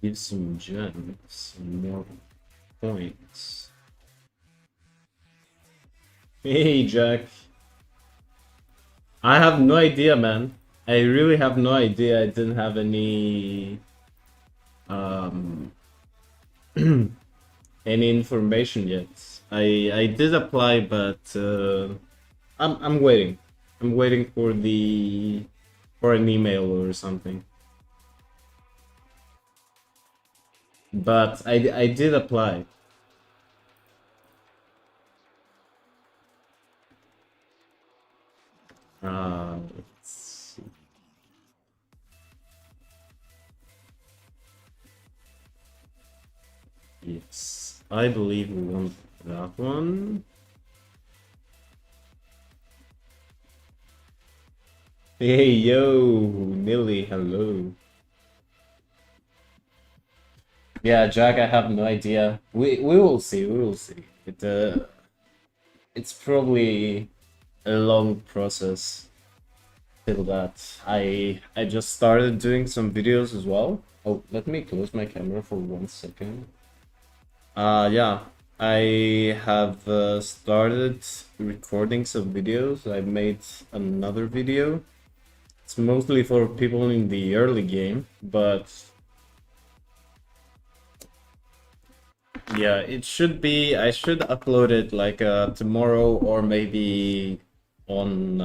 Give some gems, some more points. Hey, Jack. I have no idea, man. I really have no idea. I didn't have any any information yet. I did apply, but I'm waiting. I'm waiting for an email or something. But I did apply. Let's see. Yes, I believe we want that one. Hey yo, Nilly, hello. Yeah, Jack, I have no idea. We will see. We will see. It's probably a long process till that. I just started doing some videos as well. Oh, let me close my camera for 1 second. Yeah, I have started recording some videos. I made another video. It's mostly for people in the early game, but yeah, it should be. I should upload it like tomorrow or maybe on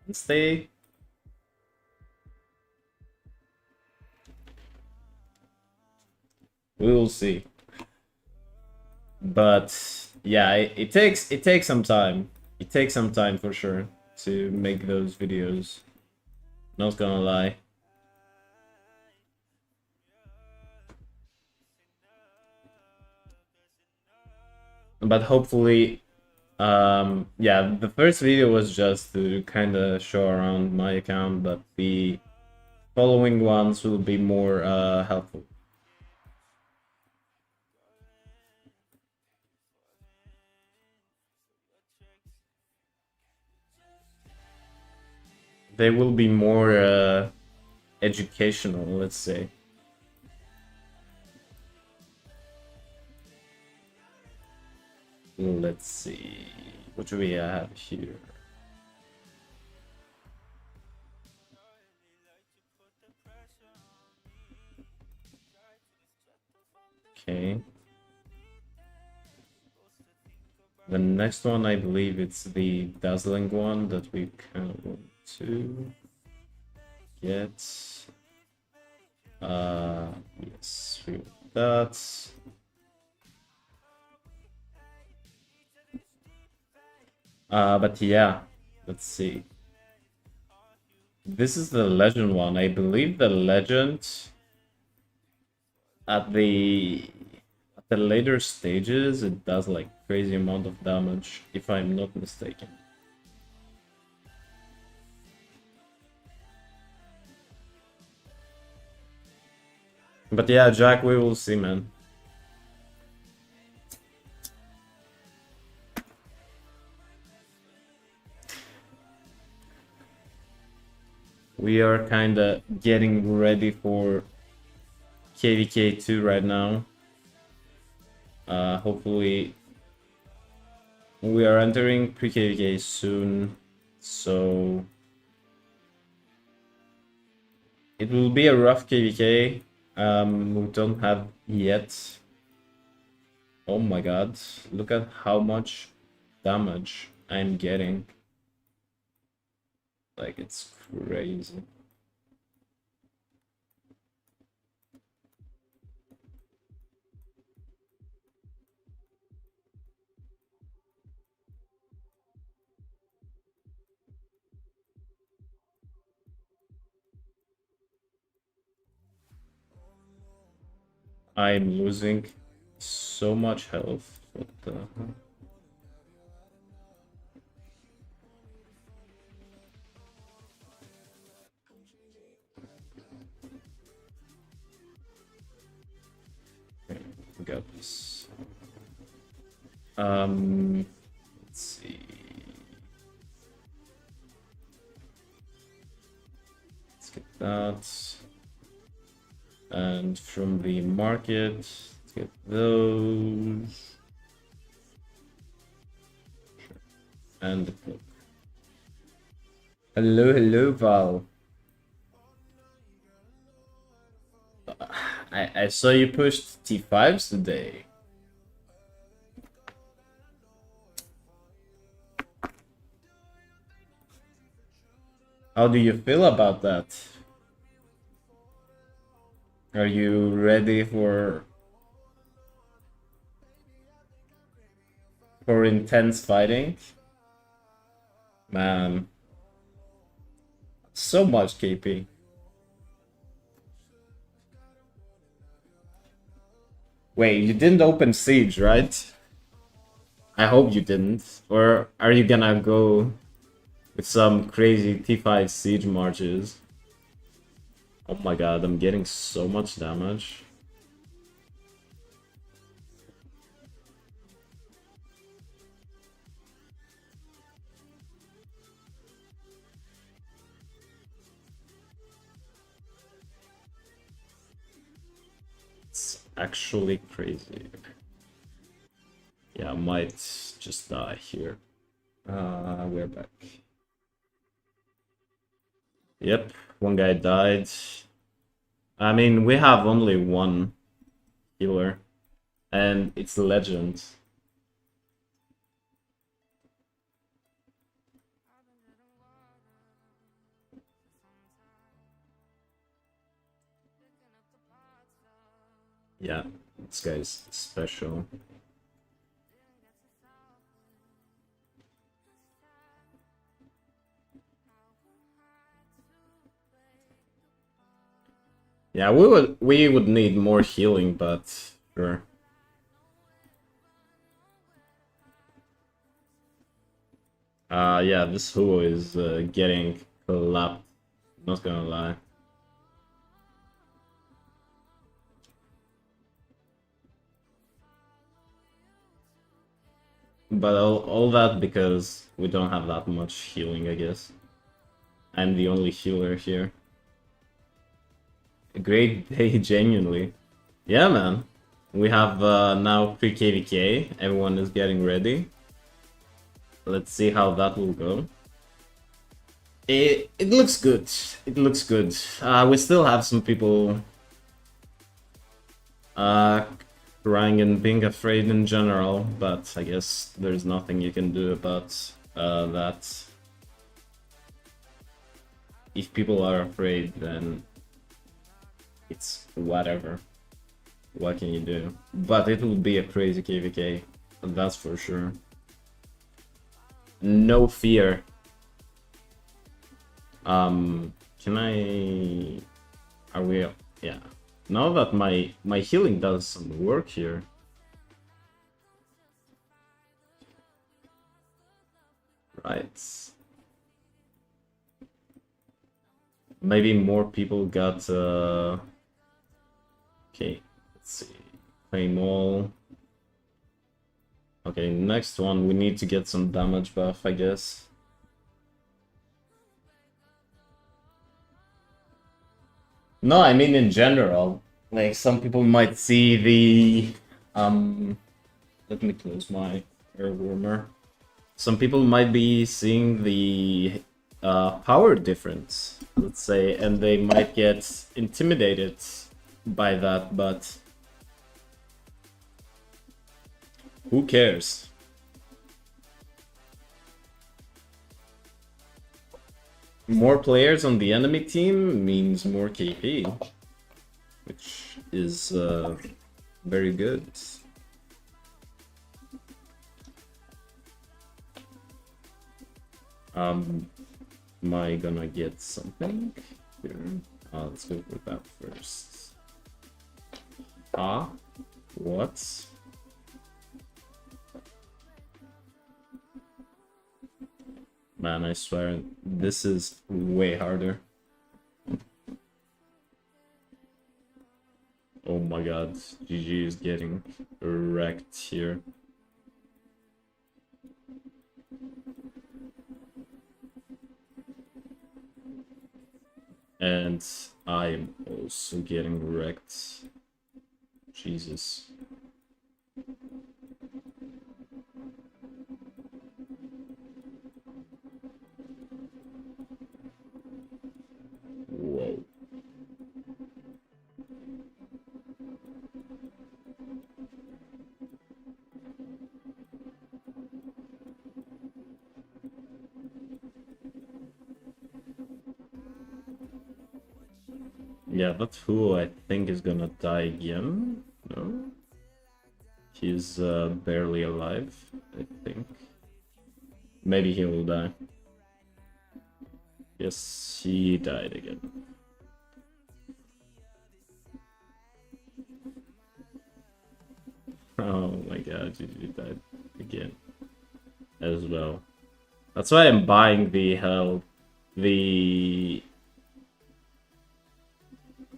Wednesday. We will see. But yeah, it takes some time. It takes some time for sure to make those videos. Not gonna lie. But hopefully, yeah, the first video was just to kind of show around my account, but the following ones will be more helpful. They will be more educational, let's say. Let's see. What do we have here? Okay. The next one, I believe it's the dazzling one that we kind of want to get. Yes, we want that. But yeah, let's see. This is the legend one. I believe the legend at the later stages it does like crazy amount of damage, if I'm not mistaken. But yeah, Jack, we will see, man. We are kind of getting ready for KVK 2 right now. Hopefully we are entering pre-KVK soon, so it will be a rough KVK. We don't have yet. Oh my god, look at how much damage I'm getting. Like, it's crazy. I'm losing so much health. What the hell? Okay, we got this. Let's see. Let's get that. And from the market, let's get those. Sure. And the cloak. Hello, hello, Val. I saw you pushed T5s today. How do you feel about that? Are you ready for intense fighting? Man, so much KP. Wait, you didn't open Siege, right? I hope you didn't. Or are you gonna go with some crazy T5 Siege marches? Oh my god, I'm getting so much damage. It's actually crazy. Yeah, I might just die here. We're back. Yep, one guy died. I mean, we have only one healer, and it's Legend. Yeah, this guy's special. Yeah, we would need more healing, but sure. Yeah, this Huo is getting clapped. Not gonna lie. But all that because we don't have that much healing, I guess. I'm the only healer here. A great day, genuinely. Yeah, man. We have now pre-KVK. Everyone is getting ready. Let's see how that will go. It looks good. It looks good. We still have some people crying and being afraid in general, but I guess there's nothing you can do about that. If people are afraid, then it's whatever. What can you do? But it will be a crazy KVK, that's for sure. No fear. Can I... Are we... Yeah. Now that my healing does some work here. Right. Maybe more people got... Okay, let's see. Claim all. Okay, next one, we need to get some damage buff, I guess. No, I mean in general. Like, some people might see the let me close my air warmer. Some people might be seeing the power difference, let's say, and they might get intimidated by that, but who cares? More players on the enemy team means more KP, which is very good. Am I gonna get something here? Let's go for that first. What? Man, I swear, this is way harder. Oh my god, GG is getting wrecked here. And I am also getting wrecked. Jesus. Whoa. Yeah, that's who I think is gonna die again. No? He's barely alive, I think. Maybe he will die. Yes, he died again. Oh my god, he died again. As well. That's why I'm buying the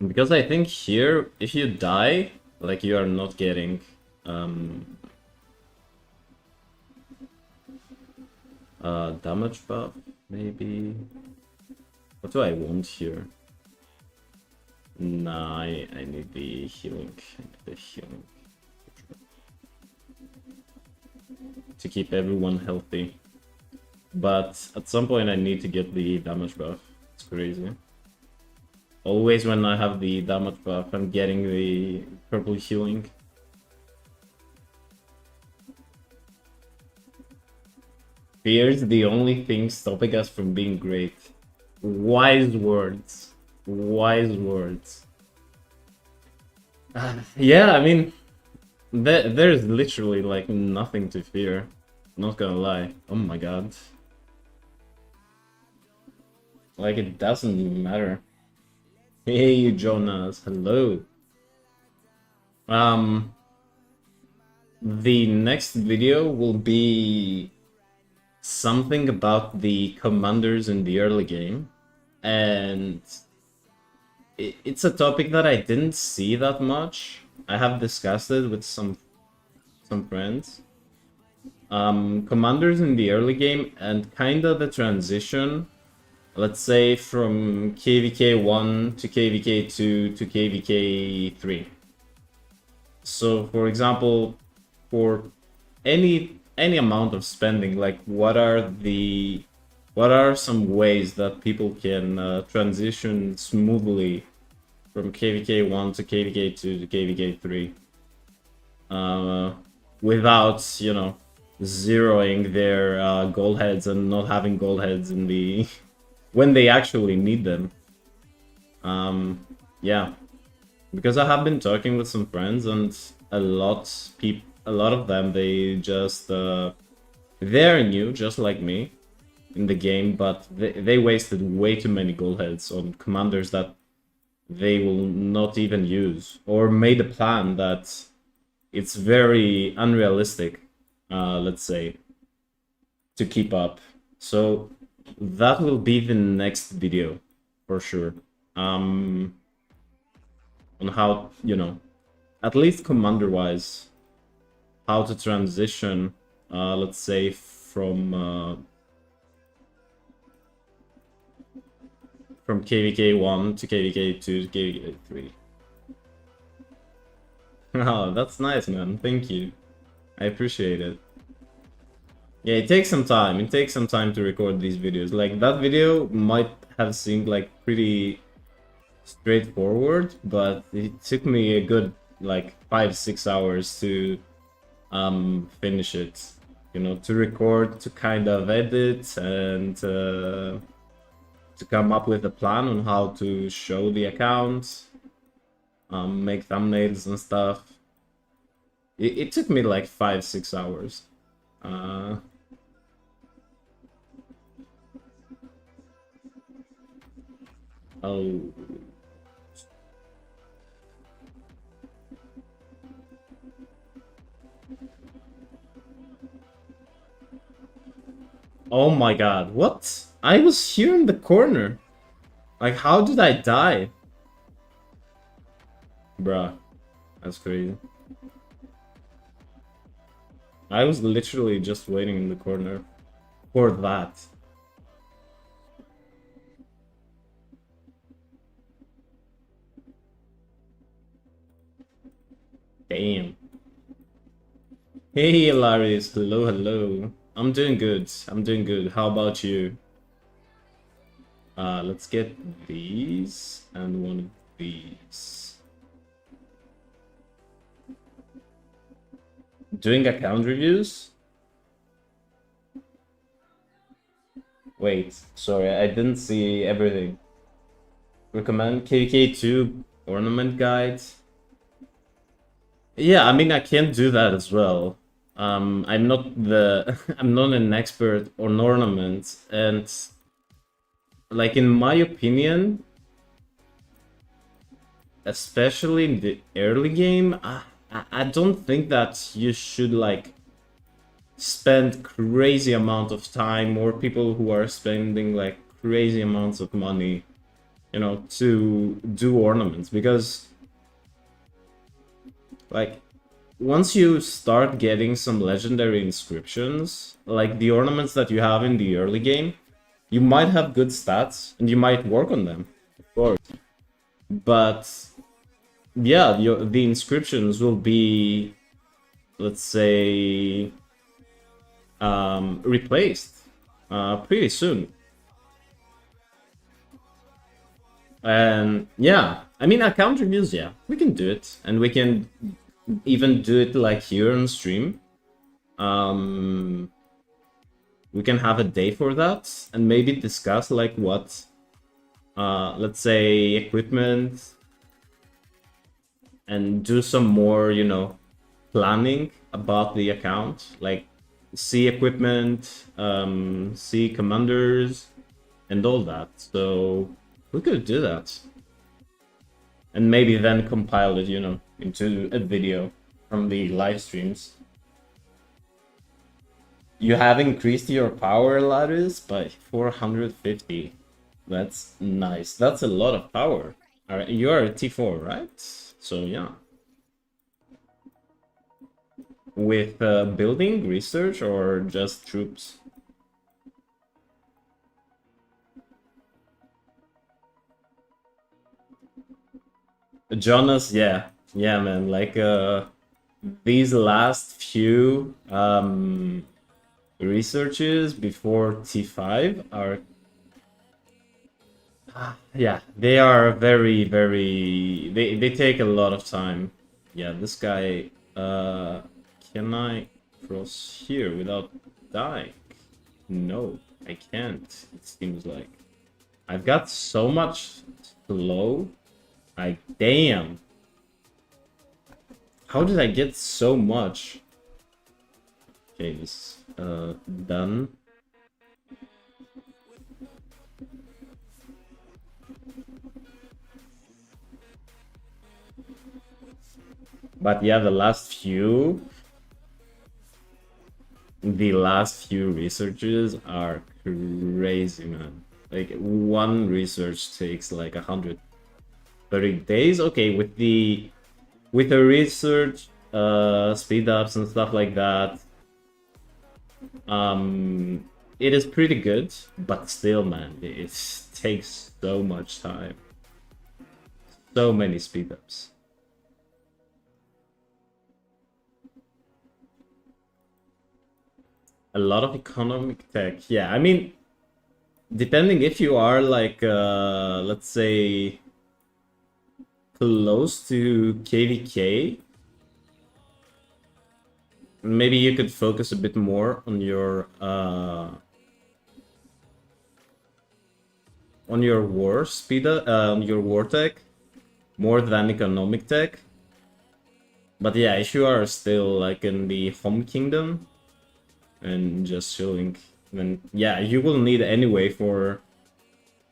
because I think here, if you die, like, you are not getting damage buff, maybe. What do I want here? Nah, I need the healing. I need the healing. To keep everyone healthy. But at some point I need to get the damage buff. It's crazy. Always when I have the damage buff, I'm getting the purple healing. Fear is the only thing stopping us from being great. Wise words. Wise words. Yeah, I mean, there's literally like nothing to fear. Not gonna lie. Oh my god. Like, it doesn't matter. Hey, Jonas. Hello. The next video will be something about the commanders in the early game, and it's a topic that I didn't see that much. I have discussed it with some friends. Commanders in the early game and kinda the transition, let's say, from KVK 1 to KVK 2 to KVK 3. So, for example, for any amount of spending, like, what are some ways that people can transition smoothly from KVK 1 to KVK 2 to KVK 3 without, you know, zeroing their gold heads and not having gold heads in the when they actually need them. Yeah, because I have been talking with some friends, and a lot of them, they just they're new, just like me, in the game, but they wasted way too many gold heads on commanders that they will not even use, or made a plan that it's very unrealistic, let's say, to keep up. So that will be the next video for sure, on how, you know, at least commander wise, how to transition, let's say, from KVK 1 to KVK 2 to KVK 3. Oh, that's nice, man. Thank you. I appreciate it. Yeah, it takes some time. It takes some time to record these videos. Like, that video might have seemed like pretty straightforward, but it took me a good like 5-6 hours to finish it. You know, to record, to kind of edit, and to come up with a plan on how to show the account, make thumbnails and stuff. It took me like 5-6 hours. Uh, oh. Oh my god, what? I was here in the corner. Like, how did I die? Bruh, that's crazy. I was literally just waiting in the corner for that. Damn. Hey, Hilarious. Hello, hello. I'm doing good. I'm doing good. How about you? Let's get these and one of these. Doing account reviews? Wait, sorry, I didn't see everything. Recommend KVK2 ornament guide. Yeah, I mean, I can do that as well. I'm not the I'm not an expert on ornaments, and like, in my opinion, especially in the early game, I don't think that you should like spend crazy amount of time, or people who are spending like crazy amounts of money, you know, to do ornaments, because like, once you start getting some legendary inscriptions, like the ornaments that you have in the early game, you might have good stats and you might work on them, of course. But yeah, the inscriptions will be, let's say, replaced pretty soon. And yeah, I mean, account reviews, yeah, we can do it, and we can even do it like here on stream. We can have a day for that and maybe discuss like what, let's say, equipment, and do some more, you know, planning about the account, like see equipment, see commanders, and all that. So we could do that, and maybe then compile it, you know, into a video from the live streams. You have increased your power, Lattice, by 450. That's nice. That's a lot of power. All right, you are a T4, right? So yeah. With building, research, or just troops? Jonas, yeah. Yeah, man. Like, these last few researches before T5 are, yeah, they are very, very, they take a lot of time. Yeah, this guy, can I cross here without dying? No, I can't, it seems like. I've got so much slow. Like, damn. How did I get so much? Okay, this done. But yeah, the last few researches are crazy, man. Like, one research takes like 130 days. Okay, with the research speed ups and stuff like that, it is pretty good, but still, man, it takes so much time. So many speed ups. A lot of economic tech. Yeah, I mean, depending if you are like, let's say, close to KVK, maybe you could focus a bit more on your war speed, on your war tech, more than economic tech. But yeah, if you are still like in the home kingdom and just chilling, then yeah, you will need anyway for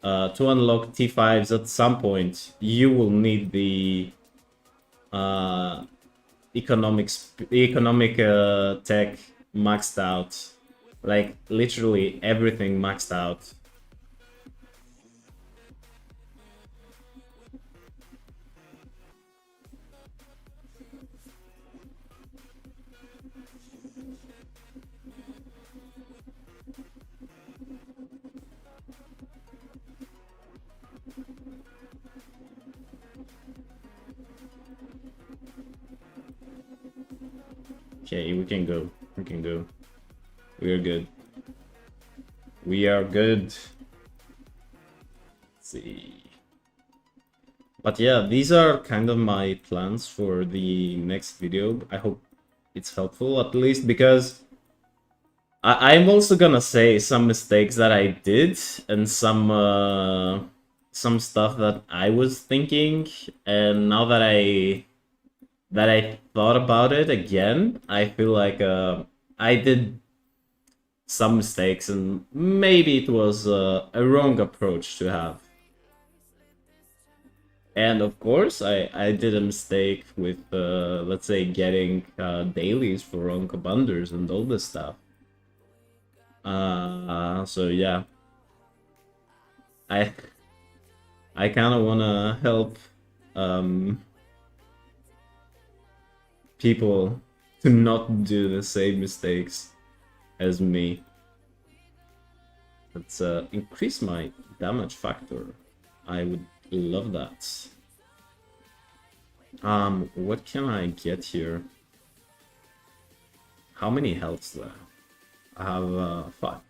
to unlock T5s at some point. You will need the uh, economic tech maxed out, like literally everything maxed out. Okay, we can go. We can go. We are good. We are good. Let's see. But yeah, these are kind of my plans for the next video. I hope it's helpful at least, because I'm also gonna say some mistakes that I did and some stuff that I was thinking, and now that I thought about it again, I feel like I did some mistakes and maybe it was a wrong approach to have. And of course, I did a mistake with, let's say, getting dailies for Onkabunders and all this stuff. So yeah, I I kind of wanna help um, people to not do the same mistakes as me. Let's increase my damage factor. I would love that. What can I get here? How many healths do I have? I have 5.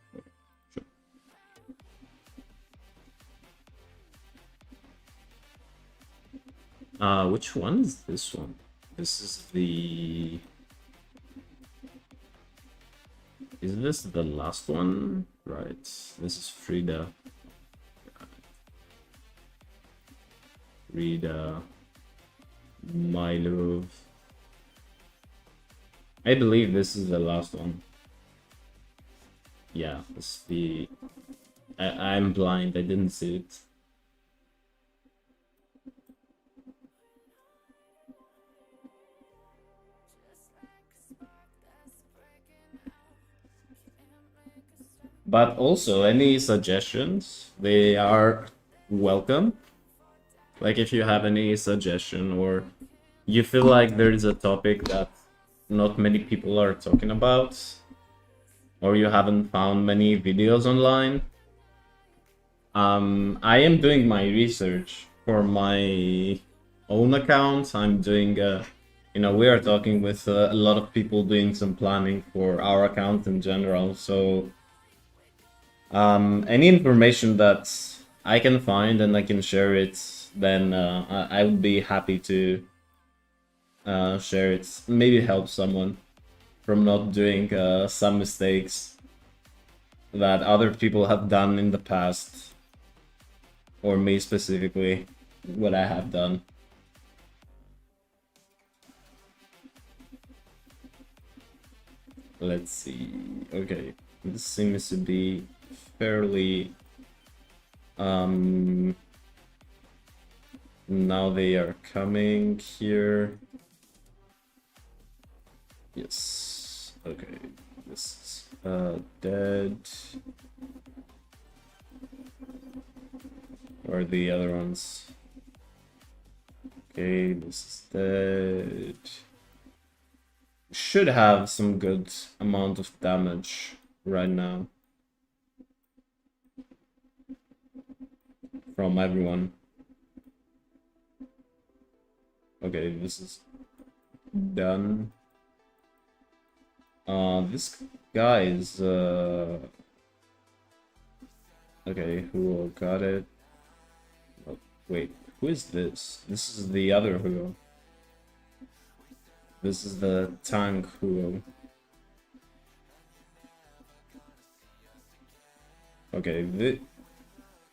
Sure. Which one is this one? This is the... Is this the last one? Right. This is Frida. Frida. Milo. I believe this is the last one. Yeah, this is the... I'm blind, I didn't see it. But also, any suggestions, they are welcome. Like, if you have any suggestion or you feel like there is a topic that not many people are talking about, or you haven't found many videos online, I am doing my research for my own account. I'm doing, we are talking with a lot of people doing some planning for our account in general, so any information that I can find and I can share it, then I would be happy to share it. Maybe help someone from not doing some mistakes that other people have done in the past, or me specifically, what I have done. Let's see. Okay, this seems to be fairly now they are coming here. Yes. Okay. This is dead. Where are the other ones? Okay, this is dead. Should have some good amount of damage right now from everyone. Okay, this is done. This Guys, okay, who got it? Oh, wait, who is this? This is the other Huo. This is the tank Huo. Okay,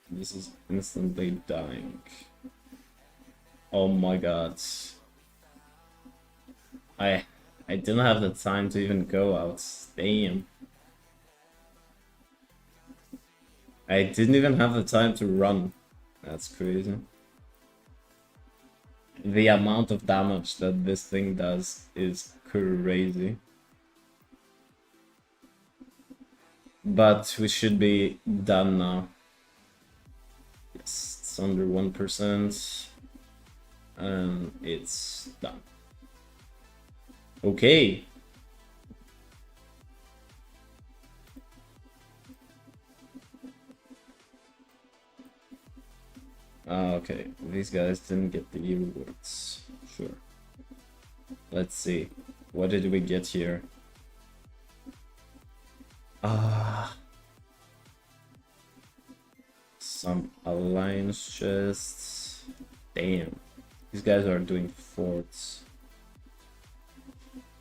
this is instantly dying. Oh my god. I didn't have the time to even go out. Damn. I didn't even have the time to run. That's crazy. The amount of damage that this thing does is crazy. But we should be done now. Yes, it's under 1%. And it's done. Okay. Okay, these guys didn't get the rewards. Sure. Let's see. What did we get here? Some alliance chests. Damn. These guys are doing forts.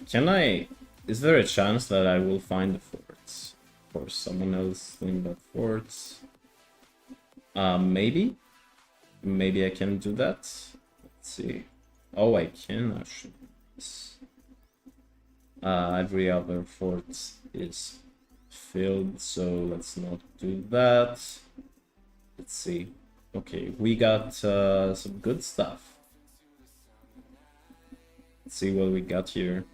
Can I... Is there a chance that I will find the forts? Or someone else doing that forts? Maybe? Maybe I can do that? Let's see. Oh, I can actually. Every other fort is filled, so let's not do that. Let's see. Okay, we got some good stuff. Let's see what we got here.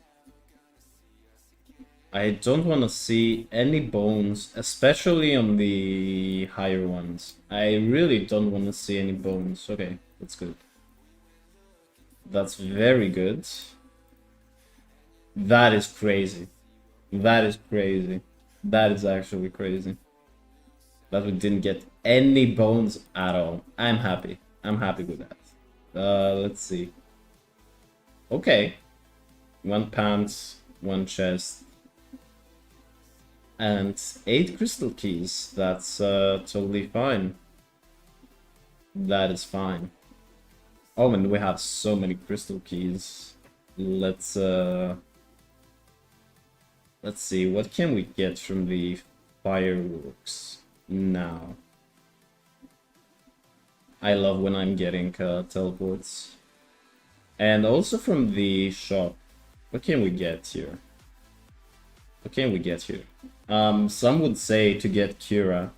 I don't want to see any bones, especially on the higher ones. I really don't want to see any bones. Okay, that's good. That's very good. That is crazy. That is crazy. That is actually crazy. That we didn't get any bones at all. I'm happy. I'm happy with that. Let's see. Okay. 1 pants, 1 chest. And 8 crystal keys. That's totally fine. That is fine. Oh, and we have so many crystal keys. Let's see, what can we get from the fireworks now? I love when I'm getting teleports. And also from the shop. What can we get here? What can we get here? Some would say to get Kira.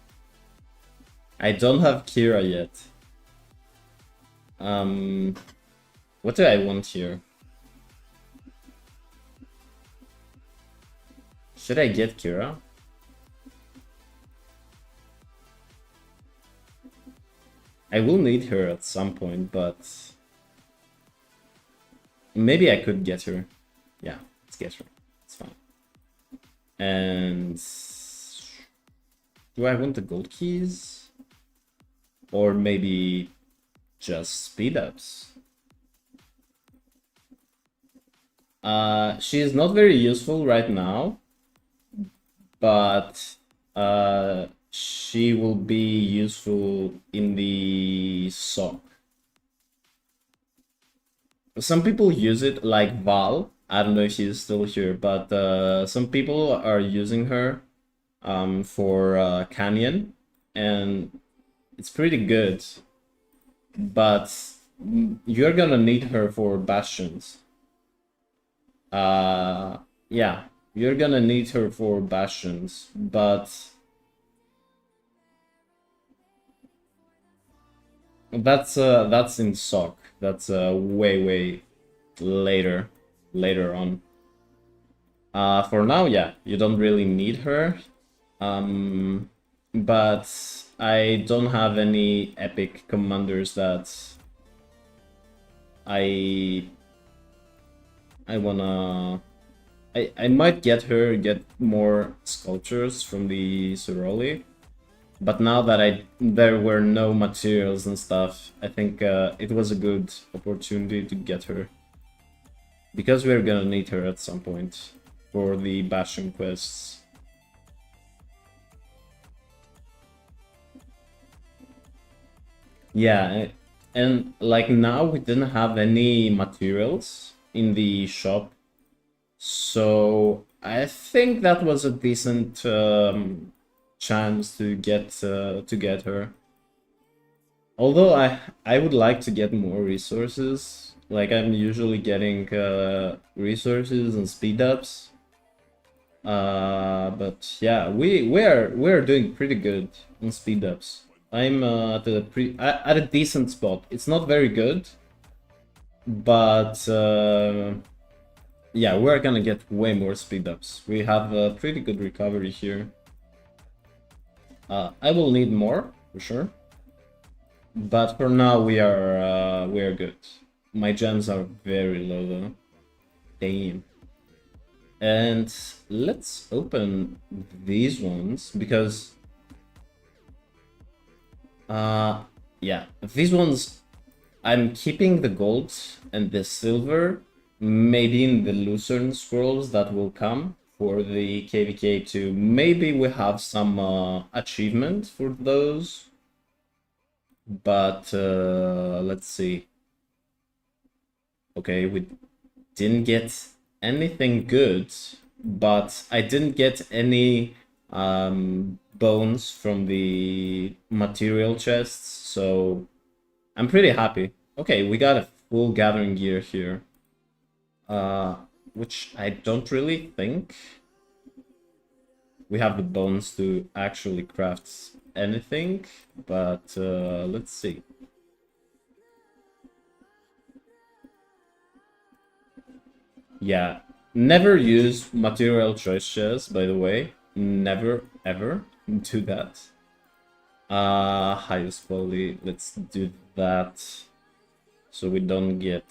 I don't have Kira yet. What do I want here? Should I get Kira? I will need her at some point, but maybe I could get her. Yeah, let's get her. It's fine. And do I want the gold keys? Or maybe just speed ups? She is not very useful right now, but she will be useful in the sock. Some people use it, like Val. I don't know if she's still here, but some people are using her for Canyon, and it's pretty good. But you're gonna need her for Bastions. Yeah, you're gonna need her for Bastions, but that's in sock. That's way later on. For now, yeah, you don't really need her. But I don't have any epic commanders that I wanna... I might get her, get more sculptures from the Soroli. But now that there were no materials and stuff, I think it was a good opportunity to get her. Because we're gonna need her at some point for the Bastion quests. Yeah, and like now we didn't have any materials in the shop, so I think that was a decent chance to get her. Although I would like to get more resources. Like I'm usually getting resources and speed ups. But yeah, we're doing pretty good on speed ups. I'm at a decent spot. It's not very good, but yeah, we're gonna get way more speed ups. We have a pretty good recovery here. I will need more for sure, but for now we are good. My gems are very low though. Damn. And let's open these ones because yeah, these ones I'm keeping the gold and the silver, maybe in the Lucerne scrolls that will come for the KVK 2. Maybe we have some achievement for those, but let's see. Okay, we didn't get anything good, but I didn't get any bones from the material chests, so I'm pretty happy. Okay, we got a full gathering gear here. Which I don't really think we have the bones to actually craft anything, but let's see. Yeah, never use material choice chests, by the way. Never, ever do that. Highest quality, let's do that so we don't get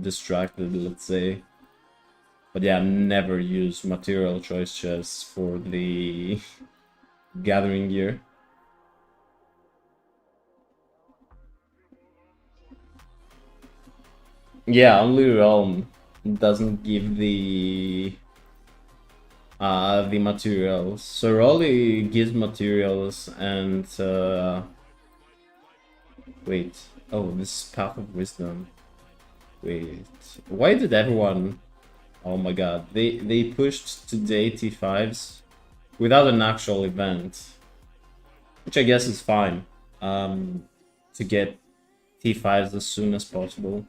distracted, let's say. But yeah, never use material choice chests for the gathering gear. Yeah, only Realm doesn't give the materials. Soroli gives materials and wait. Oh, this Path of Wisdom. Wait. Why did everyone, oh my god, they pushed to the 85s without an actual event. Which I guess is fine. To get T5s as soon as possible.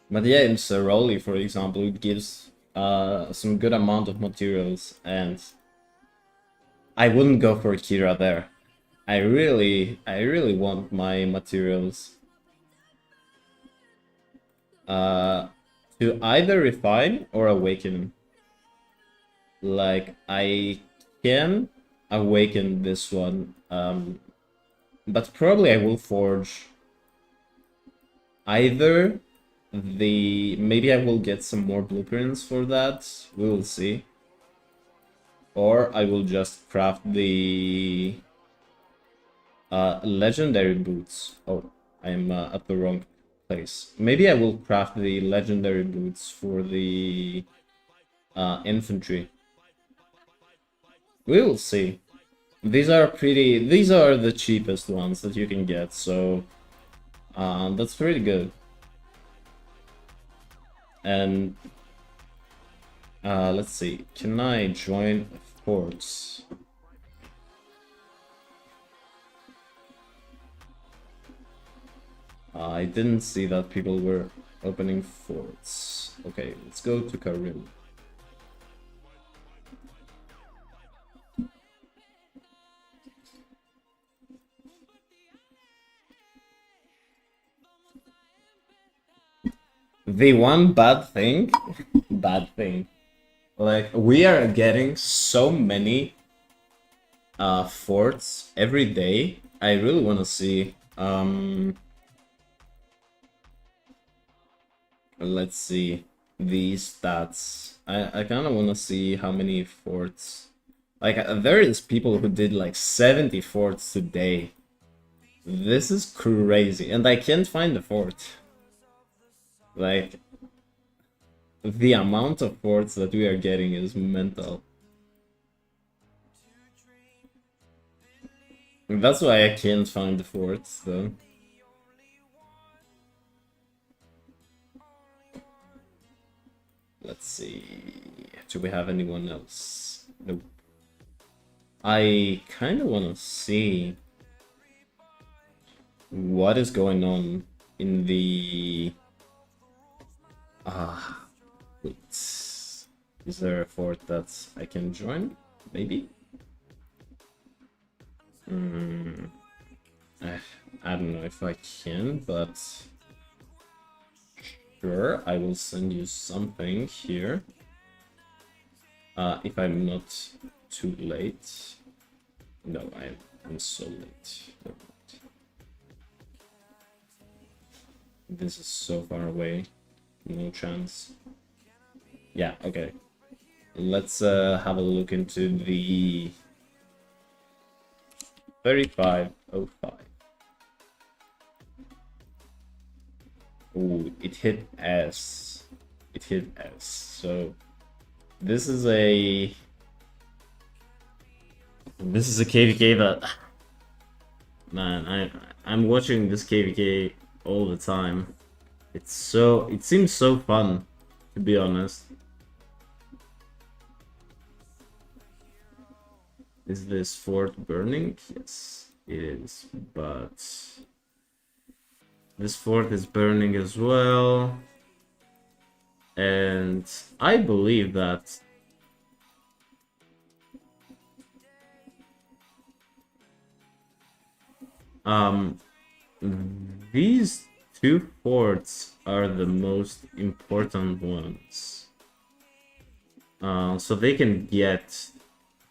But yeah, in Ceroli, for example, it gives some good amount of materials, and I wouldn't go for Kira there. I really want my materials to either refine or awaken. Like I can awaken this one, but probably I will forge either maybe I will get some more blueprints for that. We will see. Or I will just craft the legendary boots. Oh, I'm at the wrong place. Maybe I will craft the legendary boots for the infantry. We will see. These are the cheapest ones that you can get, so that's pretty good. And let's see, can I join forts? I didn't see that people were opening forts. Okay, let's go to Karim. The one bad thing, like we are getting so many forts every day. I really want to see let's see these stats. I kind of want to see how many forts. Like there is people who did like 70 forts today. This is crazy, and I can't find the fort. Like the amount of forts that we are getting is mental. That's why I can't find the forts, though. Let's see. Do we have anyone else? Nope. I kind of want to see what is going on in the... wait. Is there a fort that I can join? Maybe? I don't know if I can, but... Sure, I will send you something here. If I'm not too late. No, I'm so late. This is so far away. No chance. Yeah, okay. Let's have a look into the 3505. Ooh, it hit S. It hit S. So this is a KVK that, man, I'm watching this KVK all the time. It seems so fun, to be honest. Is this fort burning? Yes, it is, but this fort is burning as well. And I believe that these two forts are the most important ones. So they can get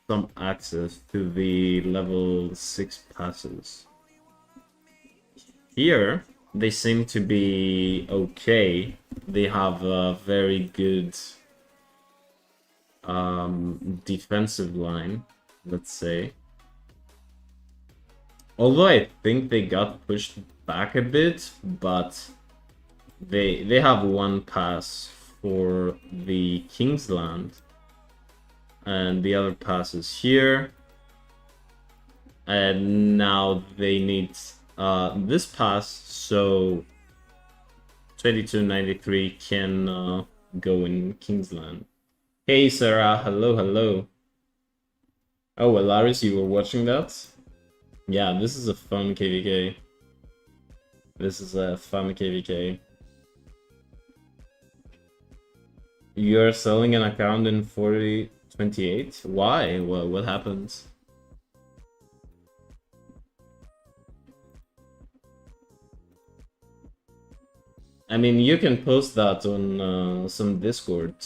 some access to the level 6 passes. Here, they seem to be okay. They have a very good defensive line, let's say. Although I think they got pushed back a bit, but they have one pass for the Kingsland, and the other pass is here. And now they need this pass, so 2293 can go in Kingsland. Hey Sarah, hello, hello. Oh, well, Laris, you were watching that? Yeah, this is a fun KVK. This is a fun KVK. You're selling an account in 4028? Why? What happened? I mean, you can post that on some Discord.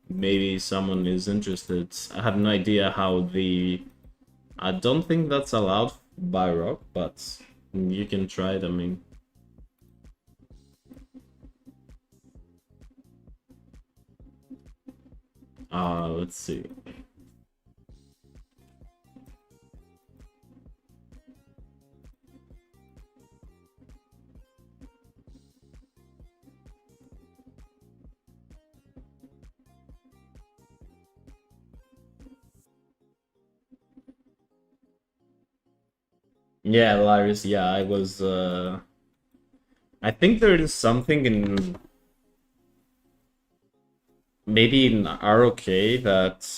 Maybe someone is interested. I have no idea how the... I don't think that's allowed by Rock, but you can try it, I mean. Let's see. Yeah, Laris, yeah, I was, I think there is something in... Maybe in ROK that...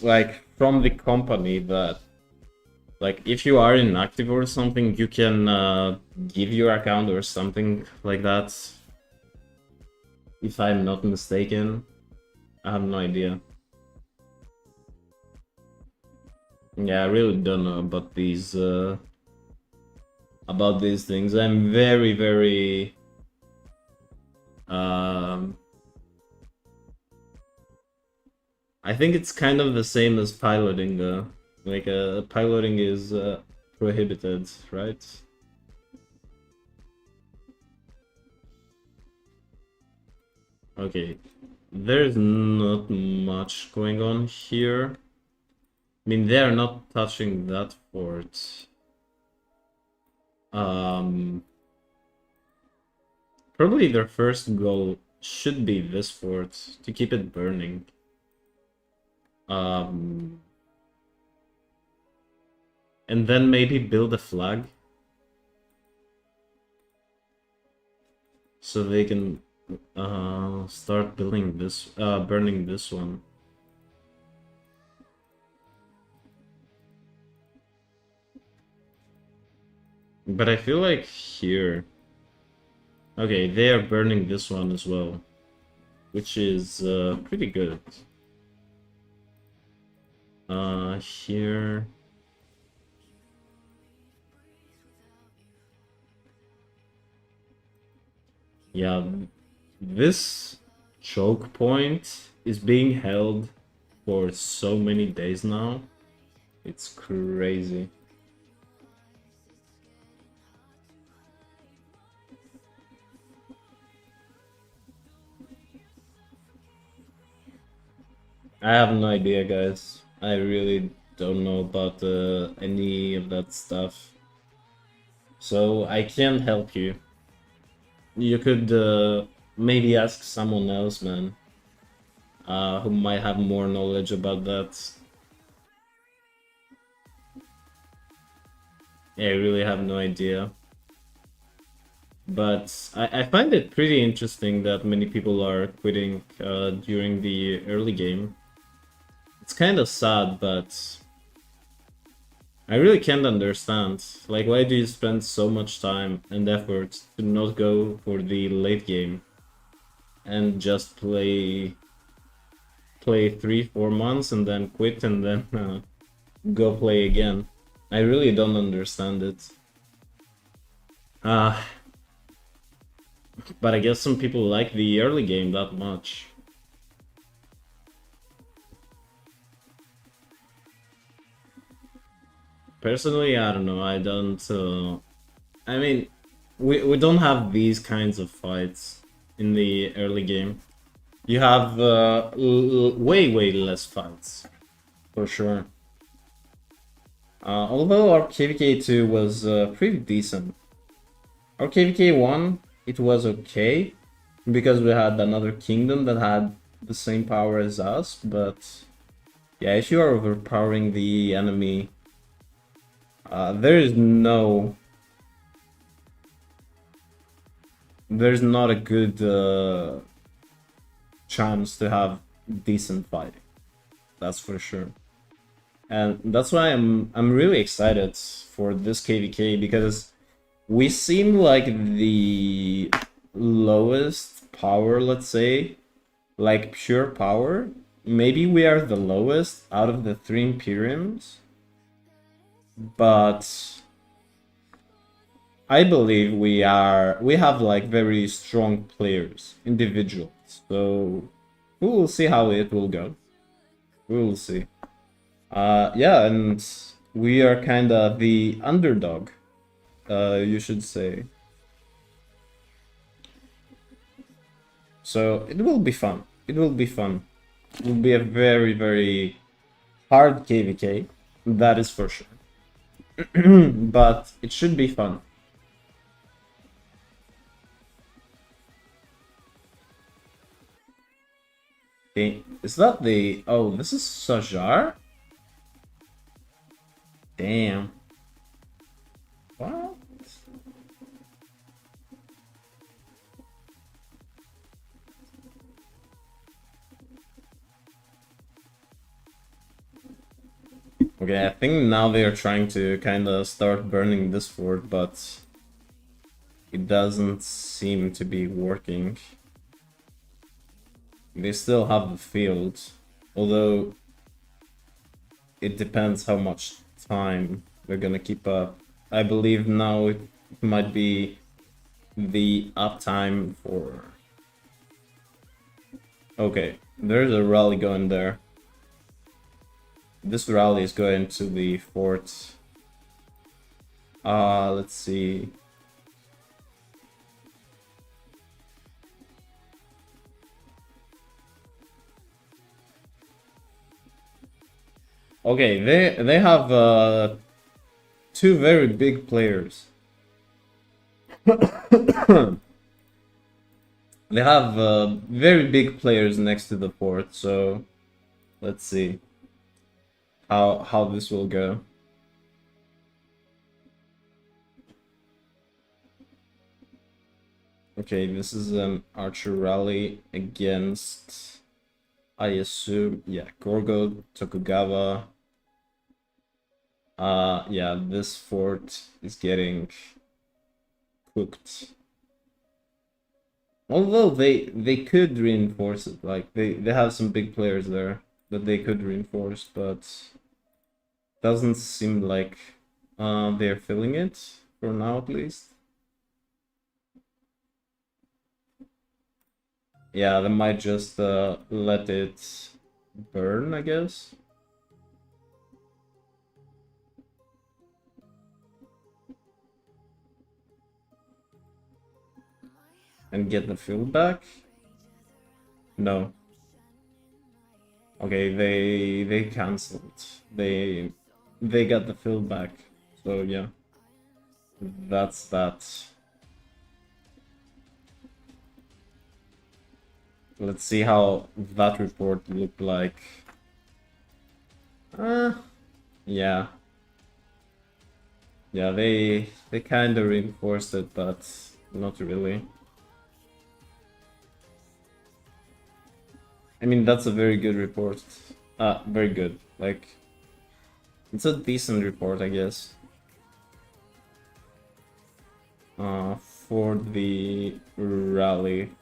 like, from the company that... Like, if you are inactive or something, you can give your account or something like that. If I'm not mistaken. I have no idea. Yeah, I really don't know about these things. I'm very, very I think it's kind of the same as piloting though. Like piloting is prohibited, right? Okay. There's not much going on here. I mean, they're not touching that fort. Probably their first goal should be this fort to keep it burning. And then maybe build a flag. So they can start building this, burning this one. But I feel like here... Okay, they are burning this one as well, which is pretty good. Here... Yeah, this choke point is being held for so many days now. It's crazy. I have no idea, guys. I really don't know about any of that stuff. So I can't help you. You could maybe ask someone else, man, who might have more knowledge about that. Yeah, I really have no idea. But I find it pretty interesting that many people are quitting during the early game. It's kind of sad, but I really can't understand. Like, why do you spend so much time and effort to not go for the late game and just play 3-4 months and then quit and then go play again? I really don't understand it. But I guess some people like the early game that much. Personally, I don't know. I don't. I mean, we don't have these kinds of fights in the early game. You have way less fights, for sure. Although our KVK 2 was pretty decent. Our KVK 1, it was okay, because we had another kingdom that had the same power as us, but yeah, if you are overpowering the enemy, there's not a good chance to have decent fighting. That's for sure. And that's why I'm really excited for this KVK, because we seem like the lowest power, let's say, like pure power. Maybe we are the lowest out of the 3 Imperiums, but I believe we have like very strong players, individuals. So we will see how it will go. We will see. Yeah, and we are kind of the underdog, you should say. So it will be fun. It will be fun. It will be a very hard KVK, that is for sure. But it should be fun. Okay, is that the... Oh, this is Sajar? Damn. What? Okay, I think now they are trying to kind of start burning this fort, but it doesn't seem to be working. They still have the field, although it depends how much time they're gonna keep up. I believe now it might be the uptime for... Okay, there's a rally going there. This rally is going to the fort. Let's see. Okay, they have 2 very big players. They have very big players next to the fort, so let's see how this will go. Okay, this is an archer rally against, I assume, yeah, Gorgo, Tokugawa. Yeah, this fort is getting cooked. Although they could reinforce it, like they have some big players there that they could reinforce, but doesn't seem like they're filling it for now at least. Yeah, they might just let it burn, I guess. And get the field back? No. Okay, they cancelled. They got the field back. So yeah. That's that. Let's see how that report looked like. Yeah. Yeah, they kind of reinforced it, but not really. I mean, that's a very good report. Very good. Like, it's a decent report, I guess. For the rally.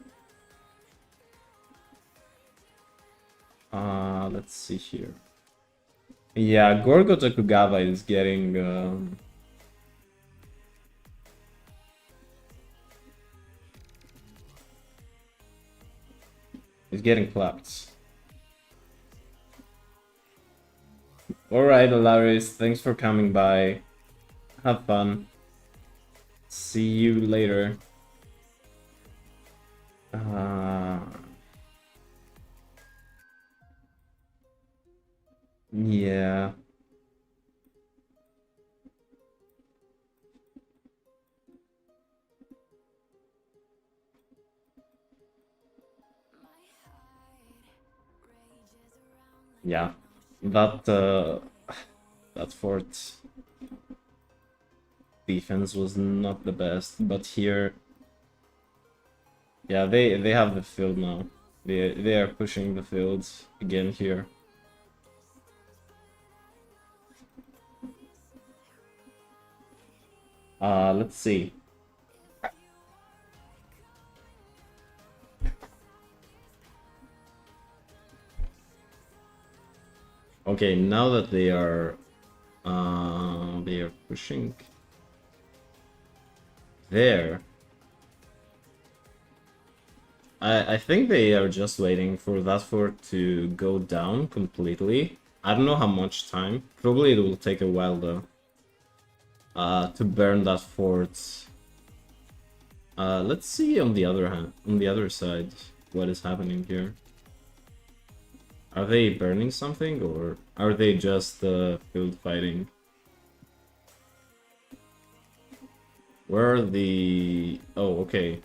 Let's see here. Yeah, Gorgo Tokugawa is getting he's getting clapped. Alright, Alaris, thanks for coming by. Have fun. See you later. Yeah. Yeah. That fort defense was not the best, but here, yeah, they have the field now. They are pushing the fields again here. Let's see. Okay, now that they are pushing there. I think they are just waiting for that fort to go down completely. I don't know how much time. Probably it will take a while though. To burn that fort. Let's see on the other side, what is happening here. Are they burning something or are they just field fighting? Where are the... Oh, okay.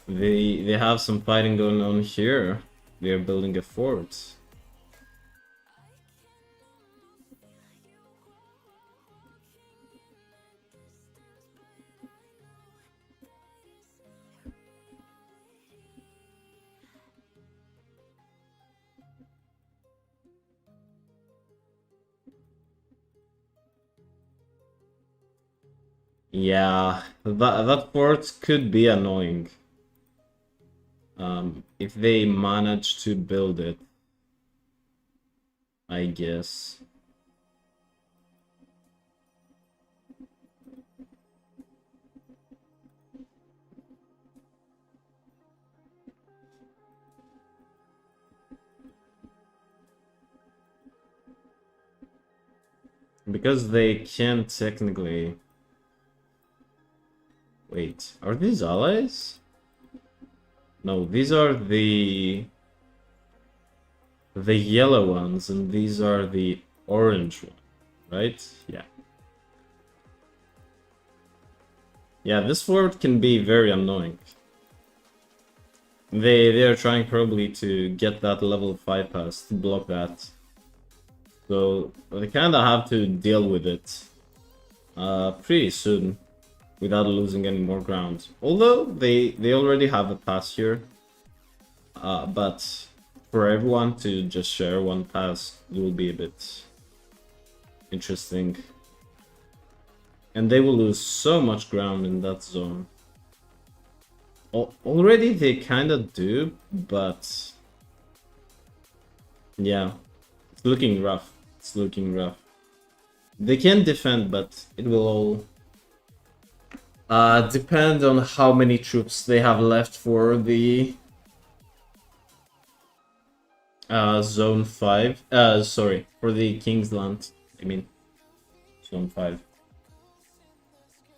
They have some fighting going on here. They are building a fort. Yeah, that fort could be annoying. If they manage to build it, I guess. Because they can't technically... Wait, are these allies? No, these are the yellow ones, and these are the orange ones, right? Yeah. Yeah, this fort can be very annoying. They are trying probably to get that level 5 pass to block that. So they kinda have to deal with it pretty soon. without losing any more ground. Although they already have a pass here, but for everyone to just share one pass will be a bit interesting. And they will lose so much ground in that zone. Already they kind of do, but yeah, it's looking rough. It's looking rough. They can defend, but it will all depend on how many troops they have left for the zone 5. Sorry, for the Kingsland. I mean, zone 5.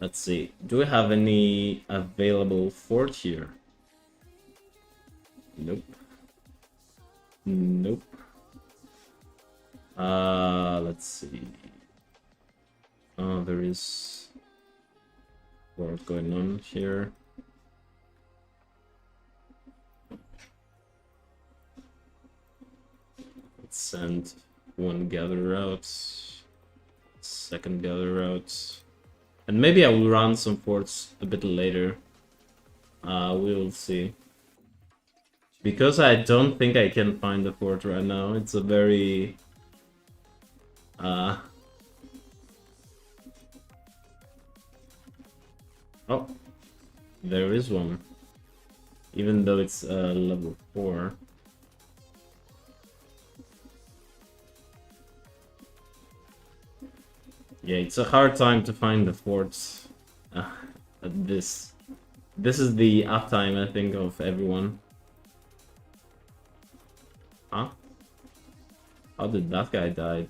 Let's see. Do we have any available fort here? Nope. Nope. Let's see. Oh, there is work going on here. Let's send one gather out, second gather out, and maybe I will run some forts a bit later. We'll see. Because I don't think I can find the fort right now. It's a very oh, there is one. Even though it's level 4. Yeah, it's a hard time to find the forts at this. This is the uptime, I think, of everyone. Huh? How did that guy die?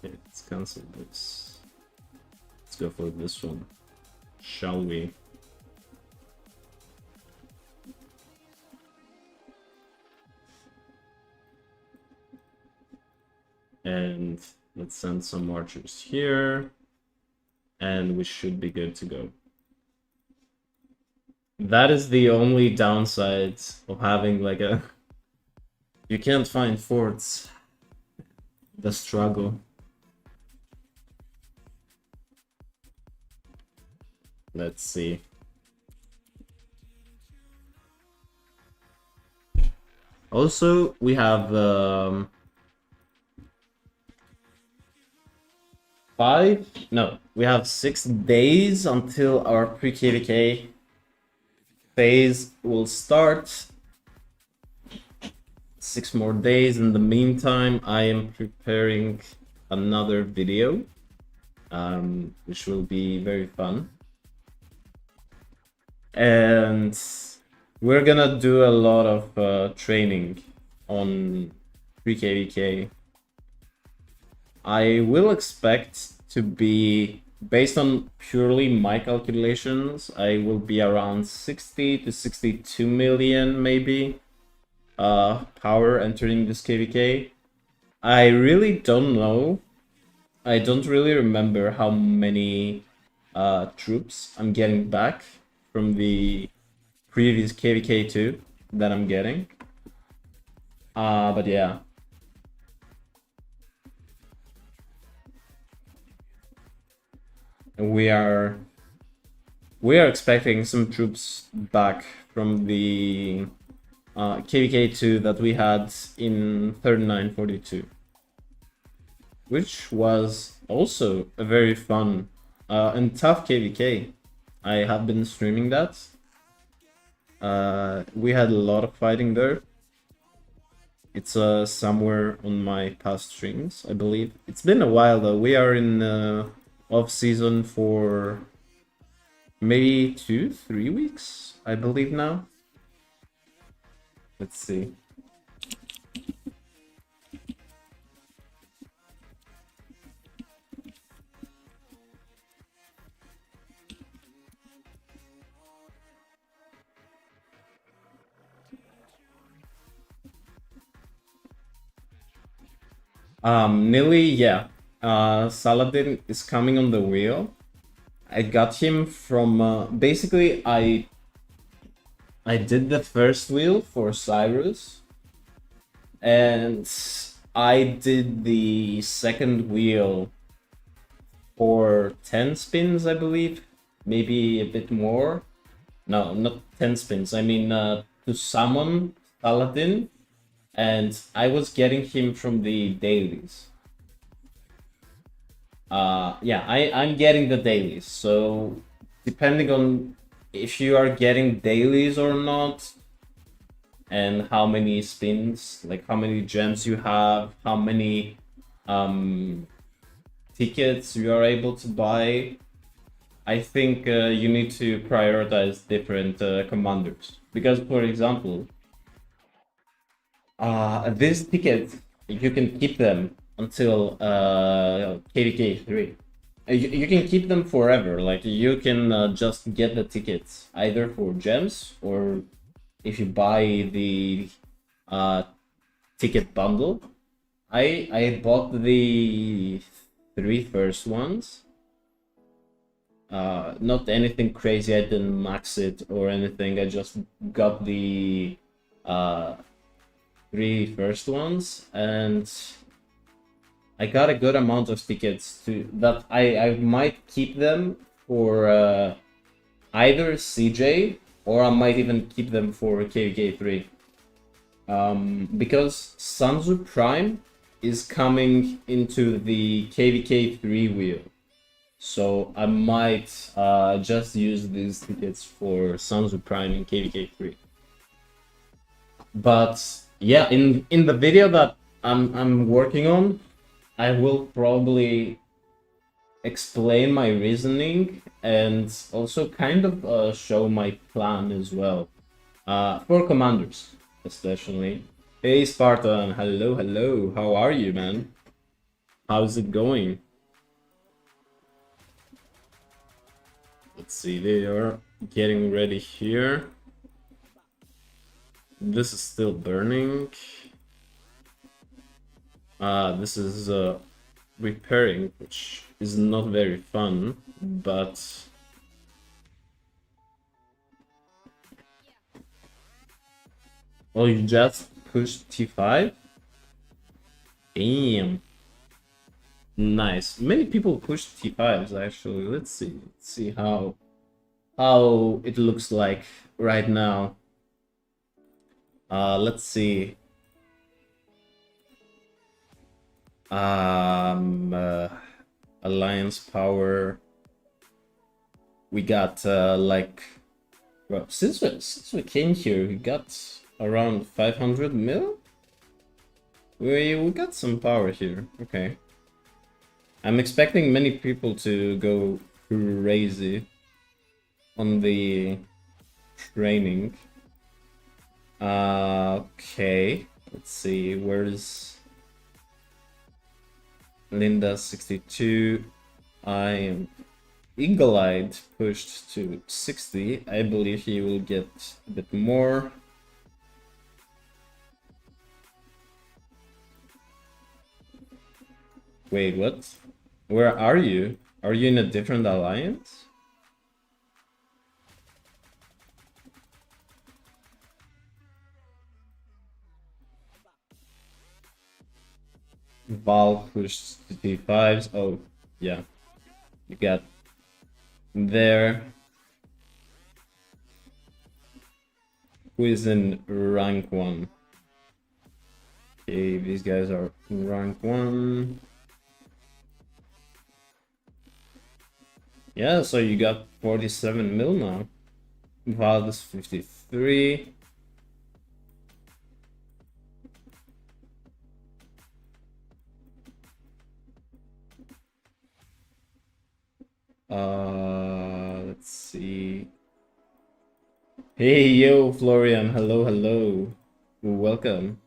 Okay, let's cancel this. Let's go for this one. Shall we? And let's send some archers here. And we should be good to go. That is the only downside of having like a... You can't find forts. The struggle. Let's see. Also, we have 6 days until our pre-KVK phase will start. 6 more days. In the meantime, I am preparing another video, which will be very fun. And we're gonna do a lot of training on pre-KVK. I will expect to be, based on purely my calculations, I will be around 60 to 62 million maybe power entering this KVK. I really don't know. I don't really remember how many troops I'm getting back from the previous KVK2 that I'm getting. But yeah. We are expecting some troops back from the KVK2 that we had in 3942, which was also a very fun and tough KVK. I have been streaming that. We had a lot of fighting there. It's somewhere on my past streams, I believe. It's been a while though. We are in off season for maybe 2-3 weeks, I believe now. Let's see. Nilly, yeah. Saladin is coming on the wheel. I got him from basically I did the first wheel for Cyrus, and I did the second wheel for 10 spins, I believe. maybe a bit more. No, not 10 spins. I mean, to summon Paladin, and I was getting him from the dailies. Yeah, I'm getting the dailies. So depending on if you are getting dailies or not, and how many spins, like how many gems you have, how many tickets you are able to buy, I think you need to prioritize different commanders. Because, for example, these tickets, you can keep them until KVK 3. You can keep them forever. Like, you can just get the tickets either for gems or if you buy the uh, ticket bundle. I bought the 3 first ones. Not anything crazy. I didn't max it or anything. I just got the 3 first ones, and I got a good amount of tickets to that. I might keep them for either CJ, or I might even keep them for KVK 3. Because Sanzu Prime is coming into the KVK 3 wheel. So I might just use these tickets for Sanzu Prime in KVK 3. But yeah, in the video that I'm working on, I will probably explain my reasoning and also kind of show my plan as well. For commanders, especially. Hey Spartan, hello, hello. How are you, man? How's it going? Let's see, they are getting ready here. This is still burning. This is repairing, which is not very fun, but oh, you just pushed T5? Damn. Nice. Many people push T5s actually. Let's see. Let's see how it looks like right now. Let's see. Alliance power. We got like, well, since we came here, we got around 500 mil. We got some power here. Okay. I'm expecting many people to go crazy on the training. Okay. Let's see. Where's Linda 62? I am Eagle-Eyed pushed to 60. I believe he will get a bit more. Wait, what? Where are you? Are you in a different alliance? Val pushed to T5s. Oh, yeah. You got there. Who is in rank 1? Okay, these guys are in rank 1. Yeah, so you got 47 mil now. Val is 53. Let's see. Hey, yo, Florian. Hello, hello. Welcome.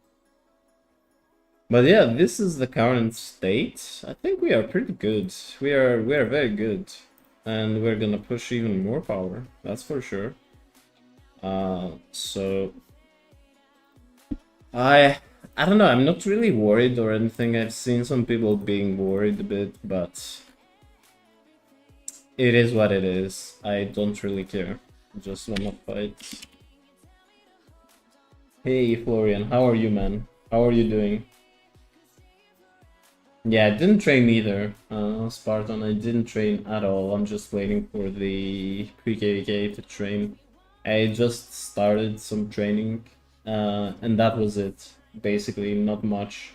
But yeah, this is the current state. I think we are pretty good. We are very good, and we're gonna push even more power. That's for sure. So I don't know. I'm not really worried or anything. I've seen some people being worried a bit, but it is what it is. I don't really care. Just wanna fight. Hey Florian, how are you, man? How are you doing? Yeah, I didn't train either, Spartan. I didn't train at all. I'm just waiting for the pre-KVK to train. I just started some training, and that was it. Basically, not much.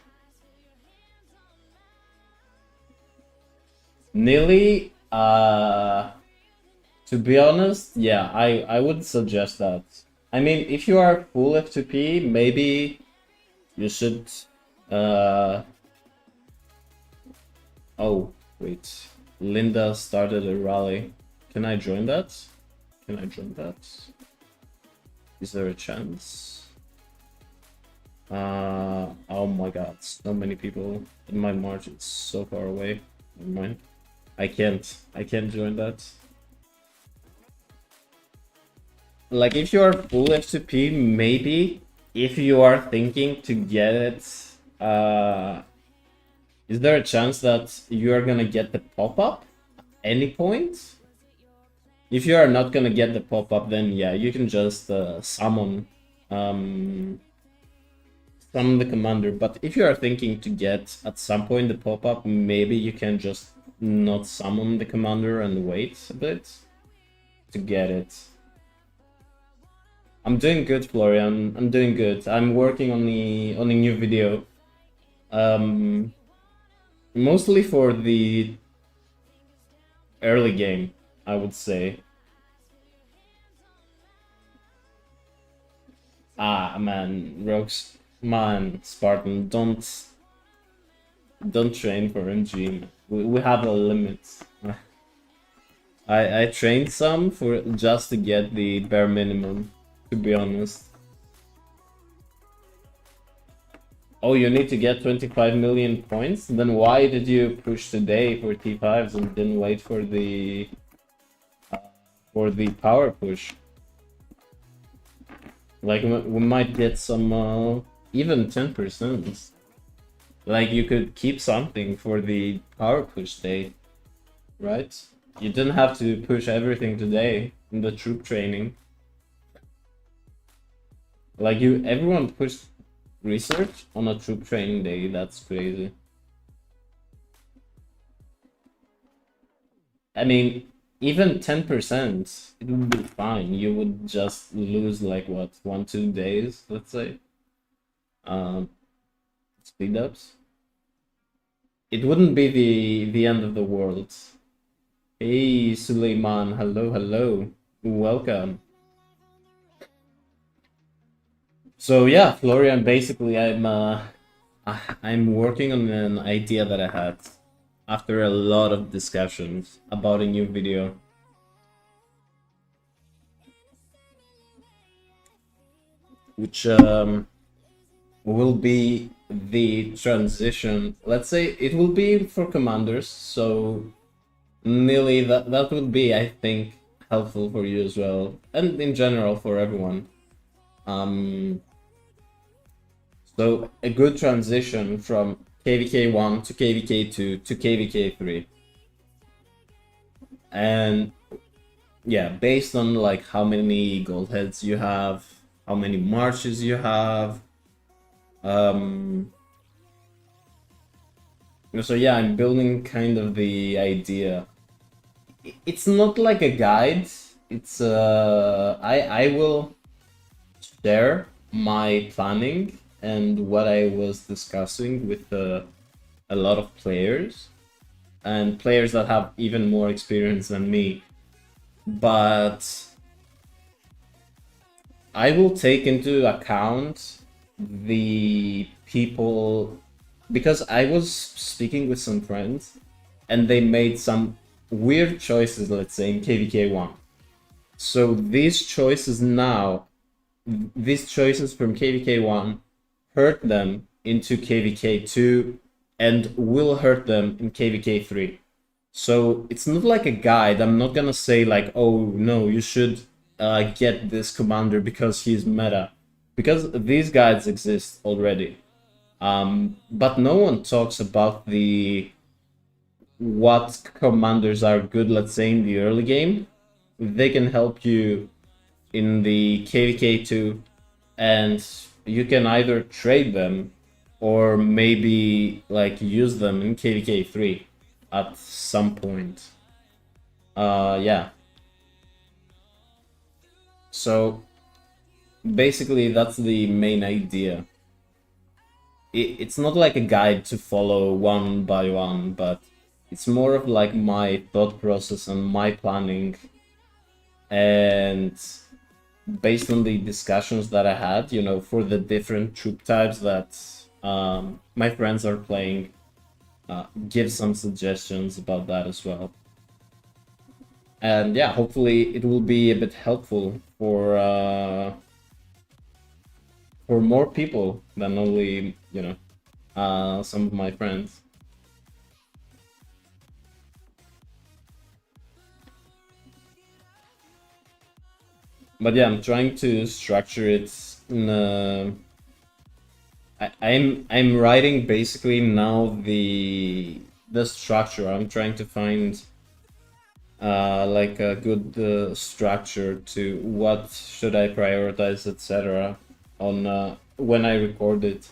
Nearly, to be honest, yeah, I would suggest that. I mean, if you are full F2P, maybe you should, uh, oh, wait. Linda started a rally. Can I join that? Can I join that? Is there a chance? Oh my god, so many people in my margin, so far away. Never mind. I can't join that. Like, if you are full F2P, maybe if you are thinking to get it, is there a chance that you are gonna get the pop-up at any point? If you are not gonna get the pop-up, then yeah, you can just summon the commander. But if you are thinking to get at some point the pop-up, maybe you can just not summon the commander and wait a bit to get it. I'm doing good, Florian. I'm doing good. I'm working on a new video. Mostly for the early game, I would say. Ah, man, Rogues, man, Spartan, don't train for MG. We have a limit. I trained some for just to get the bare minimum, to be honest. Oh, you need to get 25 million points? Then why did you push today for T5s and didn't wait for the power push? Like, we might get some even 10%. Like, you could keep something for the power push day, right? You didn't have to push everything today in the troop training. Like, everyone pushed research on a troop training day. That's crazy. I mean, even 10%, it would be fine. You would just lose like what, 1-2 days, let's say. Speed ups. It wouldn't be the end of the world. Hey Suleiman, hello, welcome. So yeah, Florian, basically I'm working on an idea that I had after a lot of discussions about a new video. Which will be the transition. Let's say it will be for commanders, so nearly that would be, I think, helpful for you as well, and in general for everyone. So a good transition from KVK 1 to KVK 2 to KVK 3. And yeah, based on like how many gold heads you have, how many marches you have. So yeah, I'm building kind of the idea. It's not like a guide. It's I will share my planning and what I was discussing with a lot of players and players that have even more experience than me. But I will take into account the people, because I was speaking with some friends and they made some weird choices, let's say, in KVK 1. So these choices from KVK 1 hurt them into KVK 2 and will hurt them in KVK 3. So it's not like a guide. I'm not gonna say like, oh no, you should get this commander because he's meta. Because these guides exist already. But no one talks about what commanders are good, let's say, in the early game. They can help you in the KVK 2, and you can either trade them or maybe like use them in KVK 3 at some point. Yeah. So basically that's the main idea. It's not like a guide to follow one by one, but it's more of like my thought process and my planning, and based on the discussions that I had, you know, for the different troop types that my friends are playing, give some suggestions about that as well. And yeah, hopefully it will be a bit helpful for more people than only, you know, some of my friends. But yeah, I'm trying to structure it in a... I'm writing basically now the structure. I'm trying to find like a good structure to what should I prioritize, etc. on when I record it.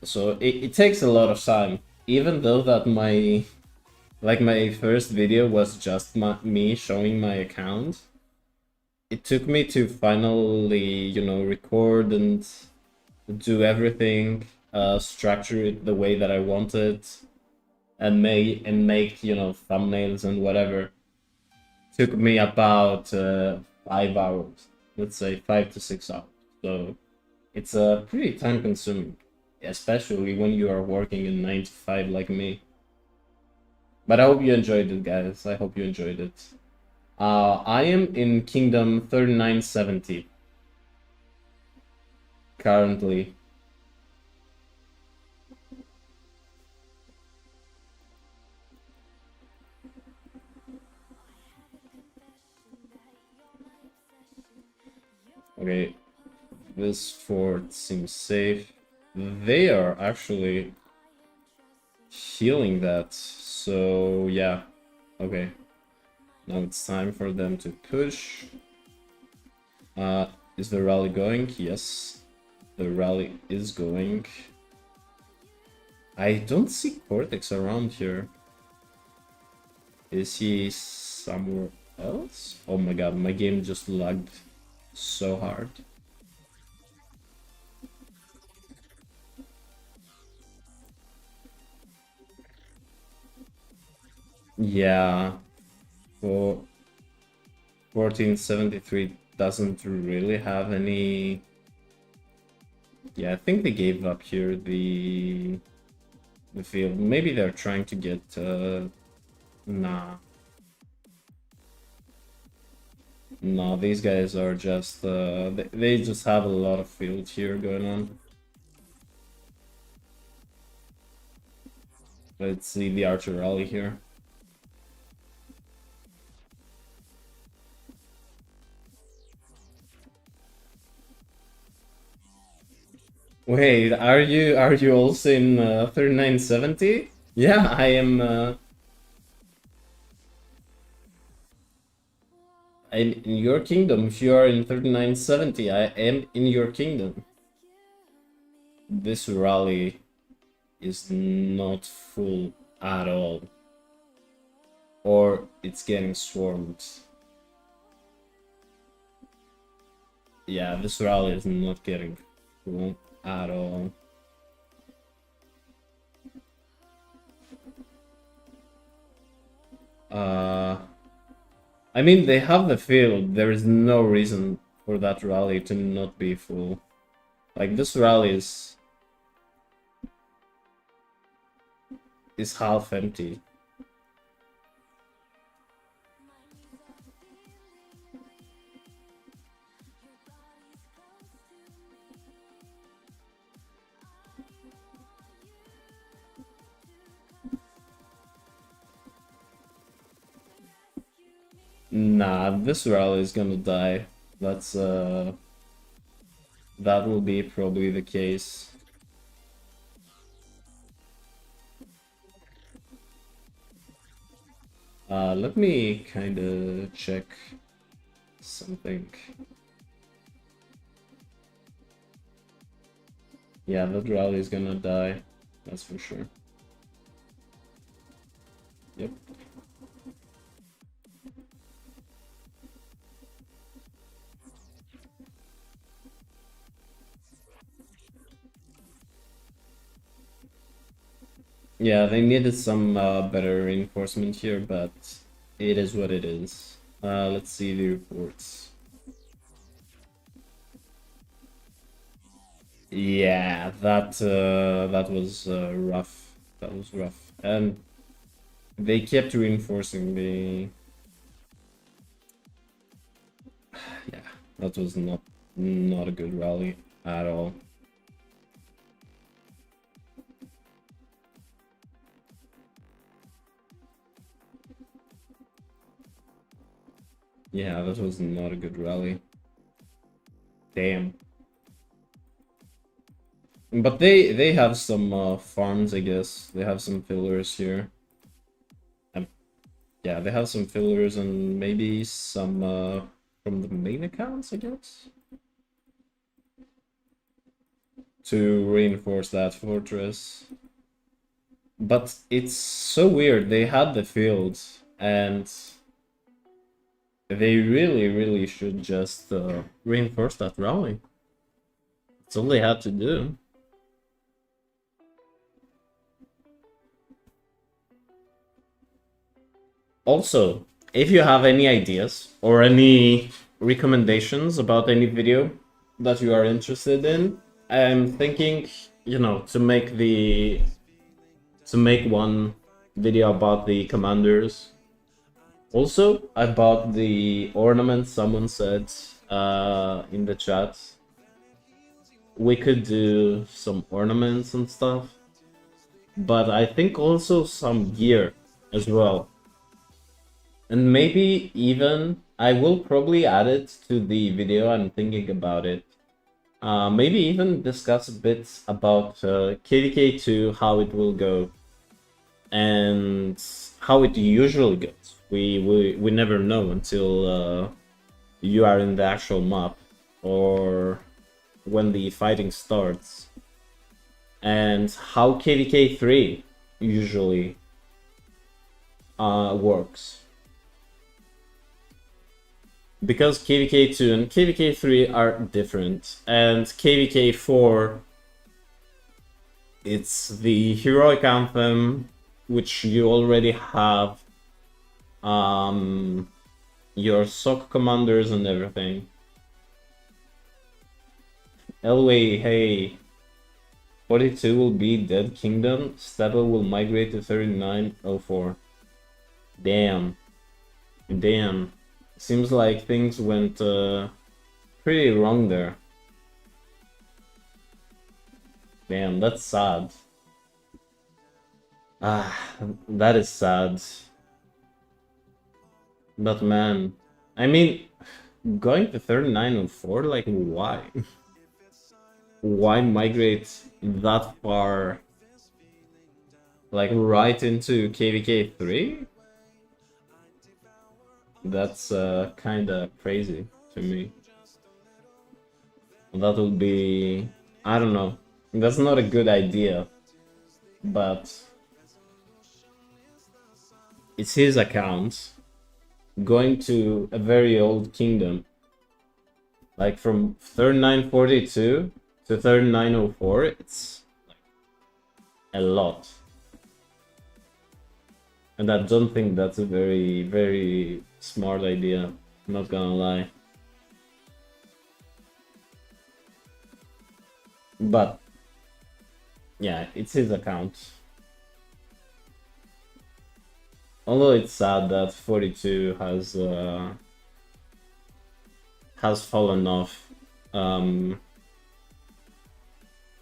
So it takes a lot of time, even though that my first video was just me showing my account. It took me to finally, you know, record and do everything, structure it the way that I wanted, and make, you know, thumbnails and whatever. Took me about 5 hours, let's say 5 to 6 hours. So it's pretty time consuming, especially when you are working in 9 to 5 like me. But I hope you enjoyed it, guys. I hope you enjoyed it. I am in Kingdom 3970 currently. Okay, this fort seems safe. They are actually healing that, so yeah. Okay, now it's time for them to push. Is the rally going? Yes, the rally is going. I don't see Cortex around here. Is he somewhere else? Oh my god, my game just lagged so hard. Yeah, for 1473 doesn't really have any... Yeah, I think they gave up here the field. Maybe they're trying to get nah. No, these guys are just they just have a lot of field here going on. Let's see the archer rally here. Wait, are you also in 3970? Yeah, I am. I'm in your kingdom. If you are in 3970, I am in your kingdom. This rally is not full at all, or it's getting swarmed. Yeah, this rally is not getting full at all. I mean, they have the field. There is no reason for that rally to not be full. Like, this rally is half empty. Nah, this rally is gonna die. That's that will be probably the case. Let me kind of check something. Yeah, that rally is gonna die. That's for sure. Yep. Yeah, they needed some better reinforcement here, but it is what it is. Let's see the reports. Yeah, that was rough. That was rough, and they kept reinforcing the. Yeah, that was not a good rally at all. Yeah, that was not a good rally. Damn. But they have some farms, I guess. They have some fillers here. Yeah, they have some fillers and maybe some from the main accounts, I guess, to reinforce that fortress. But it's so weird. They had the fields, and they really should just reinforce that rally. That's all they had to do. Also, if you have any ideas or any recommendations about any video that you are interested in, I'm thinking, you know, to make one video about the commanders. Also, about the ornaments, someone said in the chat, we could do some ornaments and stuff, but I think also some gear as well. And maybe even, I will probably add it to the video, I'm thinking about it. Maybe even discuss a bit about KVK2, how it will go, and how it usually goes. We never know until you are in the actual map, or when the fighting starts. And how KVK3 usually works. Because KVK2 and KVK3 are different, and KVK4, it's the heroic anthem, which you already have your SOC commanders and everything. Elway, hey, 42 will be Dead Kingdom, Stable will migrate to 3904. Damn. Damn. Seems like things went pretty wrong there. Damn, that's sad. Ah, that is sad. But man, I mean, going to 3904, like, why? Why migrate that far? Like, right into KVK 3? That's kinda crazy to me. That would be, I don't know. That's not a good idea, but it's his account going to a very old kingdom. Like from 3942 to 3904, it's like a lot. And I don't think that's a very smart idea, I'm not gonna lie. But yeah, it's his account. Although it's sad that 42 has fallen off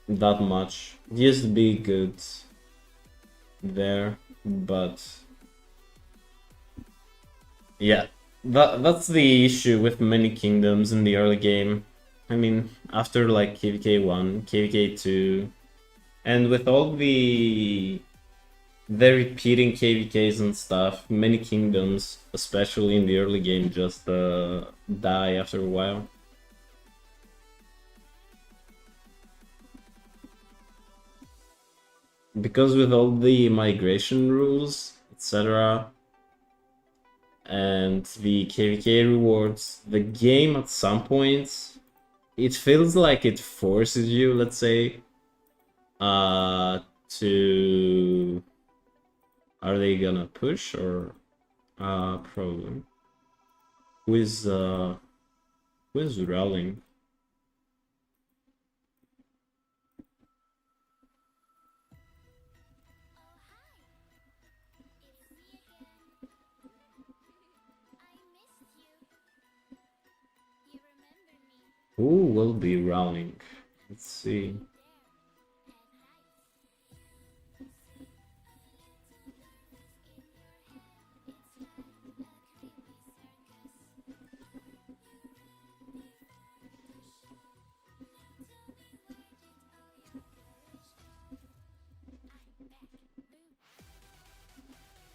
that much. He used to be good there, but yeah, that's the issue with many kingdoms in the early game. I mean, after like KVK 1, KVK 2, and with all the repeating KVKs and stuff, many kingdoms, especially in the early game, just die after a while. because with all the migration rules, etc., and the KVK rewards, the game at some points, it feels like it forces you, let's say, to... Are they gonna push or probably? Who is rallying? Who will be rallying? Let's see.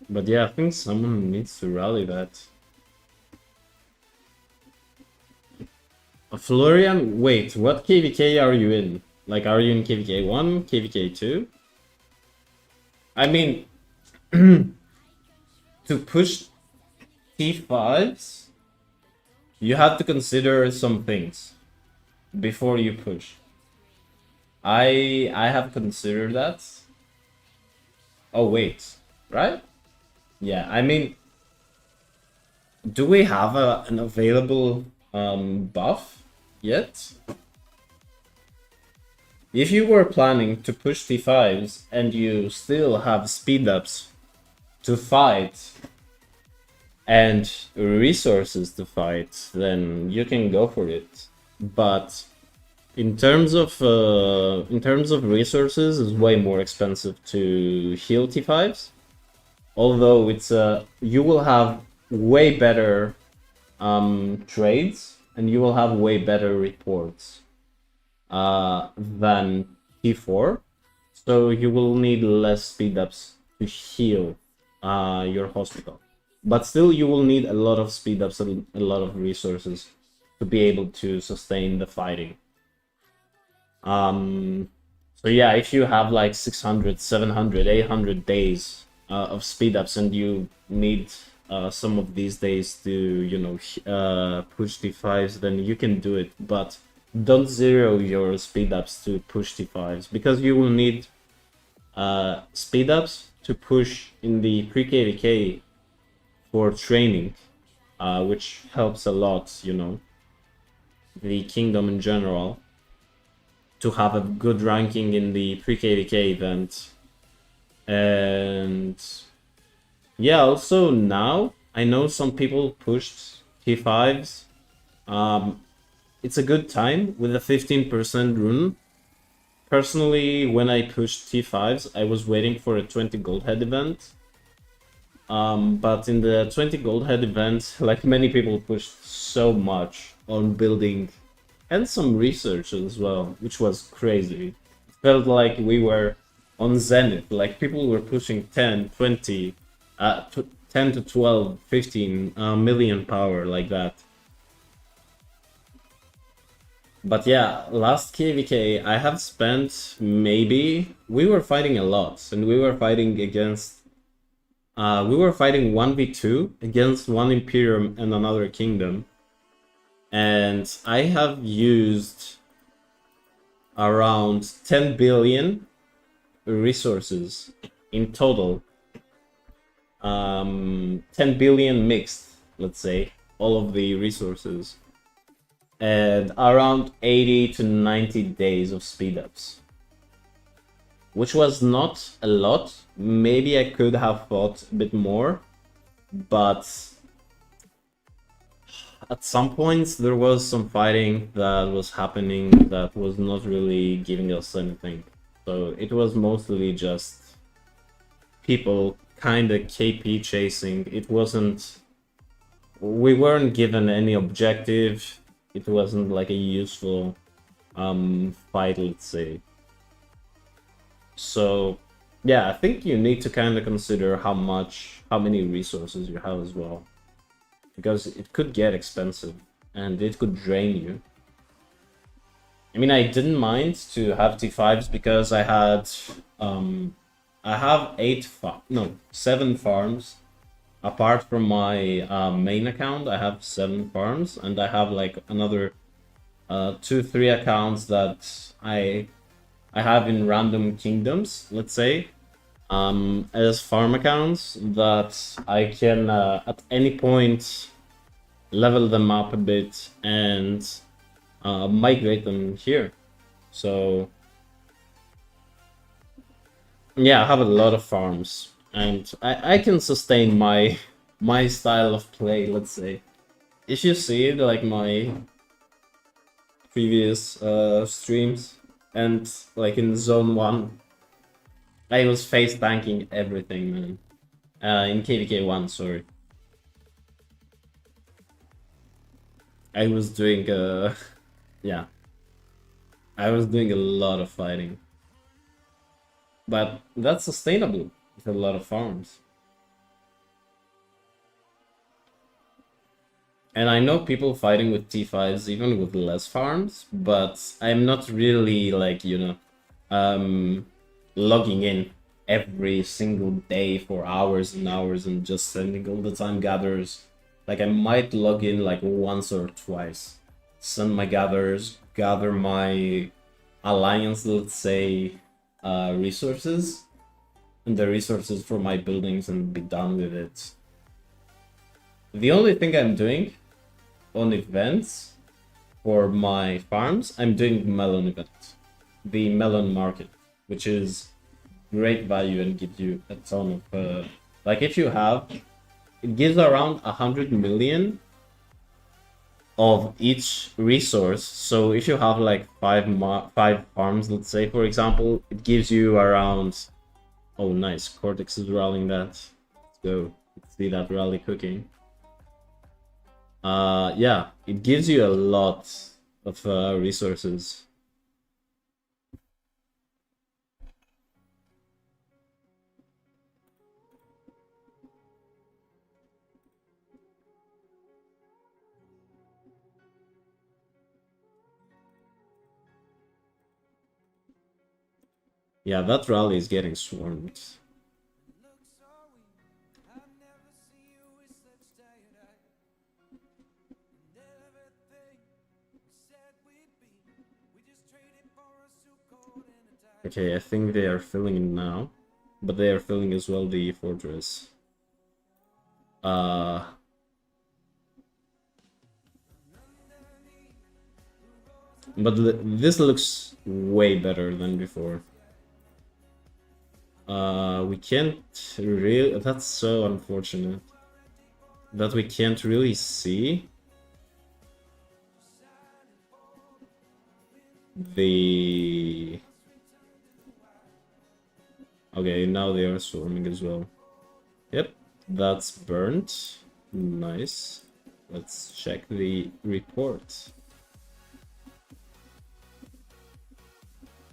But yeah, I think someone needs to rally that. Florian, wait, what KVK are you in? Like, are you in KVK 1, KVK 2? I mean, to push T5s, you have to consider some things before you push. I have considered that. Oh, wait, right? Yeah, I mean, do we have an available buff yet? If you were planning to push T5s and you still have speed ups to fight and resources to fight, then you can go for it. But in terms of resources, it's way more expensive to heal T5s. Although it's you will have way better trades and you will have way better reports than T4. So you will need less speed ups to heal your hospital. But still, you will need a lot of speed ups and a lot of resources to be able to sustain the fighting. So yeah, if you have like 600, 700, 800 days of speed ups and you need some of these days to, you know, push T5s, then you can do it. But don't zero your speed ups to push T5s because you will need speed ups to push in the pre-KVK for training, which helps a lot, you know, the kingdom in general, to have a good ranking in the pre-KVK event. And yeah, also now I know some people pushed T5s. It's a good time with a 15% rune. Personally, when I pushed T5s, I was waiting for a 20 gold head event. But in the 20 gold head event, like many people pushed so much on building and some research as well, which was crazy. It felt like we were on Zenith, like people were pushing 10, 20, 10 to 12, 15 million power like that. But yeah, last KVK I have spent maybe, we were fighting a lot and we were fighting against, we were fighting 1v2 against one Imperium and another kingdom. And I have used around 10 billion resources in total. 10 billion mixed, let's say, all of the resources. And around 80 to 90 days of speed ups. Which was not a lot. Maybe I could have fought a bit more, but at some points there was some fighting that was happening that was not really giving us anything. So it was mostly just people kind of KP chasing. It wasn't... We weren't given any objective. It wasn't like a useful fight, let's say. So yeah, I think you need to kind of consider how many resources you have as well. Because it could get expensive and it could drain you. I mean, I didn't mind to have T5s because I had I have 7 farms. Apart from my main account, I have 7 farms, and I have like another 2, 3 accounts that I have in random kingdoms, let's say, as farm accounts that I can at any point level them up a bit and migrate them here. So yeah, I have a lot of farms, and I can sustain my style of play, let's say. If you see like my previous streams and like in zone 1, I was face tanking everything, man. In KVK 1, sorry. I was doing yeah, I was doing a lot of fighting. But that's sustainable with a lot of farms. And I know people fighting with T5s even with less farms, but I'm not really like, logging in every single day for hours and hours and just sending all the time gatherers. Like I might log in like once or twice, send my gatherers, gather my alliance, let's say, resources, and the resources for my buildings, and be done with it. The only thing I'm doing on events for my farms, I'm doing melon event, the melon market, which is great value and gives you a ton of like if you have, it gives around 100 million of each resource. So if you have like five farms, let's say, for example, it gives you around, oh nice, Cortex is rallying that, let's go, let's see that rally cooking. Yeah, it gives you a lot of resources. Yeah, that rally is getting swarmed. Okay, I think they are filling in now, but they are filling as well the fortress. But this looks way better than before. We can't really, that's so unfortunate that we can't really see the... Okay, now they are swarming as well. Yep, that's burnt. Nice. Let's check the report.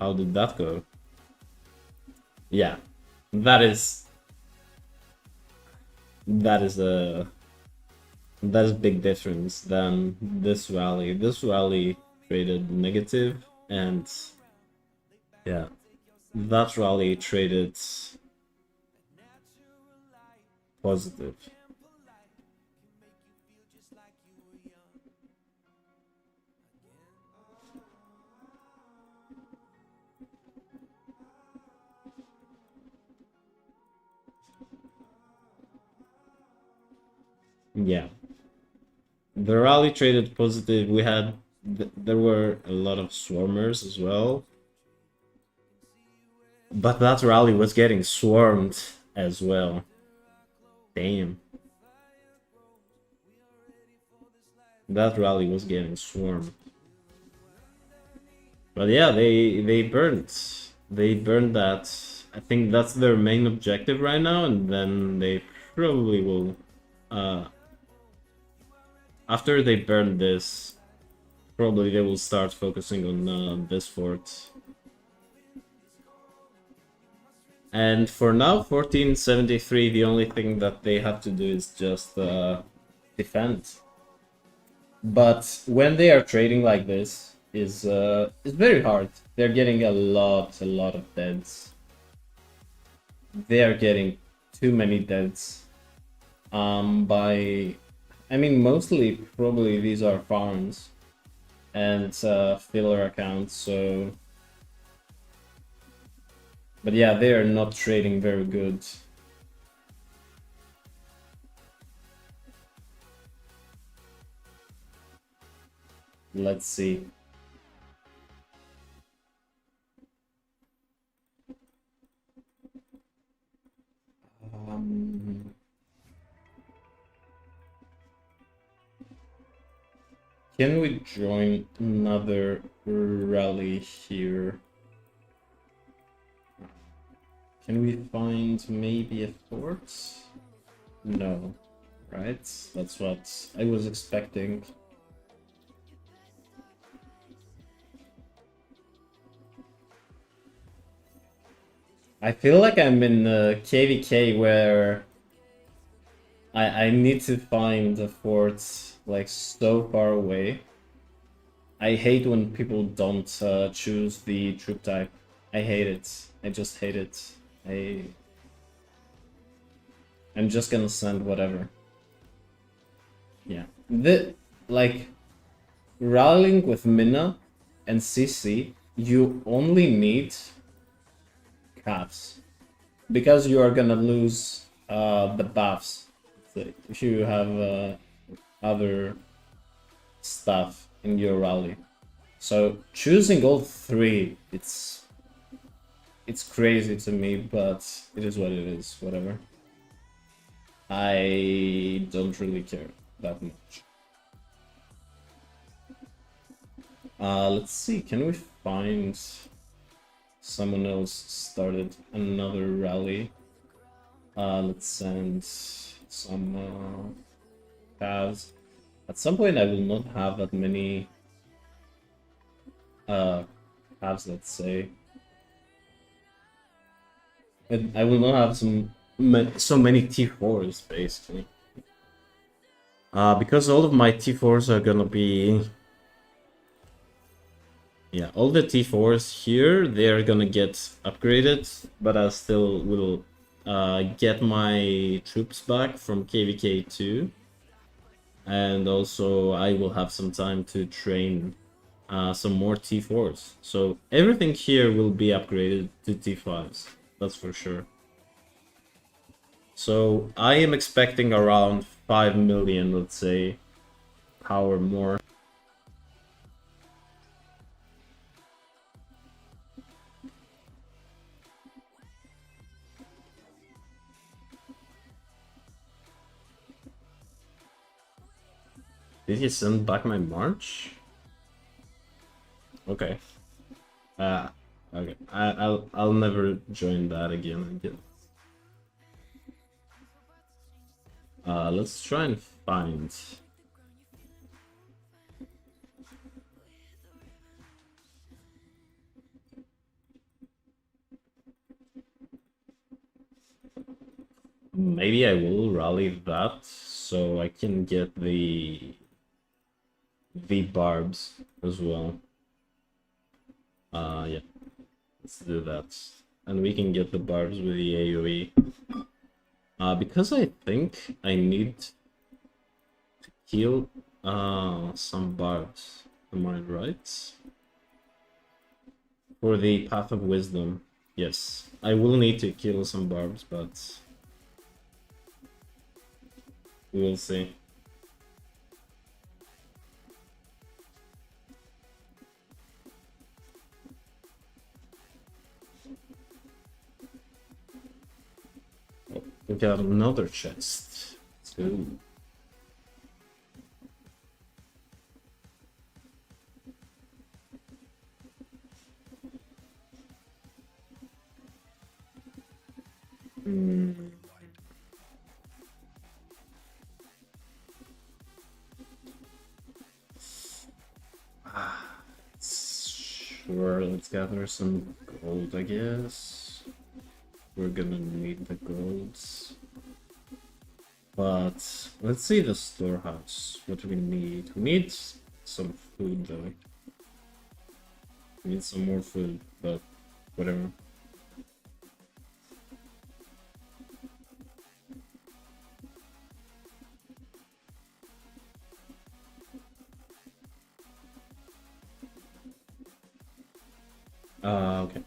How did that go? Yeah, that is a big difference than this rally. This rally traded negative, and yeah, that rally traded positive. Yeah, the rally traded positive. We had there were a lot of swarmers as well, but that rally was getting swarmed as well. Damn, that rally was getting swarmed. But yeah, they burned that. I think that's their main objective right now, and then they probably will after they burn this, probably they will start focusing on this fort. And for now, 1473, the only thing that they have to do is just defend. But when they are trading like this, is it's very hard. They're getting a lot of deads. they are getting too many deaths. By, I mean, mostly probably these are farms and filler accounts. So, but yeah, they are not trading very good. Let's see. Um, can we join another rally here? Can we find maybe a fort? No, right? That's what I was expecting. I feel like I'm in KVK where I need to find the forts like so far away. I hate when people don't choose the troop type. I hate it. I just hate it. I'm just gonna send whatever. Yeah. Like rallying with Minna and CC, you only need calves because you are gonna lose the buffs if you have other stuff in your rally. So choosing all three, it's crazy to me, but it is what it is. Whatever. I don't really care that much. Let's see. Can we find someone else started another rally? Let's send some calves. At some point, I will not have that many calves. Let's say. I will not have so many T4s basically. Because all of my T4s are gonna be, yeah, all the T4s here, they're gonna get upgraded, but I still will get my troops back from KVK 2, and also I will have some time to train some more T4s. So everything here will be upgraded to T5s, that's for sure. So I am expecting around 5 million, let's say, power more. Did he send back my march? Okay. Okay. I'll never join that again, I guess. Let's try and find. Maybe I will rally that so I can get the barbs as well. Yeah. Let's do that. And we can get the barbs with the AoE. Because I think I need to kill some barbs. Am I right? For the Path of Wisdom. Yes. I will need to kill some barbs, but we will see. Oh, we got another chest. Let's go. Sure, let's gather some gold, I guess. We're gonna need the golds. But let's see the storehouse. What do we need? We need some food though. We need some more food, but whatever. Okay.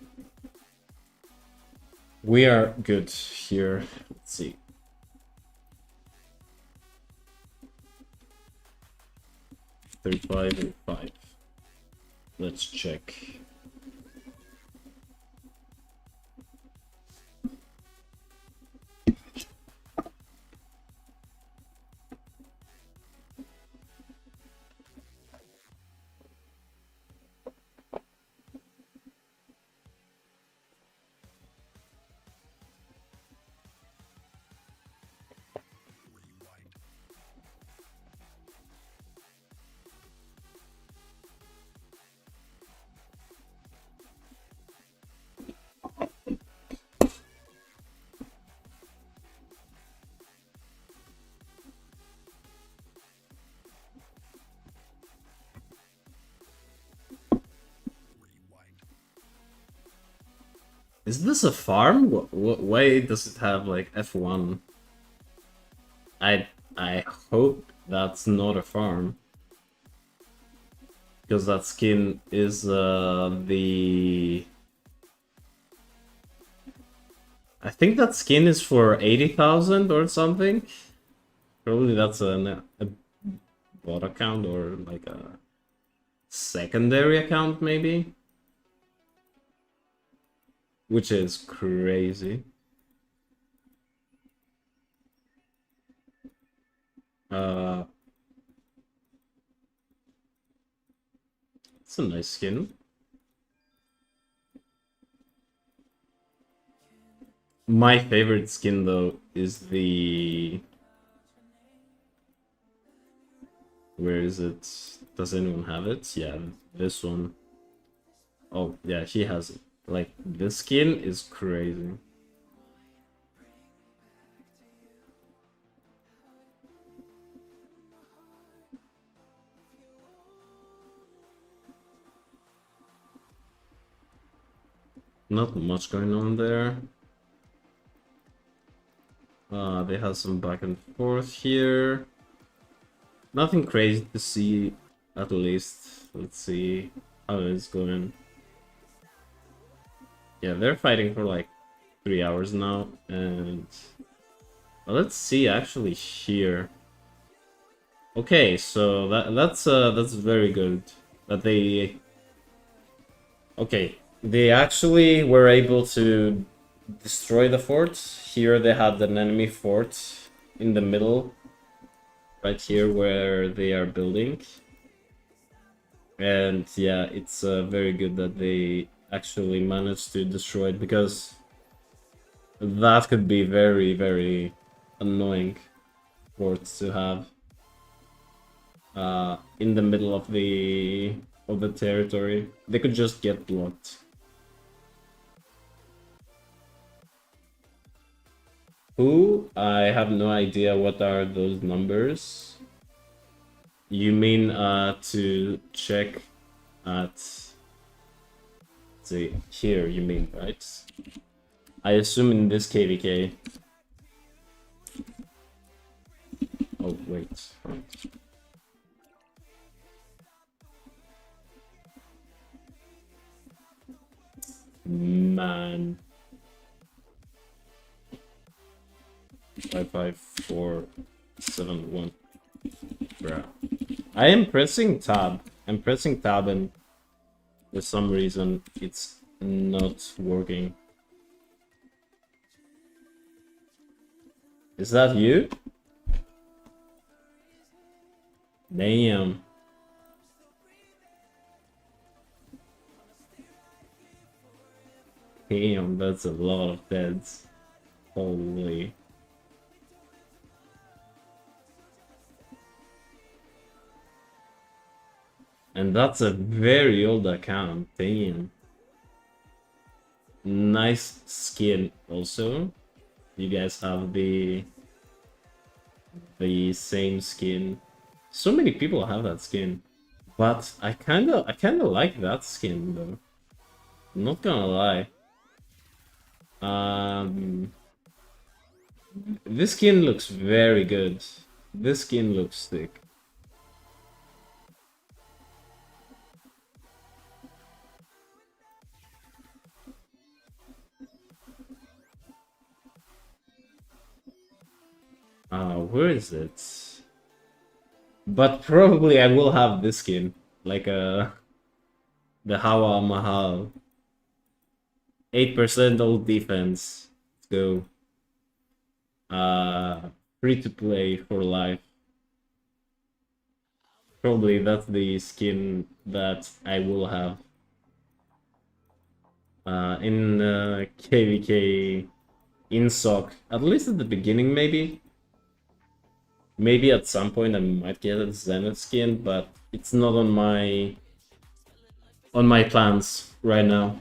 We are good here. Let's see. 35 and 5. Let's check. Is this a farm? Why does it have like F1? I hope that's not a farm. Because that skin is the... I think that skin is for 80,000 or something. Probably that's a bot account or like a secondary account maybe. Which is crazy. It's a nice skin. My favorite skin though is the... Where is it? Does anyone have it? Yeah, this one. Oh, yeah, he has it. Like, this skin is crazy. Not much going on there. They have some back and forth here. Nothing crazy to see, at least. Let's see how it's going. Yeah, they're fighting for like 3 hours now, and well, let's see actually here. Okay, so that's very good that they... Okay, they actually were able to destroy the fort. Here they had an enemy fort in the middle, right here where they are building. And yeah, it's very good that they actually managed to destroy it, because that could be very, very annoying fort to have in the middle of the territory. They could just get blocked. Who? I have no idea what are those numbers. You mean to check at... See, here you mean, right? I assume in this KVK. Oh, wait. Man. 55471. Bruh. I am pressing tab. I'm pressing tab and for some reason it's not working. Is that you? Damn. Damn, that's a lot of deads. Holy. And that's a very old account. Damn. Nice skin also. You guys have the same skin. So many people have that skin. But I kinda like that skin though. I'm not gonna lie. This skin looks very good. This skin looks sick. Where is it? But probably I will have this skin, like the Hawa Mahal. 8% old defense. Let's go. Free to play for life. Probably that's the skin that I will have. In KVK in SOC, at least at the beginning, maybe. Maybe at some point I might get a Zenith skin, but it's not on my plans right now.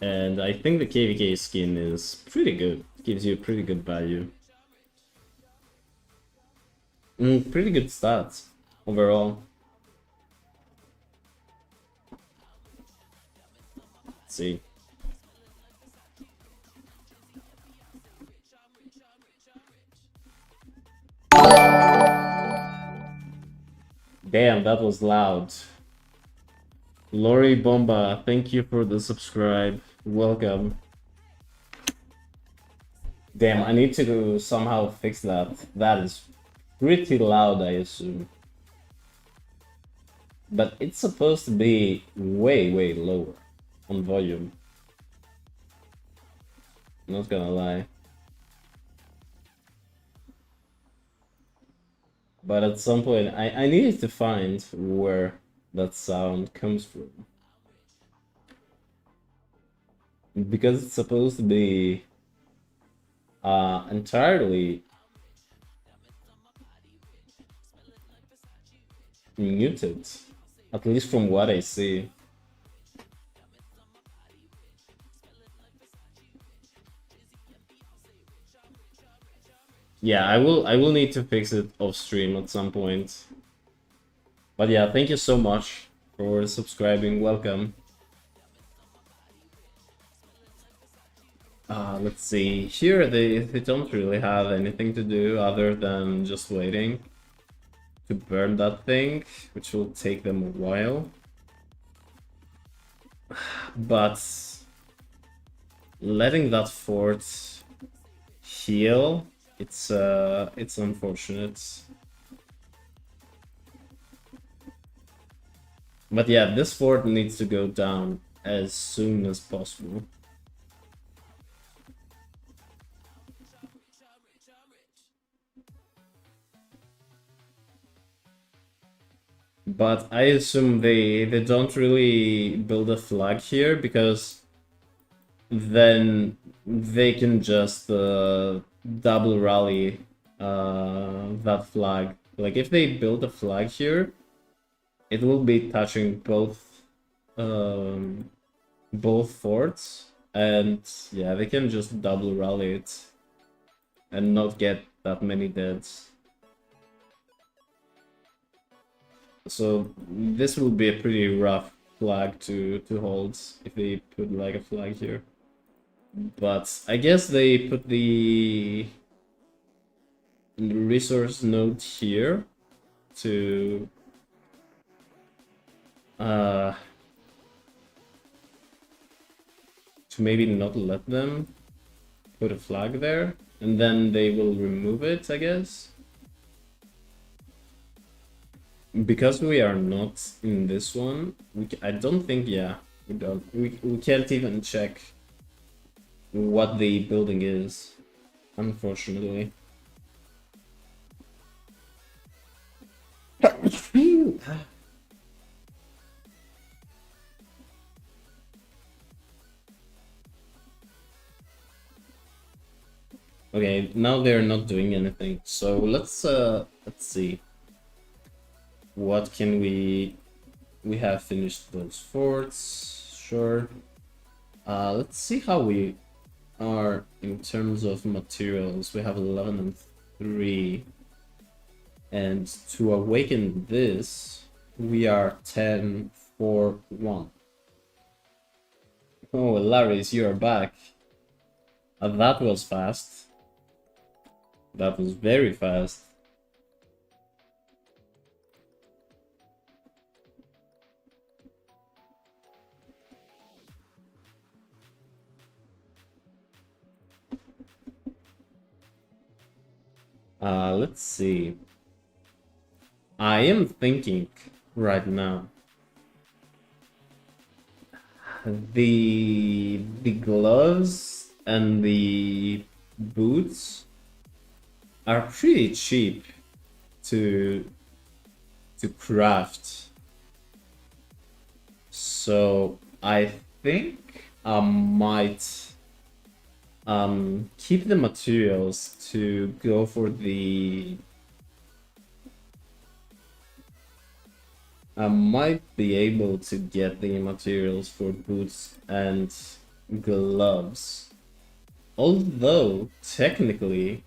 And I think the KVK skin is pretty good. It gives you pretty good value. Pretty good stats overall. Let's see. Damn, that was loud. Lori Bomba, thank you for the subscribe. Welcome. Damn, I need to somehow fix that. That is pretty loud, I assume. But it's supposed to be way, way lower on volume. Not gonna lie. But at some point, I needed to find where that sound comes from. Because it's supposed to be entirely muted, at least from what I see. Yeah, I will need to fix it off stream at some point. But yeah, thank you so much for subscribing. Welcome. Let's see. Here they don't really have anything to do other than just waiting to burn that thing, which will take them a while. But letting that fort heal, it's unfortunate. But yeah, this fort needs to go down as soon as possible. But I assume they don't really build a flag here because then they can just double rally that flag. Like if they build a flag here, it will be touching both forts, and yeah, they can just double rally it and not get that many deaths. So this will be a pretty rough flag to hold if they put like a flag here. But I guess they put the resource node here to maybe not let them put a flag there, and then they will remove it, I guess. Because we are not in this one, I don't think, yeah, we can't even check what the building is, unfortunately. Okay, now they're not doing anything. So let's see. What can we have finished those forts, sure. Let's see how we are in terms of materials. We have 11 and 3. And to awaken this, we are 10, 4, 1. Oh, Laris, you are back. That was fast. That was very fast. Let's see. I am thinking right now. The gloves and the boots are pretty cheap to craft. So I think I might keep the materials to go for the... I might be able to get the materials for boots and gloves. Although, technically,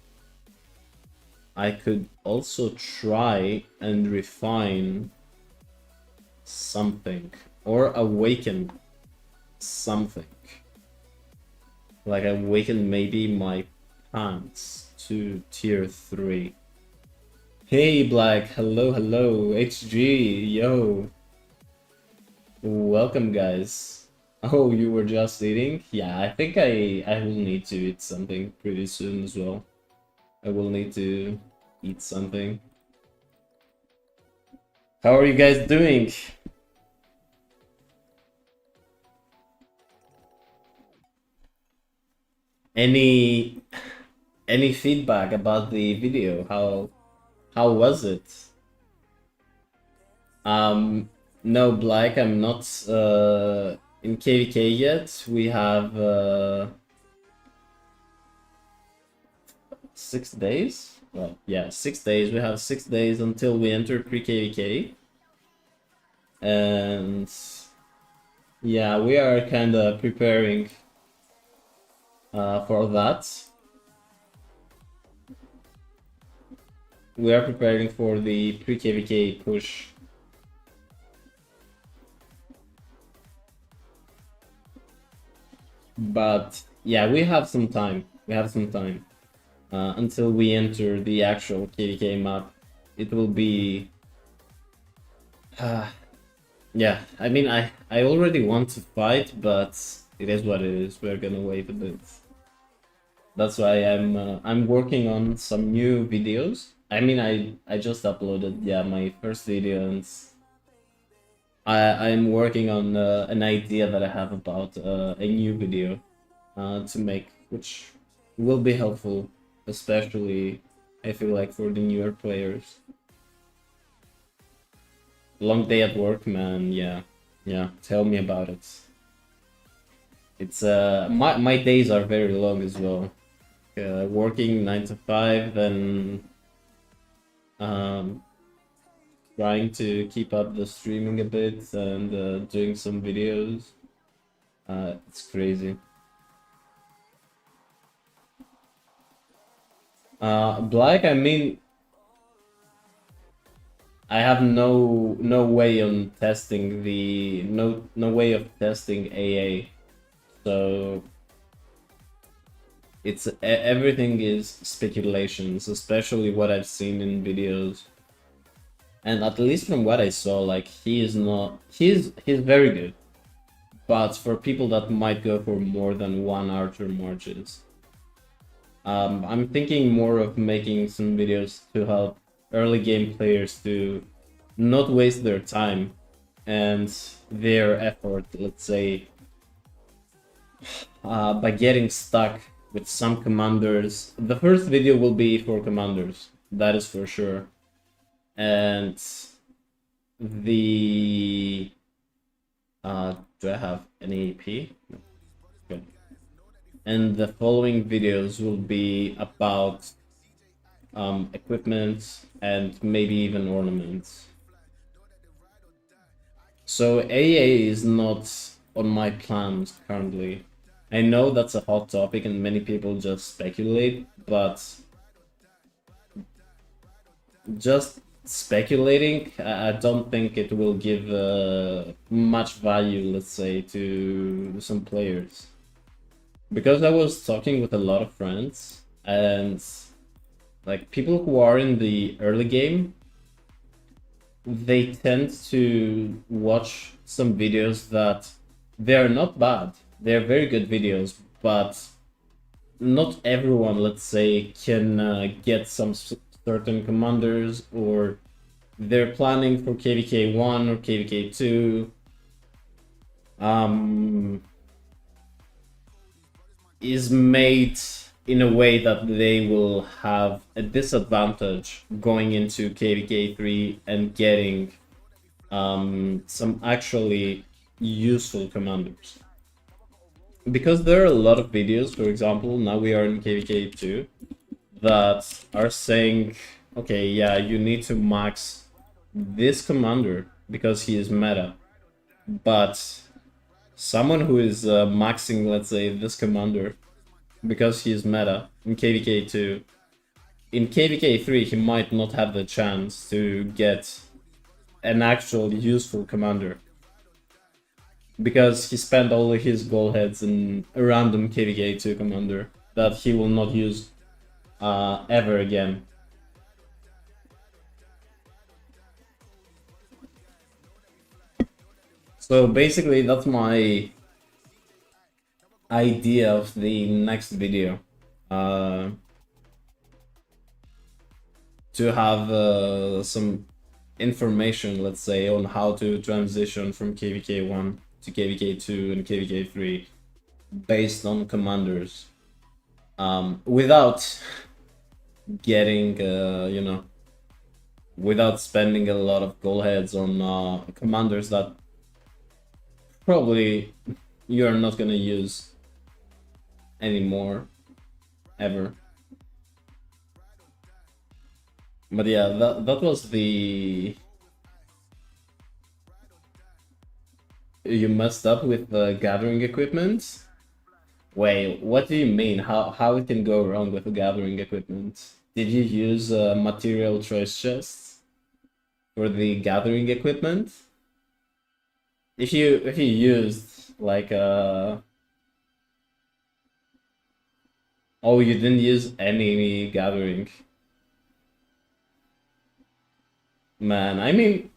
I could also try and refine something or awaken something. Like awaken maybe my pants to tier 3. Hey Black, hello, hello, HG, yo. Welcome guys. Oh, you were just eating? Yeah, I think I will need to eat something pretty soon as well. I will need to eat something. How are you guys doing? Any feedback about the video? How was it? No, Black, I'm not in KVK yet. We have 6 days. Well, yeah, 6 days. We have 6 days until we enter pre-KVK. And yeah, we are kind of preparing for that. We are preparing for the pre-KVK push. But yeah, we have some time. We have some time until we enter the actual KVK map. It will be... yeah, I mean, I already want to fight, but it is what it is. We're gonna wait a bit. That's why I'm working on some new videos. I mean, I just uploaded my first video, and I'm working on an idea that I have about a new video to make, which will be helpful, especially I feel like for the newer players. Long day at work, man. Yeah, tell me about it. It's my days are very long as well. Working 9 to 5, then trying to keep up the streaming a bit and doing some videos. It's crazy. Black, I mean, I have no way on testing the no way of testing AA, so it's everything is speculations, especially what I've seen in videos. And at least from what I saw, like he's very good, but for people that might go for more than one Archer marches, I'm thinking more of making some videos to help early game players to not waste their time and their effort, let's say, by getting stuck with some commanders. The first video will be for commanders, that is for sure. And the do I have any AP? No. Good. And the following videos will be about equipment and maybe even ornaments. So AA is not on my plans currently. I know that's a hot topic and many people just speculate, but just speculating, I don't think it will give much value, let's say, to some players. Because I was talking with a lot of friends, and like people who are in the early game, they tend to watch some videos that they're not bad. They're very good videos, but not everyone, let's say, can get some certain commanders, or they're planning for KVK 1 or KVK 2, is made in a way that they will have a disadvantage going into KVK 3 and getting some actually useful commanders. Because there are a lot of videos, for example, now we are in KVK 2, that are saying, okay, yeah, you need to max this commander because he is meta. But someone who is maxing, let's say, this commander because he is meta in KVK 2, in KVK 3 he might not have the chance to get an actual useful commander because he spent all of his gold heads in a random KVK 2 commander that he will not use ever again. So basically that's my idea of the next video. To have some information, let's say, on how to transition from KVK 1 to KVK 2 and KVK 3 based on commanders, without getting, you know, without spending a lot of gold heads on commanders that probably you're not gonna use anymore, ever. But yeah, that was the... You messed up with the gathering equipment? Wait, what do you mean? How it can go wrong with the gathering equipment? Did you use material choice chests for the gathering equipment? If you used like oh, you didn't use any gathering. Man, I mean,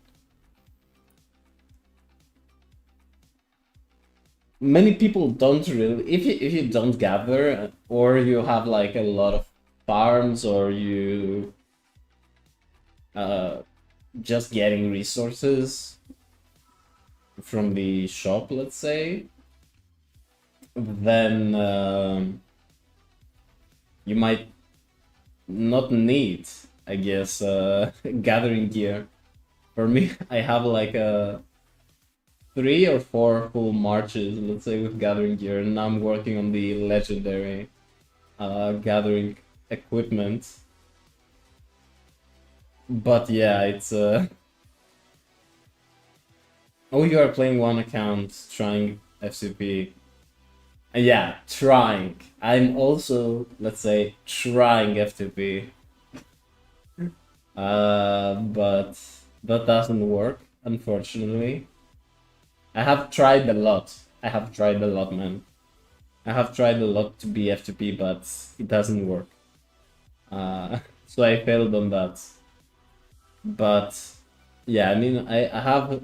many people don't really, if you don't gather, or you have like a lot of farms, or you just getting resources from the shop, let's say, then you might not need, I guess, gathering gear. For me, I have like a 3 or 4 full marches, let's say, with gathering gear, and now I'm working on the legendary gathering equipment. But yeah, it's oh, you are playing one account, trying FCP. Yeah, trying. I'm also, let's say, trying FTP. But that doesn't work, unfortunately. I have tried a lot. I have tried a lot, man. I have tried a lot to be FTP, but it doesn't work. So I failed on that. But yeah, I mean, I have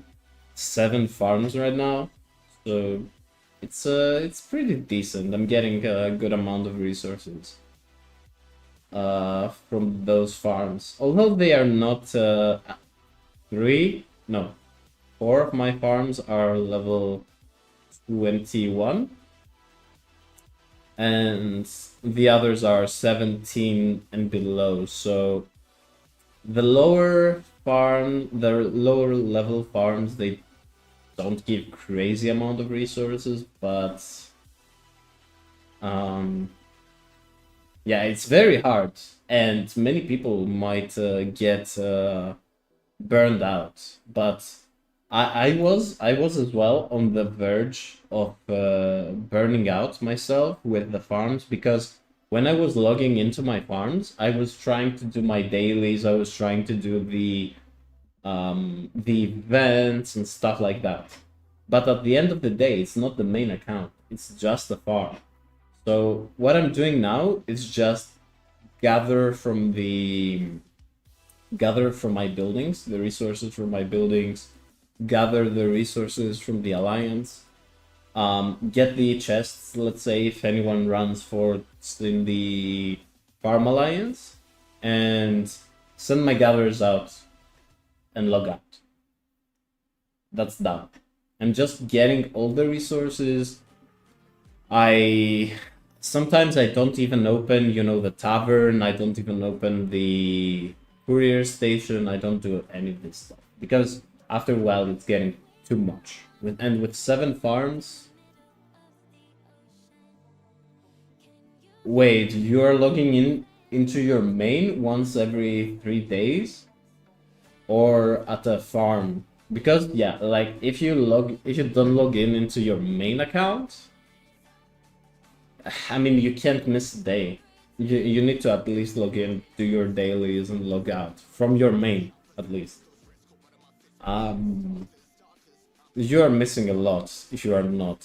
7 farms right now, so it's pretty decent. I'm getting a good amount of resources from those farms. Although they are not 3, no, 4 of my farms are level 21, and the others are 17 and below. So the lower level farms, they don't give crazy amount of resources, but yeah, it's very hard, and many people might get burned out. But I was as well on the verge of burning out myself with the farms, because when I was logging into my farms, I was trying to do my dailies, I was trying to do the events and stuff like that. But at the end of the day, it's not the main account, it's just the farm. So what I'm doing now is just gather from my buildings, the resources from my buildings, gather the resources from the alliance, get the chests, let's say, if anyone runs for in the farm alliance, and send my gatherers out, and log out. That's done. I'm just getting all the resources. Sometimes I don't even open, you know, the tavern. I don't even open the courier station. I don't do any of this stuff because after a while it's getting too much. With 7 farms. Wait, you are logging into your main once every 3 days, or at a farm? Because yeah, like if you don't log into your main account, I mean you can't miss a day. You need to at least log in, do your dailies, and log out from your main at least. You are missing a lot if you are not.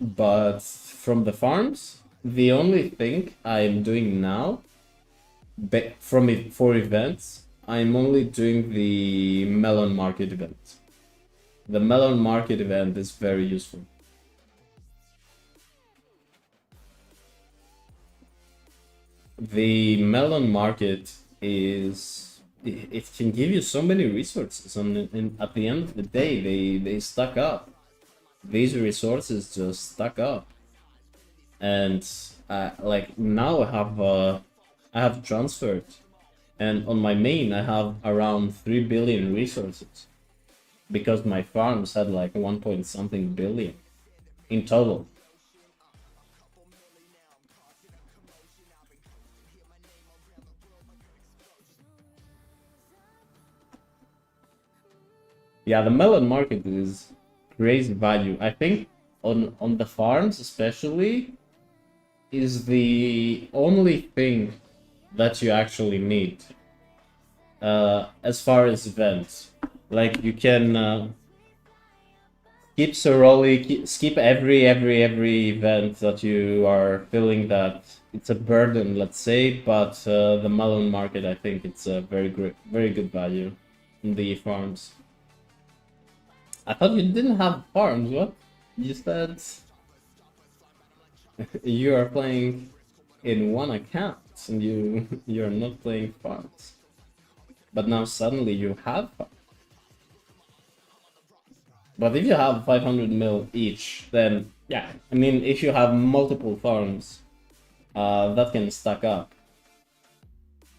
But from the farms, the only thing I'm doing now, for events, I'm only doing the melon market event. The melon market event is very useful. The melon market it can give you so many resources, and at the end of the day, they stack up. These resources just stack up, and like now I have transferred, and on my main I have around 3 billion resources, because my farms had like 1 point something billion in total. Yeah, the melon market is crazy value. I think on the farms especially is the only thing that you actually need as far as events. Like you can skip Soroli, skip every event that you are feeling that it's a burden, let's say. But the melon market, I think it's a very good value in the farms. I thought you didn't have farms. What? You said you are playing in one account and you're not playing farms. But now suddenly you have farms. But if you have 500 mil each, then yeah, I mean, if you have multiple farms, that can stack up.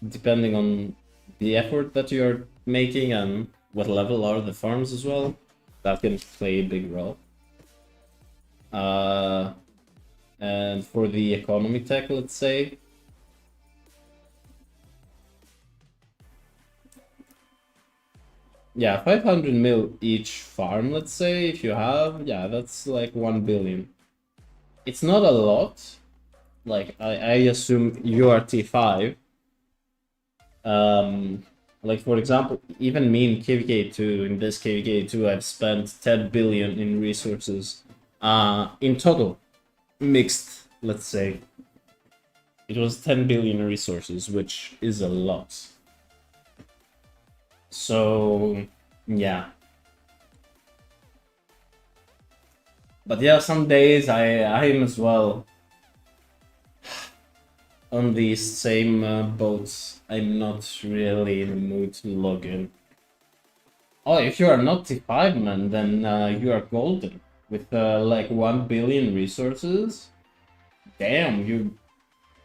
Depending on the effort that you're making and what level are the farms as well, that can play a big role. And for the economy tech, let's say, yeah, 500 mil each farm, let's say, if you have, yeah, that's like 1 billion. It's not a lot. Like, I assume you are T5. Like, for example, even me in KVK2, in this KVK2, I've spent 10 billion in resources in total, mixed, let's say. It was 10 billion resources, which is a lot. So, yeah. But yeah, some days I'm as well on these same boats. I'm not really in the mood to log in. Oh, if you are not T5, man, then you are golden. With like 1 billion resources, damn,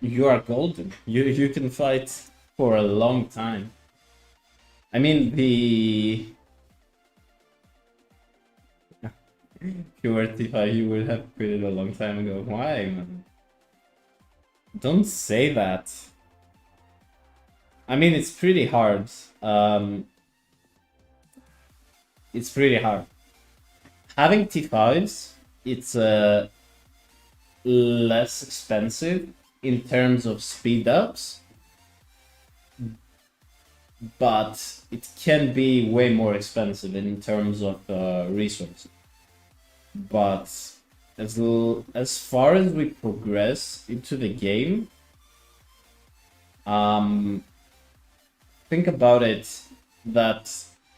you are golden. You can fight for a long time. I mean, if you were T5, you would have quit it a long time ago. Why, man? Don't say that. I mean, it's pretty hard. It's pretty hard. Having T5s, it's less expensive in terms of speed ups, but it can be way more expensive in terms of resources. But as far as we progress into the game, think about it that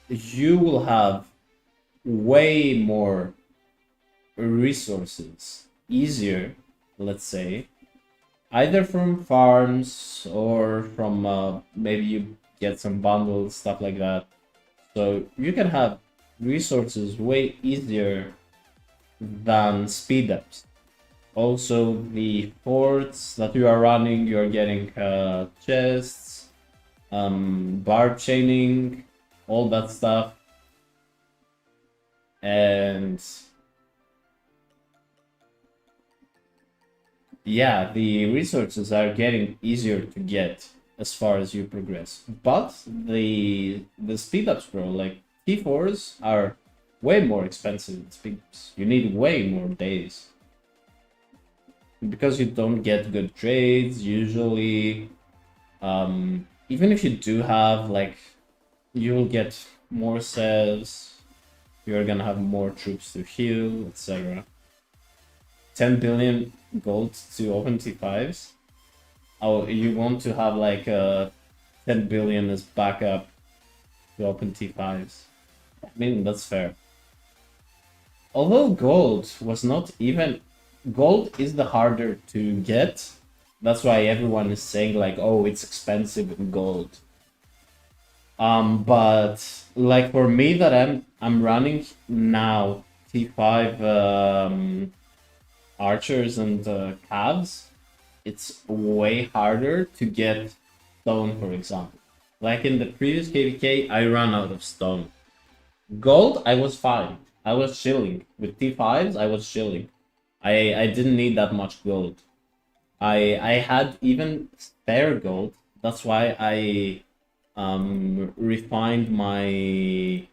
you will have way more resources easier, let's say, either from farms or from maybe you get some bundles, stuff like that. So you can have resources way easier than speed ups. Also, the forts that you are running, you're getting chests, bar chaining, all that stuff. And yeah, the resources are getting easier to get as far as you progress. But the speed ups, bro, like T4s are way more expensive than speed ups. You need way more days. Because you don't get good trades usually. Even if you do have, like, you'll get more saves, you're gonna have more troops to heal, etc. 10 billion gold to open T5s. Oh, you want to have like 10 billion as backup to open T5s. I mean, that's fair. Although gold was not even... Gold is the harder to get. That's why everyone is saying like, oh, it's expensive in gold. But like for me that I'm running now T5 archers and calves, it's way harder to get stone, for example. Like in the previous KVK, I ran out of stone. Gold, I was fine. I was chilling. With T5s, I was chilling. I didn't need that much gold. I had even spare gold. That's why I refined my...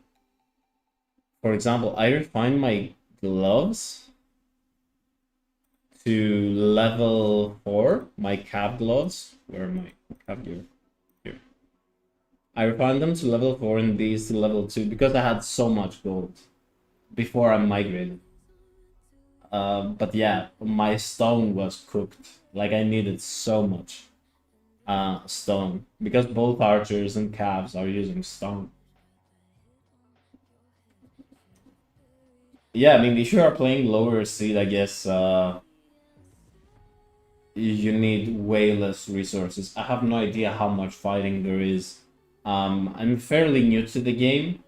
For example, I refined my gloves to level 4, my cap gloves. Where are my cap gear? Here. I refined them to level 4 and these to level 2 because I had so much gold before I migrated. But yeah, my stone was cooked. Like I needed so much stone because both archers and calves are using stone. Yeah, I mean, if you are playing lower seed, I guess you need way less resources. I have no idea how much fighting there is. I'm fairly new to the game.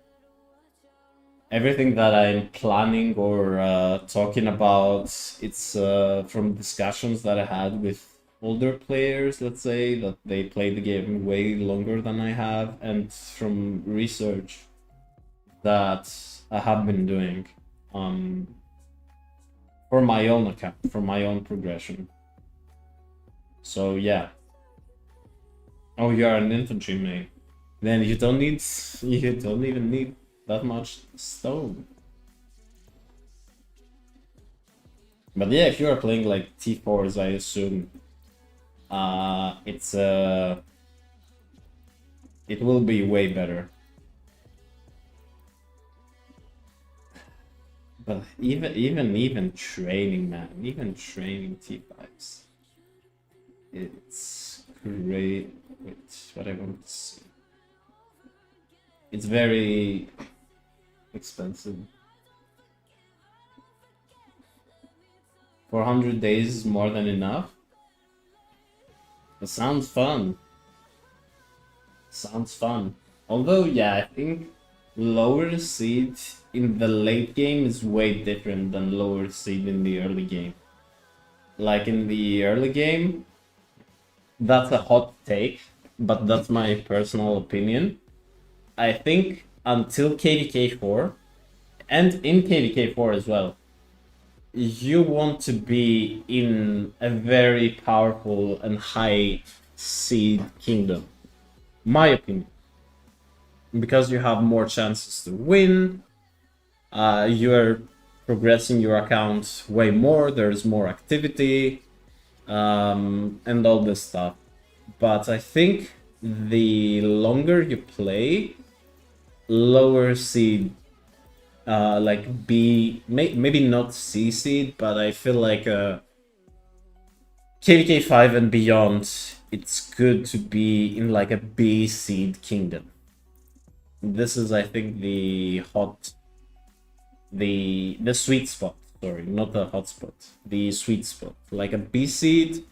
Everything that I'm planning or talking about, it's from discussions that I had with older players, let's say, that they played the game way longer than I have, and from research that I have been doing for my own account, for my own progression. So yeah. Oh, you are an infantry main. Then you don't even need that much stone. But yeah, if you are playing like T4s, I assume it will be way better. But even training, man, even training T5s, it's great. Wait, what I want to see. It's very expensive. 400 days is more than enough. It sounds fun. Sounds fun. Although, yeah, I think lower seed in the late game is way different than lower seed in the early game. Like in the early game, that's a hot take, but that's my personal opinion. I think until KVK 4, and in KVK 4 as well, you want to be in a very powerful and high seed kingdom. My opinion. Because you have more chances to win, you're progressing your account way more, there's more activity, and all this stuff. But I think the longer you play, lower seed, like B, maybe not C seed, but I feel like KVK 5 and beyond, it's good to be in like a B seed kingdom. This is, I think, the sweet spot. Sorry, not the hot spot. The sweet spot. Like a B seed,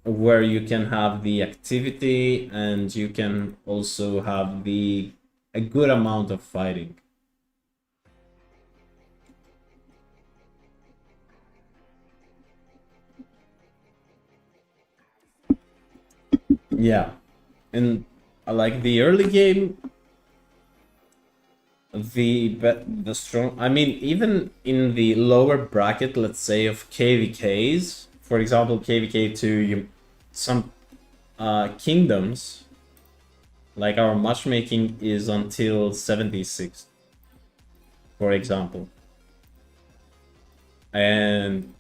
where you can have the activity and you can also have a good amount of fighting. Yeah, and like the early game, the strong. I mean, even in the lower bracket, let's say of KVKs, for example, KVK two, some kingdoms, like our matchmaking is until 76, for example, and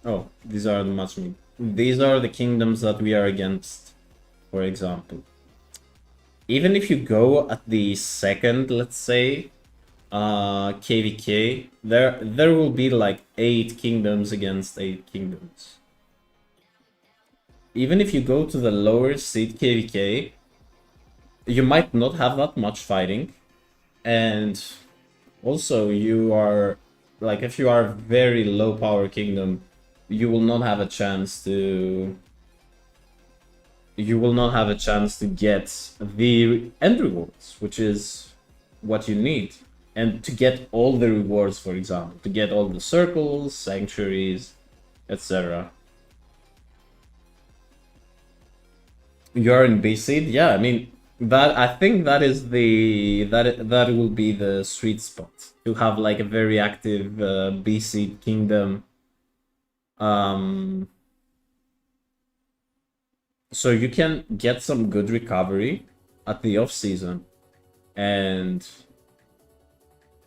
oh, these are the matchmaking. These are the kingdoms that we are against, for example. Even if you go at the second, let's say, KVK, there will be like 8 kingdoms against 8 kingdoms. Even if you go to the lower seed KVK, you might not have that much fighting, and also you are like, if you are a very low power kingdom, you will not have a chance to get the end rewards, which is what you need. And to get all the rewards, for example, to get all the circles, sanctuaries, etc. You're in B seed, yeah. I mean, that I think that is that will be the sweet spot, to have like a very active B seed kingdom. So you can get some good recovery at the off season, and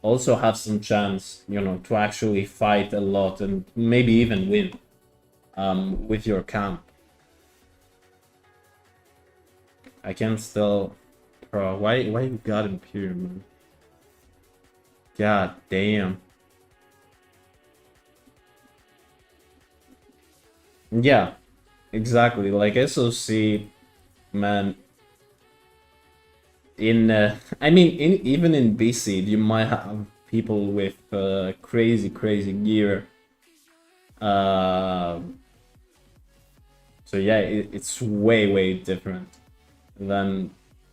also have some chance, to actually fight a lot and maybe even win with your camp. I can still, bro. Why you got Imperium, man? God damn. Yeah, exactly. Like SOC, man. I mean, even in BC, you might have people with crazy gear. Uh, so yeah, it's way different than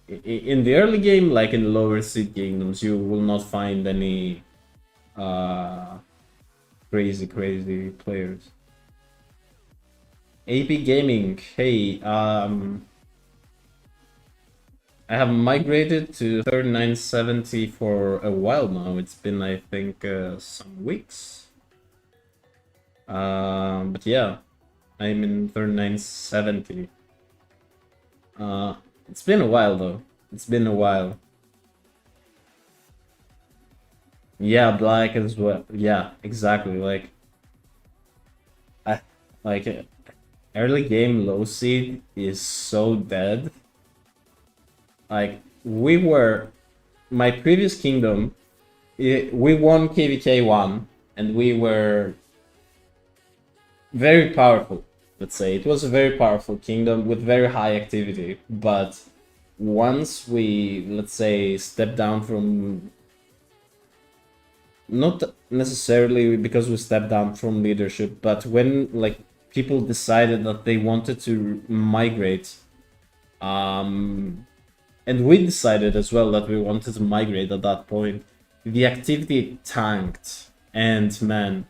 in the early game. Like in lower seed kingdoms, you will not find any crazy players. AP Gaming, hey, I have migrated to 3970 for a while now. It's been, I think, some weeks. But yeah, I'm in 3970. It's been a while though. It's been a while. Yeah, black as well. Yeah, exactly. I like early game low seed is so dead. Like my previous kingdom, we won KVK 1, and we were very powerful. Let's say it was a very powerful kingdom with very high activity, but once we, let's say, stepped down from, not necessarily because we stepped down from leadership, but when like people decided that they wanted to migrate, and we decided as well that we wanted to migrate at that point, the activity tanked. And man,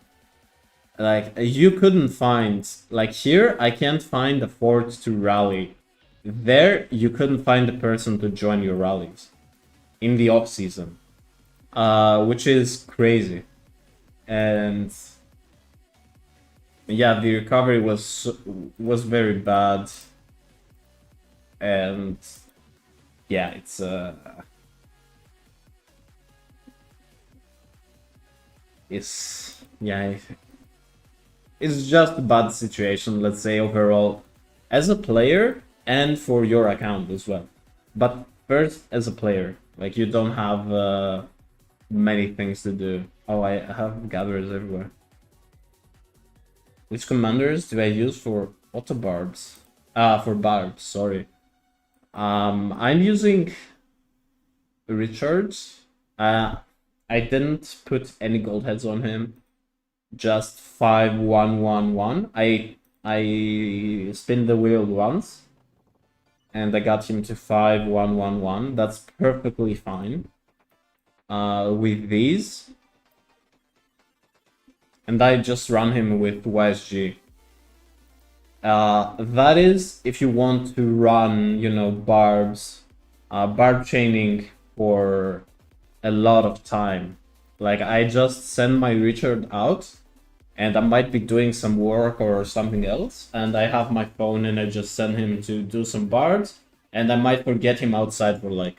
like, you couldn't find, like, here I can't find a fort to rally. There you couldn't find a person to join your rallies in the off season, which is crazy. And yeah, the recovery was very bad, and yeah, yeah, it's just a bad situation, let's say, overall, as a player and for your account as well. But first, as a player, like, you don't have many things to do. Oh, I have gatherers everywhere. Which commanders do I use for auto barbs? For barbs, sorry. I'm using Richards. I didn't put any gold heads on him. Just 5-1-1-1. I I spin the wheel once, and I got him to 5-1-1-1. That's perfectly fine. With these, and I just run him with YSG. That is if you want to run, you know, barbs, barb chaining for a lot of time. Like, I just send my Richard out, and I might be doing some work or something else, and I have my phone and I just send him to do some barbs, and I might forget him outside for like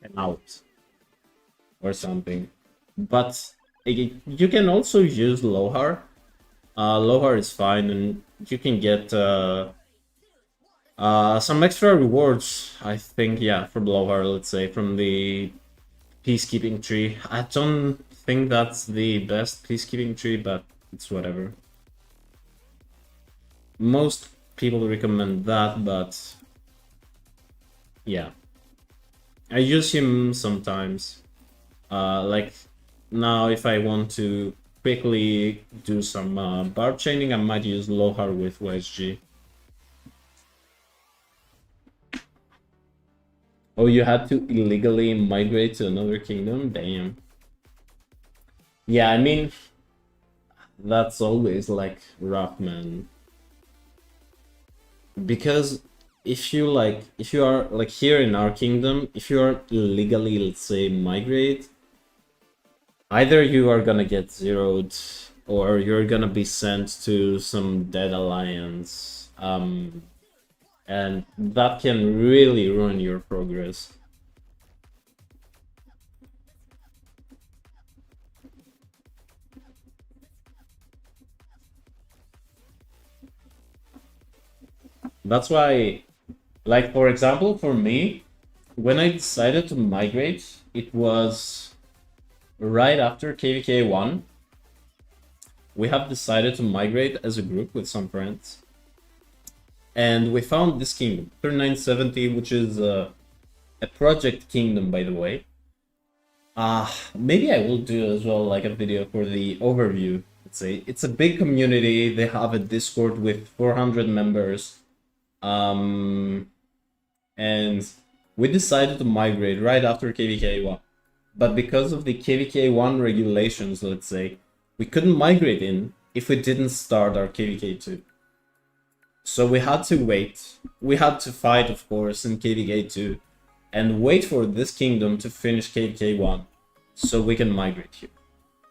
an hour or something. But you can also use Lohar. Lohar is fine, and you can get some extra rewards, I think, yeah, from Lohar, let's say, from the peacekeeping tree. I don't think that's the best peacekeeping tree, but it's whatever. Most people recommend that, but yeah. I use him sometimes. Like now, if I want to quickly do some barb chaining, I might use Lohar with YSG. Oh, you had to illegally migrate to another kingdom? Damn. Yeah, I mean, that's always like rough, man. Because if you are like here in our kingdom, if you are illegally, let's say, migrate, either you are gonna get zeroed or you're gonna be sent to some dead alliance. And that can really ruin your progress. That's why, like, for example, for me, when I decided to migrate, it was right after KVK 1. We have decided to migrate as a group with some friends. And we found this kingdom, 3970, which is a project kingdom, by the way. Maybe I will do as well like a video for the overview. Let's say it's a big community. They have a Discord with 400 members. And we decided to migrate right after KVK 1. But because of the KVK 1 regulations, let's say, we couldn't migrate in if we didn't start our KVK 2. So we had to wait. We had to fight, of course, in KVK 2 and wait for this kingdom to finish KVK 1 so we can migrate here.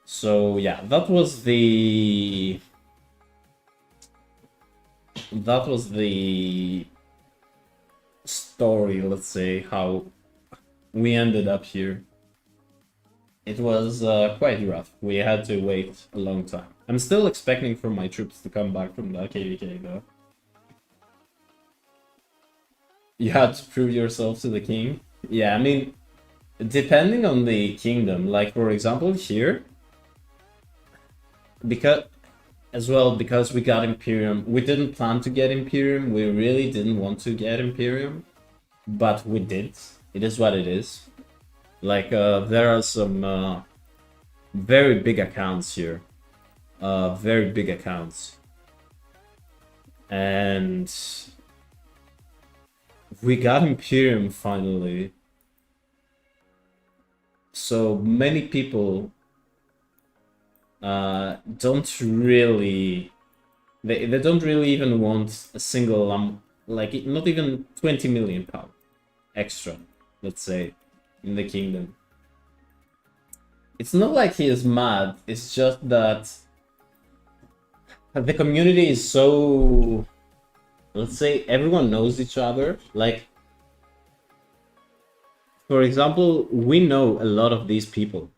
So yeah, that was the story, let's say, how we ended up here. It was quite rough. We had to wait a long time. I'm still expecting for my troops to come back from the KVK though. You had to prove yourself to the king. Yeah, I mean, depending on the kingdom, like for example here, because we got Imperium, we didn't plan to get Imperium, we really didn't want to get Imperium, but we did. It is what it is. Like, there are some very big accounts here. Very big accounts. And we got Imperium finally. So many people don't really... They don't really even want a single, like, not even 20 million pound extra, let's say, in the kingdom. It's not like he is mad, it's just that the community is so... Let's say everyone knows each other. Like, for example, we know a lot of these people.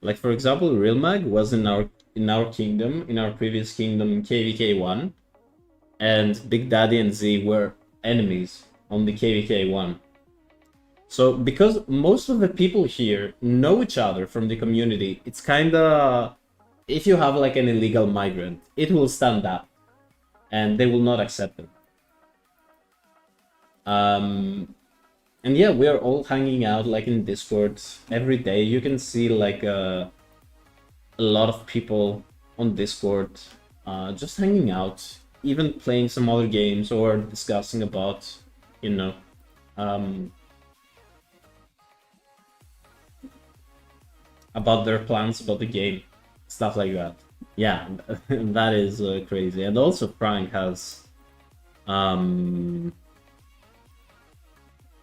Like, for example, Real Mag was in our kingdom, in our previous kingdom in KVK 1, and Big Daddy and Z were enemies on the KVK 1. So because most of the people here know each other from the community, it's kinda... If you have like an illegal migrant, it will stand up and they will not accept it. And yeah, we are all hanging out like in Discord every day. You can see like a lot of people on Discord just hanging out. even playing some other games or discussing about, you know, um, about their plans about the game, stuff like that. Yeah, that is crazy. And also Frank has, um,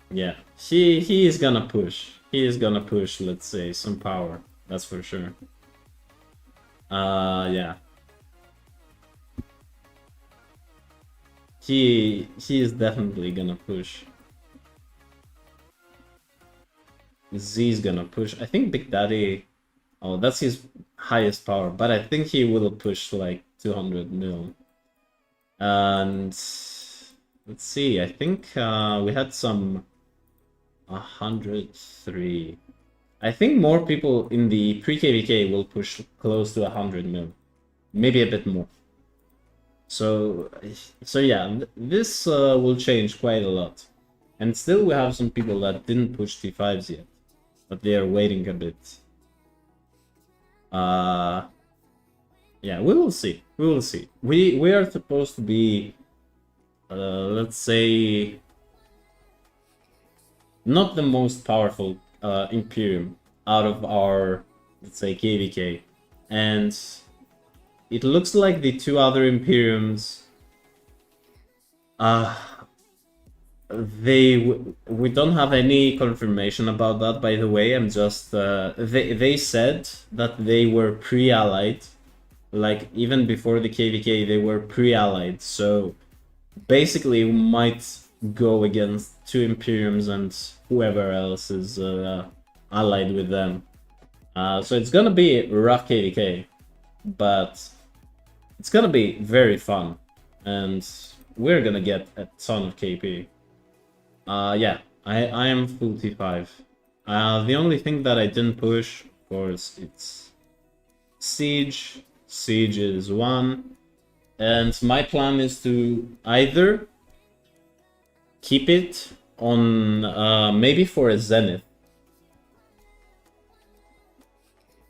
yeah, he is gonna push. He is gonna push, let's say, some power. That's for sure. Yeah. He is definitely gonna push. Z is gonna push. I think Big Daddy. Oh, that's his highest power, but I think he will push like 200 mil. And let's see. I think we had some 103. I think more people in the pre-KVK will push close to 100 mil, maybe a bit more. So, so yeah, this will change quite a lot. And still we have some people that didn't push T5s yet, but they are waiting a bit. Uh, yeah, we will see. We will see. We are supposed to be, let's say, not the most powerful Imperium out of our, let's say, KVK. And it looks like the two other Imperiums, uh, we don't have any confirmation about that, by the way. I'm just they said that they were pre-allied, like even before the KVK they were pre-allied, so basically we might go against two Imperiums and whoever else is allied with them. So it's gonna be rough KVK, but it's gonna be very fun, and we're gonna get a ton of KP. Yeah, I am full T5. The only thing that I didn't push, of course, it's Siege. Siege is 1. And my plan is to either keep it on maybe for a Zenith.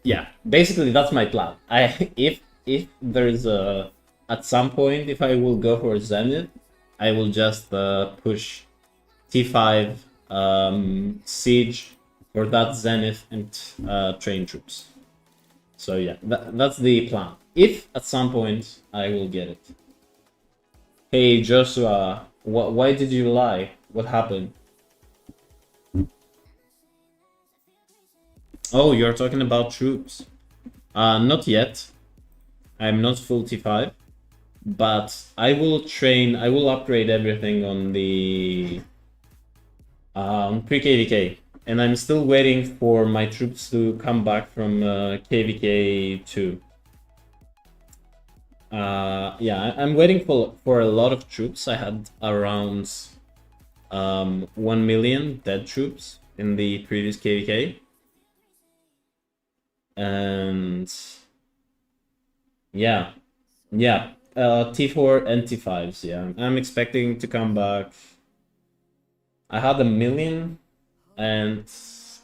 Yeah, basically that's my plan. If there's a at some point if I will go for a Zenith, I will just push T5 Siege for that Zenith and train troops. So yeah, that's the plan. If at some point I will get it. Hey Joshua, why did you lie? What happened? Oh, you're talking about troops. Not yet. I'm not full T5, but I will upgrade everything on the pre-KVK. And I'm still waiting for my troops to come back from KVK 2. Yeah, I'm waiting for a lot of troops. I had around 1 million dead troops in the previous KVK. And yeah, T4 and T5s, yeah. I'm expecting to come back. I had 1 million and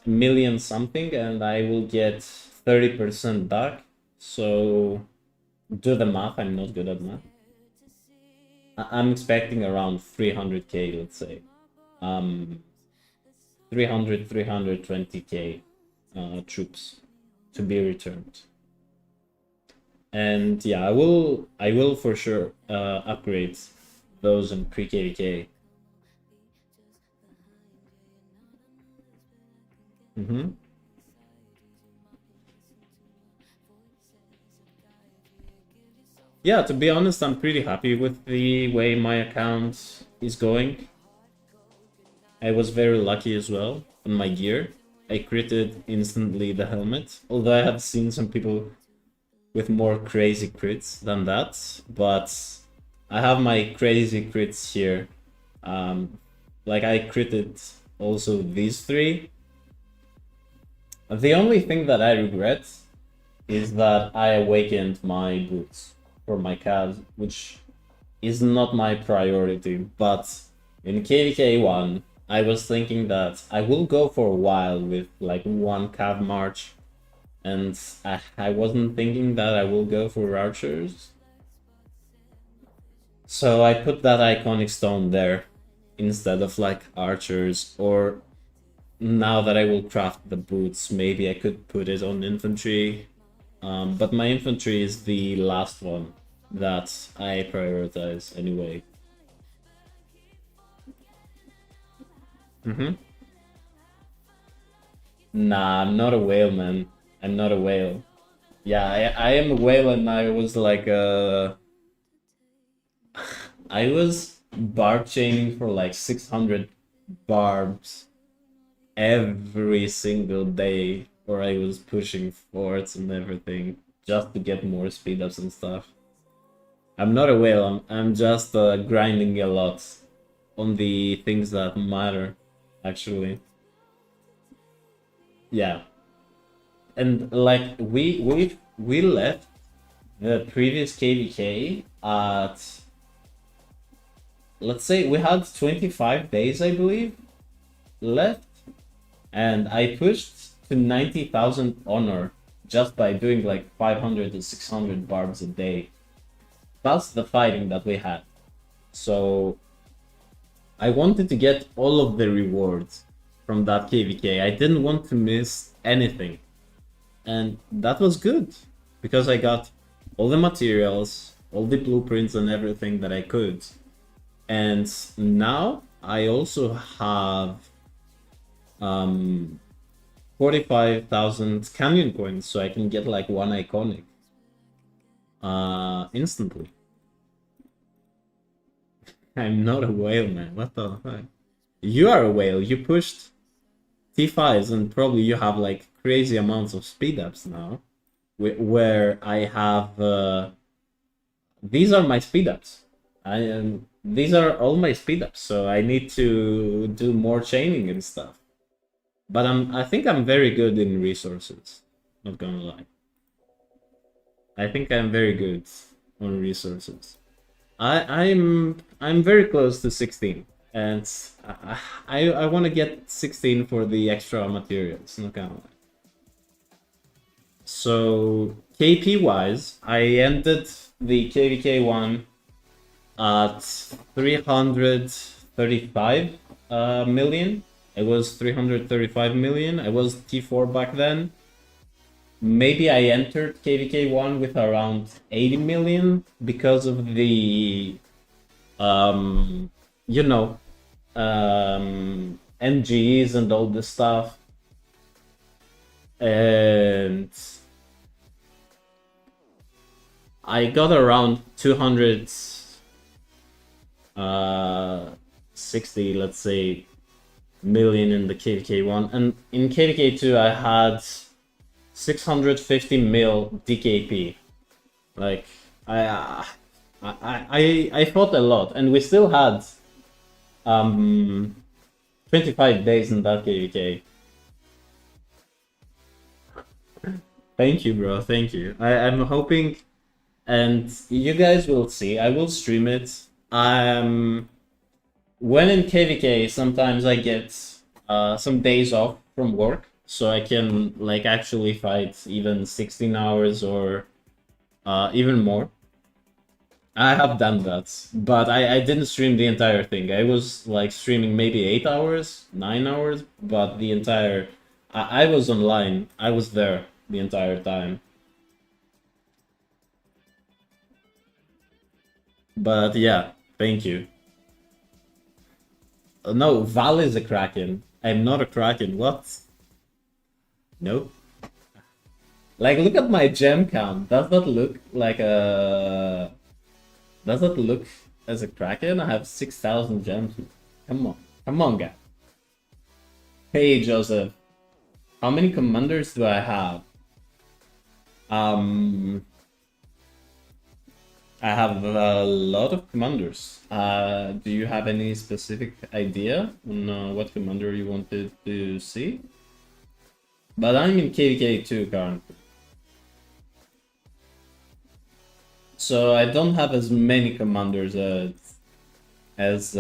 million something, and I will get 30% back. So do the math, I'm not good at math. I'm expecting around 300k, let's say. 320k troops to be returned. And yeah, I will for sure upgrade those in pre-KVK. Yeah, to be honest, I'm pretty happy with the way my account is going. I was very lucky as well on my gear. I critted instantly the helmet, although I have seen some people with more crazy crits than that, but I have my crazy crits here. Like I critted also these 3. The only thing that I regret is that I awakened my boots for my calves, which is not my priority, but in KVK 1, I was thinking that I will go for a while with like 1 cav march, and I wasn't thinking that I will go for archers. So I put that iconic stone there instead of like archers, or now that I will craft the boots, maybe I could put it on infantry. But my infantry is the last one that I prioritize anyway. Mm-hmm. Nah, I'm not a whale, man. I'm not a whale. Yeah, I am a whale, and I was like I was barb chaining for like 600 barbs every single day, or I was pushing forts and everything just to get more speed ups and stuff. I'm not a whale. I'm just grinding a lot on the things that matter, actually. Yeah, and like we left the previous KVK at, let's say we had 25 days, I believe, left, and I pushed to 90,000 honor just by doing like 500 to 600 barbs a day. That's the fighting that we had. So I wanted to get all of the rewards from that KVK. I didn't want to miss anything. And that was good because I got all the materials, all the blueprints and everything that I could. And now I also have 45,000 canyon coins, so I can get like one iconic instantly. I'm not a whale, man. What the fuck? You are a whale. You pushed T5s and probably you have like crazy amounts of speed ups now. Where I have these are my speed ups. These are all my speed ups, so I need to do more chaining and stuff. But I think I'm very good in resources. Not gonna lie. I think I'm very good on resources. I'm very close to 16, and I want to get 16 for the extra materials. Not gonna lie. So KP wise, I ended the KVK one at 335 million. It was 335 million. I was T4 back then. Maybe I entered KVK 1 with around 80 million because of the you know, MGs and all this stuff. And I got around 260, let's say, million in the KVK one, and in KVK 2 I had 650 mil DKP. Like I fought a lot, and we still had 25 days in that KVK. Thank you, bro. Thank you. I'm hoping, and you guys will see. I will stream it. When in KVK, sometimes I get some days off from work, so I can like actually fight even 16 hours or even more. I have done that, but I didn't stream the entire thing. I was like streaming maybe 8 hours, 9 hours, but the entire I was online. I was there the entire time. But yeah, thank you. No, Val is a Kraken. I'm not a Kraken. What? Nope. Like, look at my gem count. Does that look like a... Does that look as a Kraken? I have 6,000 gems. Come on. Come on, guy. Hey, Joseph. How many commanders do I have? I have a lot of commanders. Do you have any specific idea on what commander you wanted to see? But I'm in KVK 2 currently. So I don't have as many commanders as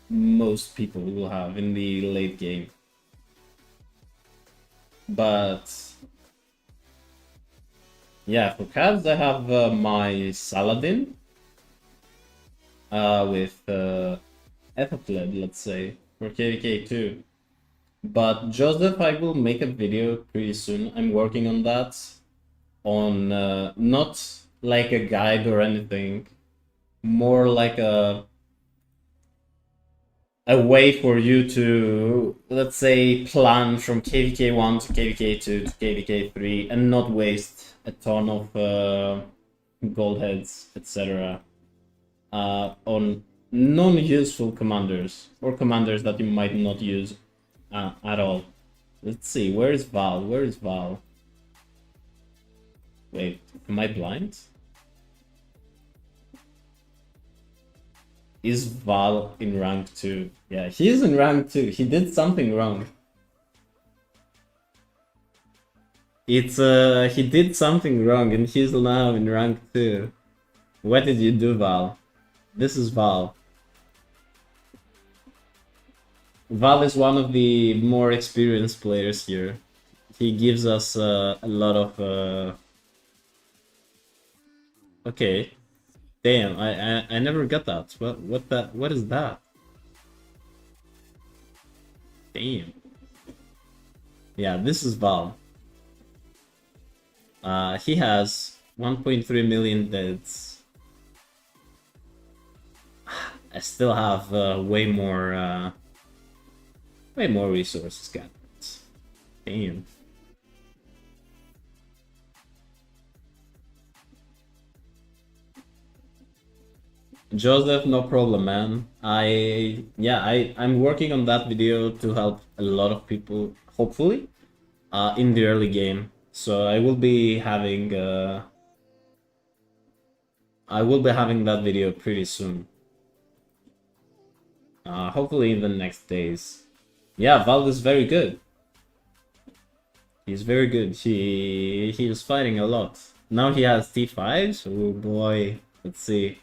most people will have in the late game. But yeah, for Cavs I have my Saladin, with Ethelred, let's say, for KVK too. But Joseph, I will make a video pretty soon. I'm working on that, on not like a guide or anything, more like a way for you to, let's say, plan from KVK 1 to KVK 2 to KVK 3 and not waste a ton of gold heads, etc. On non-useful commanders or commanders that you might not use at all. Let's see, where is Val? Where is Val? Wait, am I blind? Is Val in rank 2? Yeah, he is in rank 2. He did something wrong. It's he did something wrong and he's now in rank 2. What did you do, Val? This is Val. Val is one of the more experienced players here. He gives us a lot of okay. Damn, I never got that. What is that? Damn. Yeah, this is Val. He has 1.3 million deaths. I still have way more resources, guys. Damn. Joseph, no problem, man. I'm working on that video to help a lot of people, hopefully, in the early game. So I will be having that video pretty soon. Hopefully in the next days. Yeah, Val is very good. He's very good. He is fighting a lot. Now he has T5. Oh boy, let's see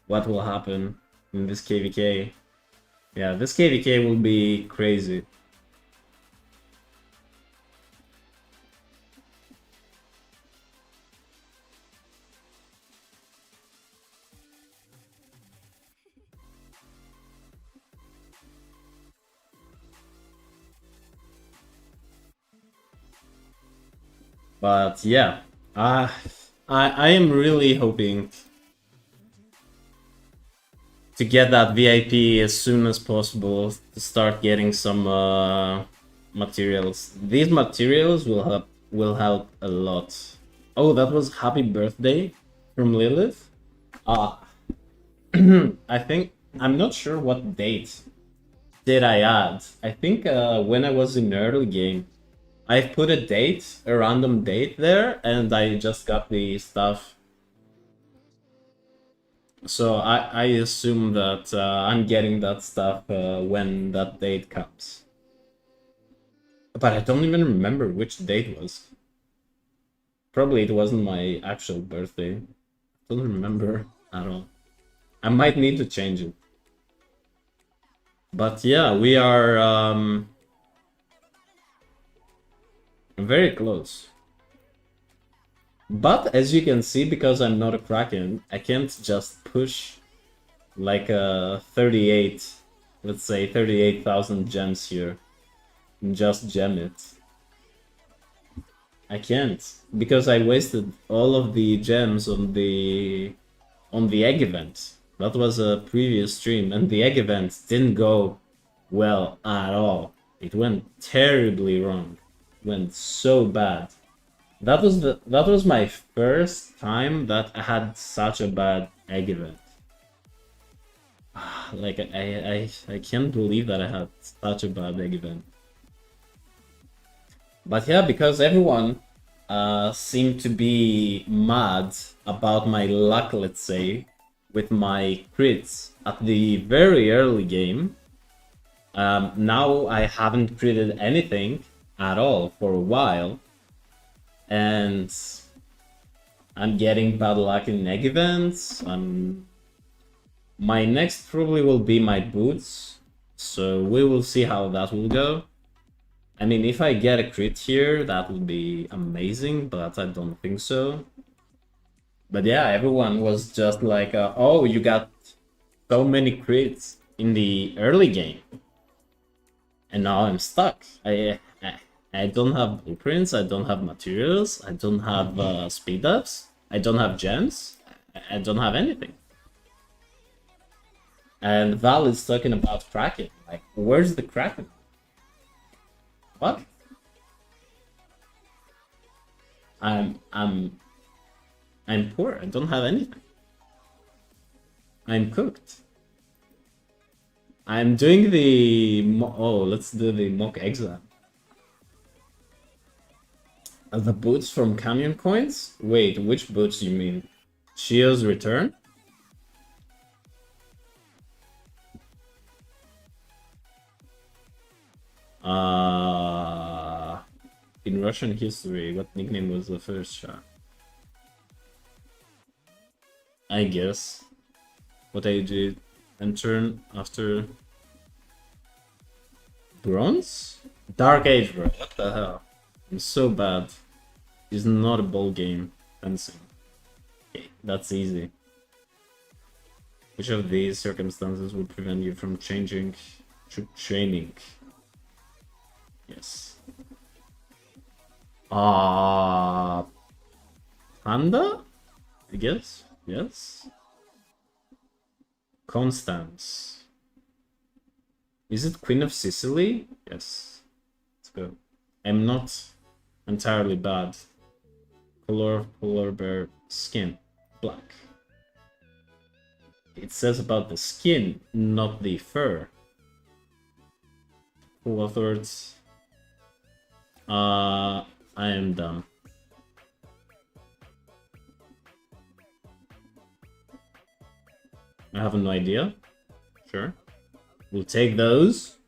what will happen in this KVK. Yeah, this KVK will be crazy. But yeah, I am really hoping to get that VIP as soon as possible to start getting some materials. These materials will help a lot. Oh, that was happy birthday from Lilith. I think I'm not sure what date did I add. I think when I was in early game, I put a date, a random date there, and I just got the stuff. So I assume that I'm getting that stuff when that date comes. But I don't even remember which date was. Probably it wasn't my actual birthday. I don't remember at all. I might need to change it. But yeah, we are very close. But as you can see, because I'm not a Kraken, I can't just push like a 38, let's say 38,000 gems here and just gem it. I can't, because I wasted all of the gems on the egg event. That was a previous stream, and the egg event didn't go well at all. It went terribly wrong. It went so bad. That was my first time that I had such a bad egg event. Like I can't believe that I had such a bad egg event. But yeah, because everyone seemed to be mad about my luck, let's say, with my crits at the very early game. Now I haven't critted anything at all for a while, and I'm getting bad luck in egg events. My next probably will be my boots, so we will see how that will go. I mean, if I get a crit here, that would be amazing, but I don't think so. But yeah, everyone was just like, oh, you got so many crits in the early game, and now I'm stuck. I don't have blueprints, I don't have materials, I don't have speed ups, I don't have gems, I don't have anything. And Val is talking about Kraken. Like, where's the Kraken? What? I'm poor. I don't have anything. I'm cooked. I'm doing the oh, let's do the mock exam. The boots from Canyon Coins? Wait, which boots you mean? Shio's Return? In Russian history, what nickname was the first shot? I guess. What I did and turn after Bronze? Dark Age, bro. What the hell? I'm so bad. It's not a ball game. Fencing. Okay, that's easy. Which of these circumstances would prevent you from changing to training? Yes. Panda? I guess. Yes. Constance. Is it Queen of Sicily? Yes. Let's go. I'm not entirely bad. Color of polar bear skin. Black. It says about the skin, not the fur. Who authored? I am dumb. I have no idea. Sure. We'll take those.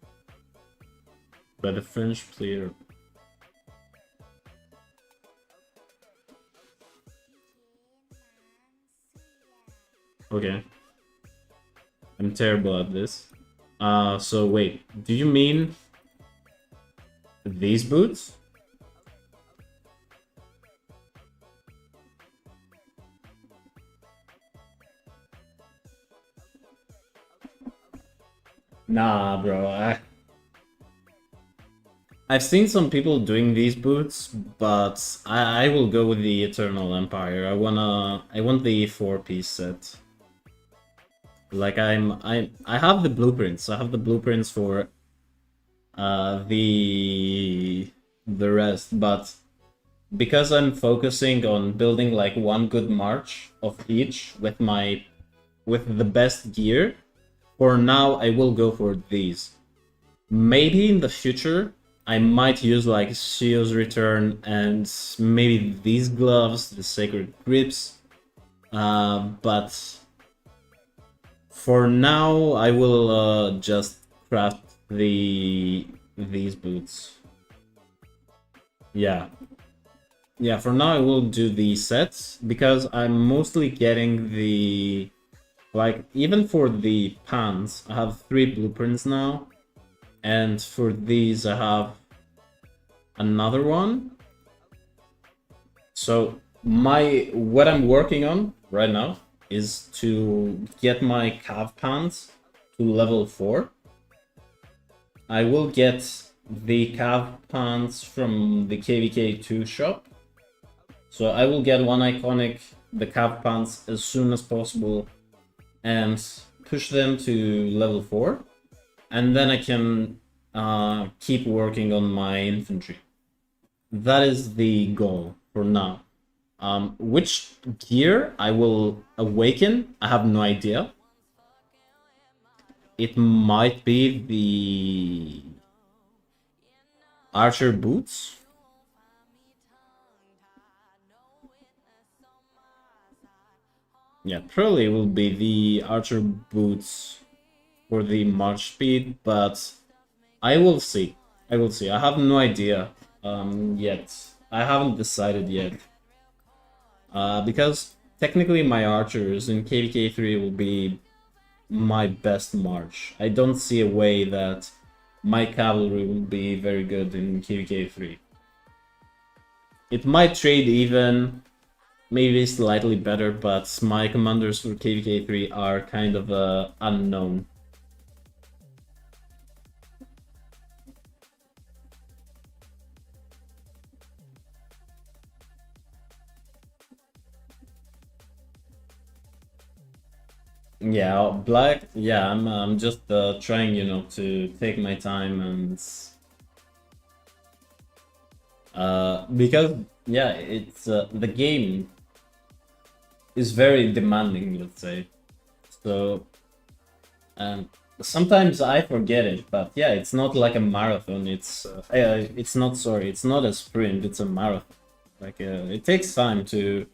By the French player. Okay. I'm terrible at this. So wait, do you mean these boots? Nah, bro. I've seen some people doing these boots, but I will go with the Eternal Empire. I want the 4-piece set. Like I have the blueprints. I have the blueprints for the rest, but because I'm focusing on building like one good march of each with the best gear, for now I will go for these. Maybe in the future I might use like Shio's Return and maybe these gloves, the Sacred Grips, but for now I will just craft these boots. Yeah, for now I will do the sets because I'm mostly getting the, like, even for the pants I have 3 blueprints now, and for these I have another one. So what I'm working on right now is to get my calf pants to level 4. I will get the calf pants from the KVK 2 shop. So I will get one iconic, the calf pants, as soon as possible and push them to level 4. And then I can keep working on my infantry. That is the goal for now. Which gear I will awaken, I have no idea. It might be the archer boots. Yeah, probably will be the archer boots for the march speed, but I will see. I have no idea yet. I haven't decided yet. Because technically my archers in KVK 3 will be my best march. I don't see a way that my cavalry will be very good in KVK 3. It might trade even maybe slightly better, but my commanders for KVK 3 are kind of unknown. Yeah, black. Yeah, I'm just trying, you know, to take my time and because yeah, it's the game is very demanding, let's say. So um, sometimes I forget it, but yeah, it's not like a marathon. It's not, sorry, it's not a sprint. It's a marathon. Like it takes time to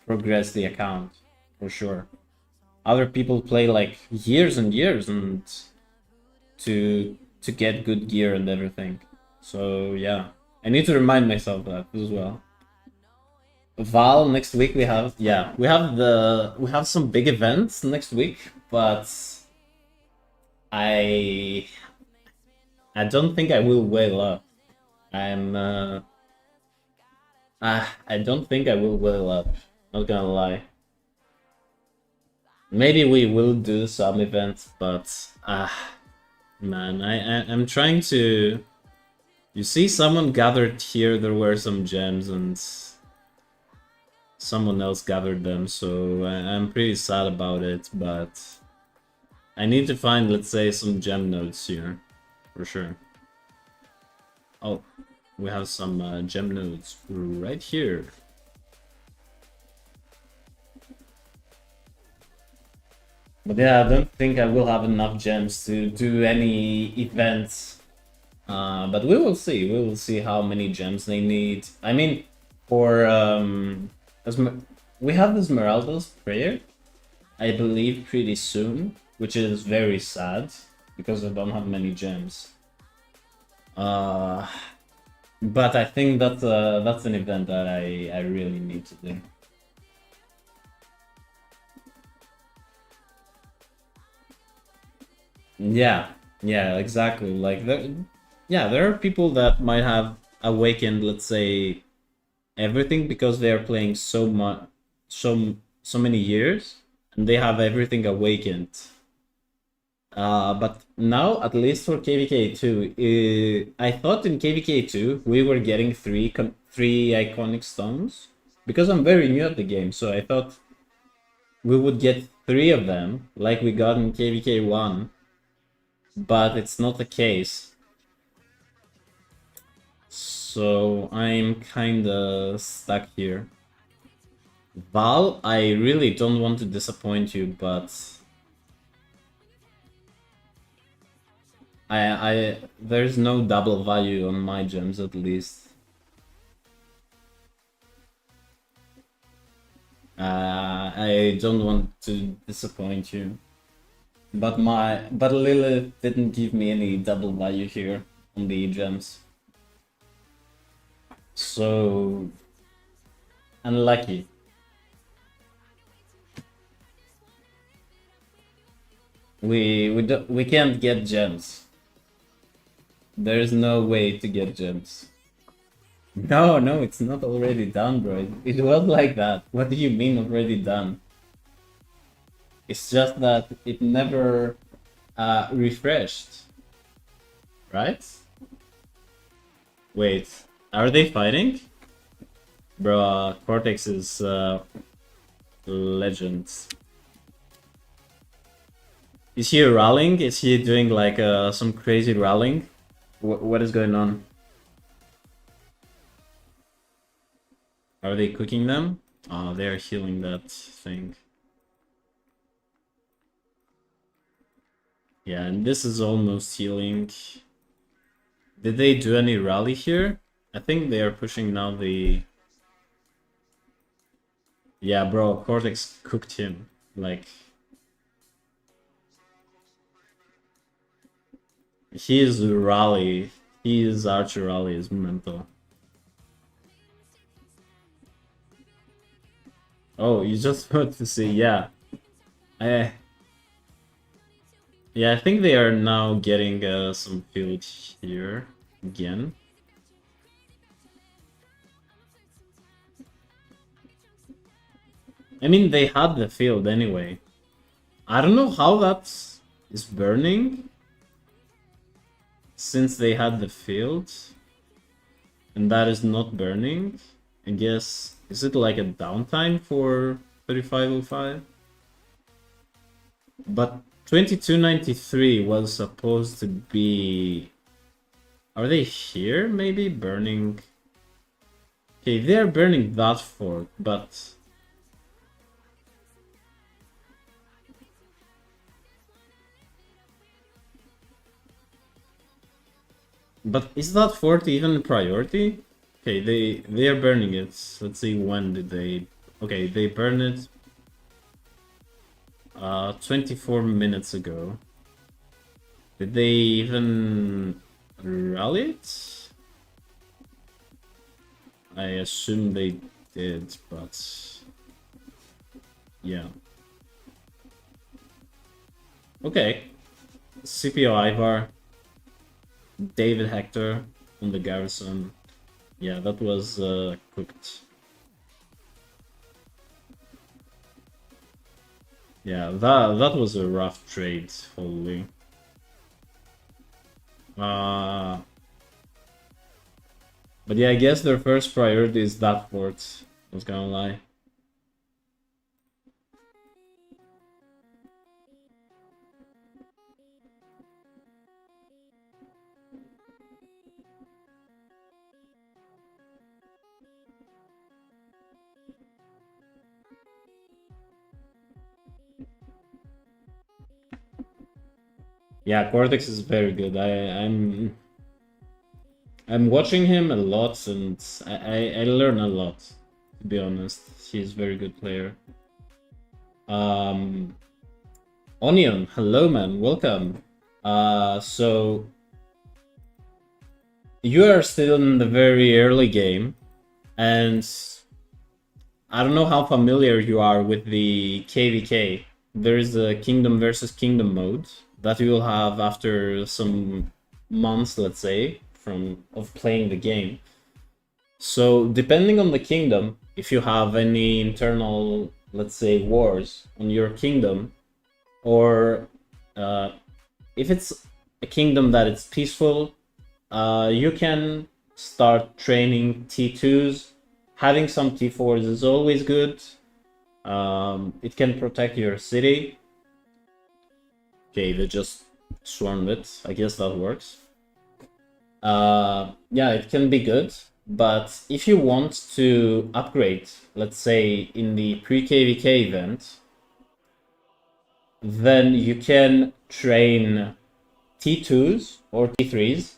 progress the account for sure. Other people play like years and years and to get good gear and everything. So yeah, I need to remind myself that as well. Val next week we have, yeah, we have some big events next week, but I I don't think I will whale up. I'm I don't think I will whale up. Not gonna lie. Maybe we will do some events, but man, I'm trying to. You see, someone gathered here. There were some gems, and someone else gathered them. So I'm pretty sad about it. But I need to find, let's say, some gem nodes here, for sure. Oh, we have some gem nodes right here. But yeah, I don't think I will have enough gems to do any events. But we will see. We will see how many gems they need. I mean, for we have Esmeralda's prayer, I believe, pretty soon, which is very sad because I don't have many gems. But I think that's an event that I really need to do. Yeah, yeah, exactly. Like yeah, there are people that might have awakened, let's say, everything because they are playing so much, so many years, and they have everything awakened. But now, at least for KVK 2, I thought in KVK 2 we were getting three iconic stones because I'm very new at the game, so I thought we would get three of them like we got in KVK 1, but it's not the case. So I'm kinda stuck here. Val, I really don't want to disappoint you, but there's no double value on my gems at least. I don't want to disappoint you, but Lilith didn't give me any double value here on the gems, so unlucky. We can't get gems. There's no way to get gems. No, no, it's not already done, bro. It was like that. What do you mean already done? It's just that it never refreshed, right? Wait, are they fighting? Bro, Cortex is legend. Is he rallying? Is he doing like some crazy rallying? What is going on? Are they cooking them? Oh, they're healing that thing. Yeah, and this is almost healing. Did they do any rally here? I think they are pushing now the... Yeah, bro, Cortex cooked him. Like... His rally, his archer rally is mental. Oh, you just want to see, yeah. I... Yeah, I think they are now getting some field here again. I mean, they had the field anyway. I don't know how that is burning, since they had the field, and that is not burning. I guess, is it like a downtime for 3505? But 2293 was supposed to be... Are they here, maybe? Burning... Okay, they're burning that fort, but... But is that fort even a priority? Okay, they are burning it. Let's see, when did they... Okay, they burned it 24 minutes ago. Did they even rally it? I assume they did, but yeah. Okay. CPO Ivar, David Hector on the garrison. Yeah, that was cooked. Yeah, that was a rough trade, holy. But yeah, I guess their first priority is that fort. I was gonna lie. Yeah, Cortex is very good. I'm watching him a lot, and I learn a lot. To be honest, he's a very good player. Onion, hello man, welcome. So you are still in the very early game, and I don't know how familiar you are with the KVK. There is a kingdom versus kingdom mode that you will have after some months, let's say, of playing the game. So depending on the kingdom, if you have any internal, let's say, wars on your kingdom, or if it's a kingdom that it's peaceful, you can start training T2s. Having some T4s is always good. It can protect your city. Okay, they just swarmed it. I guess that works. Yeah, it can be good. But if you want to upgrade, let's say in the pre-KVK event, then you can train T2s or T3s.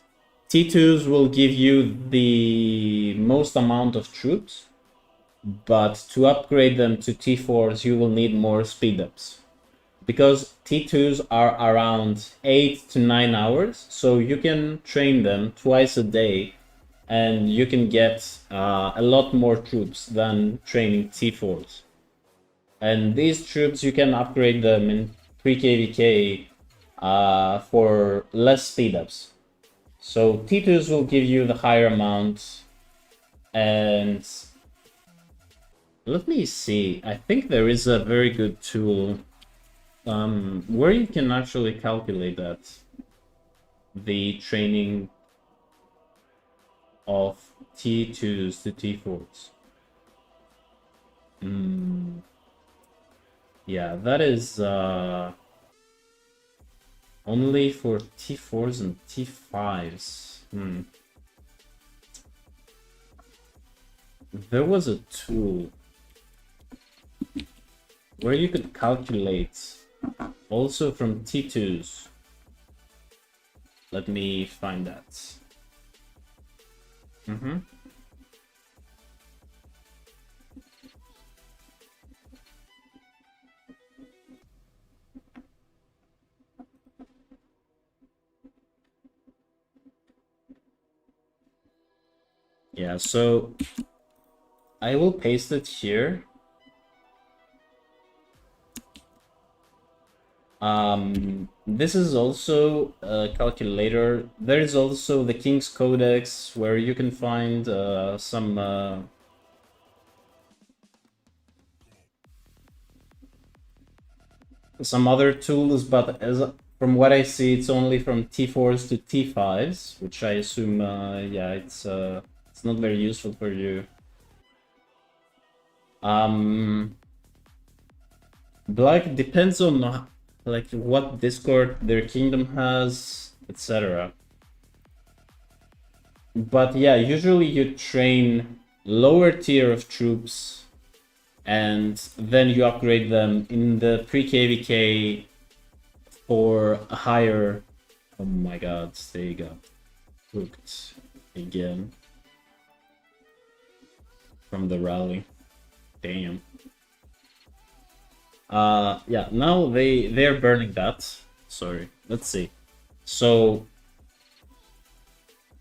T2s will give you the most amount of troops, but to upgrade them to T4s, you will need more speed ups. Because T2s are around 8 to 9 hours, so you can train them twice a day, and you can get a lot more troops than training T4s. And these troops, you can upgrade them in pre-KVK for less speed ups. So T2s will give you the higher amount, and let me see. I think there is a very good tool where you can actually calculate that. The training of T2s to T4s. Yeah, that is only for T4s and T5s. There was a tool where you could calculate also from T2s. Let me find that. Yeah, so I will paste it here. This is also a calculator. There is also the King's Codex, where you can find some some other tools, but as from what I see, it's only from T4s to T5s, which I assume, yeah, it's not very useful for you. Like depends on like what Discord their kingdom has, etc. But yeah, usually you train lower tier of troops and then you upgrade them in the pre-KVK for a higher. Oh my god, they got hooked again from the rally. Damn. Yeah, now they're burning that. Sorry, let's see. So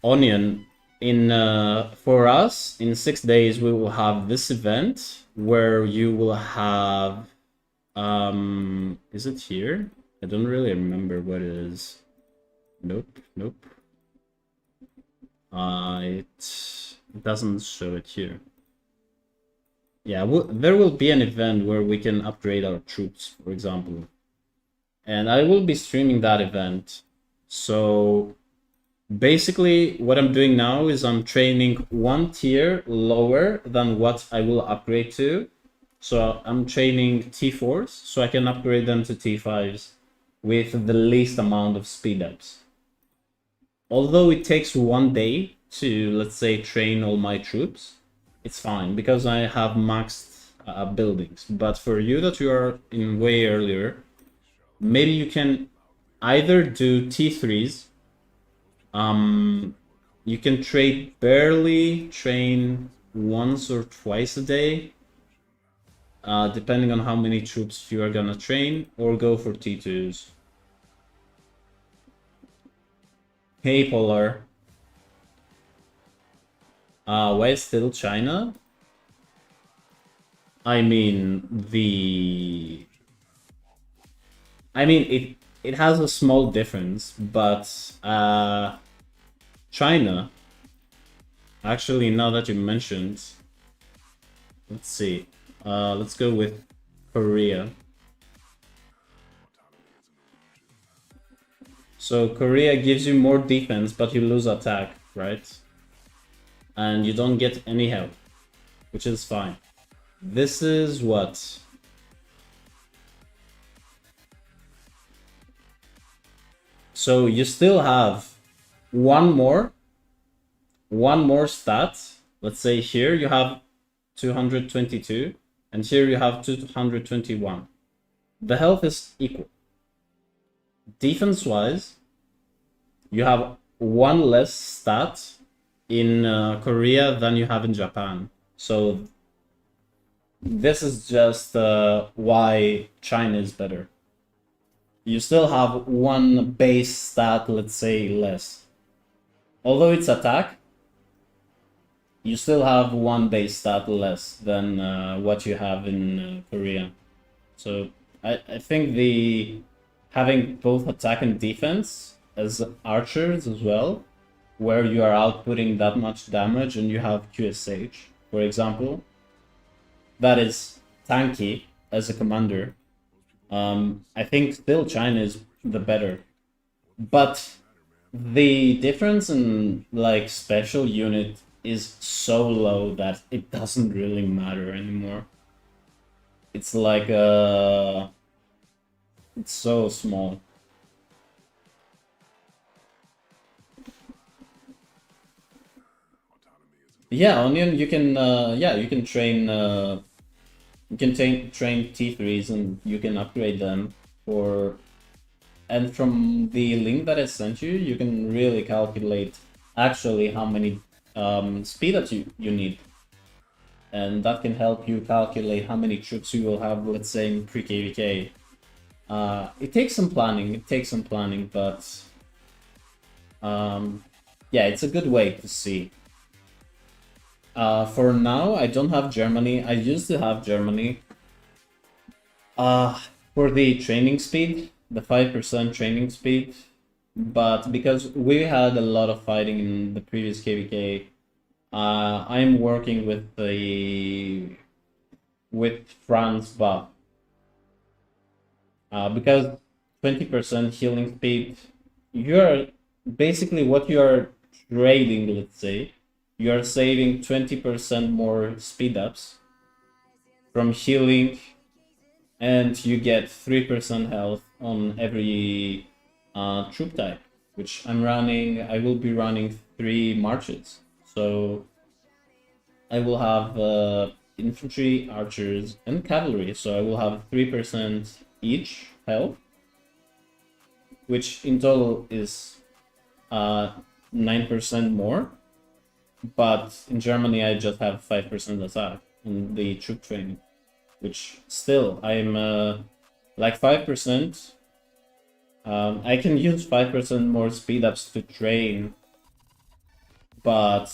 Onion, in for us in 6 days we will have this event where you will have is it here? I don't really remember what it is. Nope, nope. It doesn't show it here. Yeah, there will be an event where we can upgrade our troops, for example. And I will be streaming that event. So basically, what I'm doing now is I'm training one tier lower than what I will upgrade to. So I'm training T4s, so I can upgrade them to T5s with the least amount of speed ups. Although it takes 1 day to, let's say, train all my troops, it's fine because I have maxed buildings. But for you that you are in way earlier, maybe you can either do T3s. You can barely train once or twice a day, depending on how many troops you are gonna train, or go for T2s. Hey, Polar. Why is still China? I mean, it has a small difference, but China, actually, now that you mentioned, let's see, let's go with Korea. So Korea gives you more defense, but you lose attack, right? And you don't get any help, which is fine. This is what? So you still have one more stat. Let's say here you have 222 and here you have 221. The health is equal. Defense wise, you have one less stat in Korea than you have in Japan. So this is just why China is better. You still have one base stat, let's say, less. Although it's attack, you still have one base stat less than what you have in Korea. So I think having both attack and defense as archers as well, where you are outputting that much damage and you have QSH, for example, that is tanky as a commander. I think still China is the better. But the difference in like special unit is so low that it doesn't really matter anymore. It's like it's so small. Yeah, Onion, you can you can train train T3s and you can upgrade them for, and from the link that I sent you, you can really calculate actually how many speed ups you need. And that can help you calculate how many troops you will have, let's say, in pre-KVK. It takes some planning, but yeah, it's a good way to see. For now, I don't have Germany. I used to have Germany. For the training speed, the 5% training speed, but because we had a lot of fighting in the previous KVK, I'm working with France buff. because 20% healing speed, you're basically what you're trading, let's say, you're saving 20% more speed ups from healing, and you get 3% health on every troop type, which I will be running 3 marches. So I will have infantry, archers, and cavalry. So I will have 3% each health, which in total is 9% more. But in Germany, I just have 5% attack in the troop training, which still I'm like 5%. I can use 5% more speed ups to train, but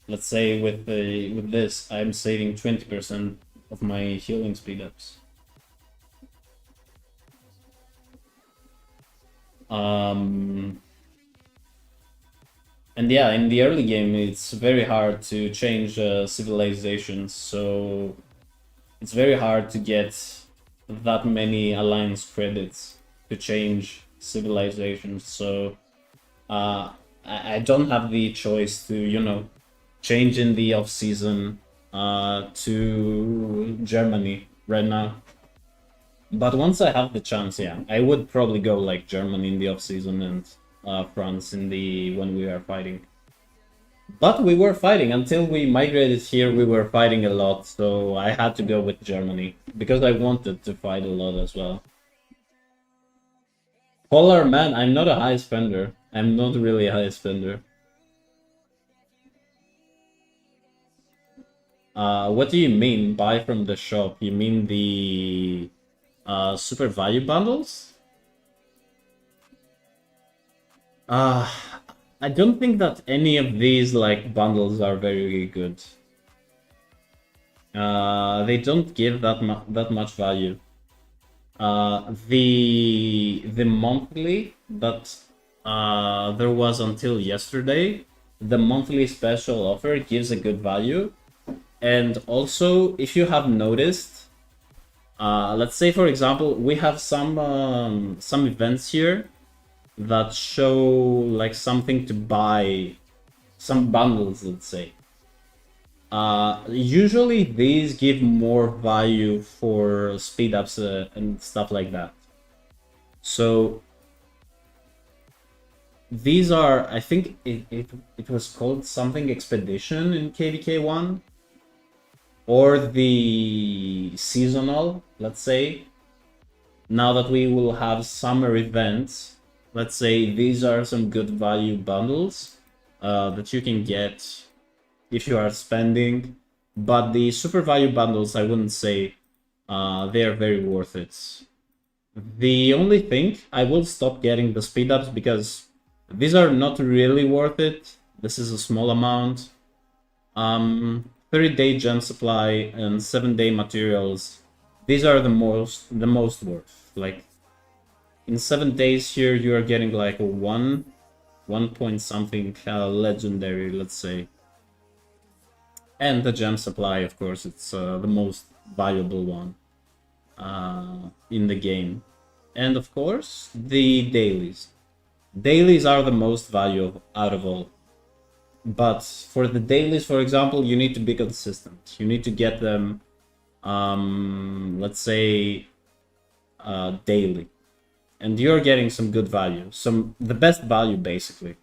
let's say with this, I'm saving 20% of my healing speed ups. And yeah, in the early game, it's very hard to change civilizations, so it's very hard to get that many alliance credits to change civilizations. So I don't have the choice to, change in the off season to Germany right now. But once I have the chance, yeah, I would probably go like Germany in the off season and France in the when we are fighting. But we were fighting until we migrated here. We were fighting a lot, so I had to go with Germany because I wanted to fight a lot as well. Polar man, I'm not a high spender. I'm not really a high spender. What do you mean buy from the shop? You mean the super value bundles? I don't think that any of these like bundles are very good. They don't give that much value. The monthly that there was until yesterday, the monthly special offer gives a good value. And also, if you have noticed, let's say for example, we have some events here that show like something to buy, some bundles, let's say. Usually these give more value for speed ups and stuff like that. So these are, I think it was called something expedition in KVK 1, or the seasonal, let's say. Now that we will have summer events, let's say these are some good value bundles that you can get if you are spending. But the super value bundles, I wouldn't say they are very worth it. The only thing, I will stop getting the speed ups because these are not really worth it. This is a small amount. 30-day gem supply and 7-day materials. These are the most worth. Like in 7 days here, you are getting like a one point something legendary, let's say. And the gem supply, of course, it's the most valuable one in the game. And of course, the dailies. Dailies are the most valuable out of all. But for the dailies, for example, you need to be consistent. You need to get them, let's say, daily. And you're getting some good value. The best value, basically,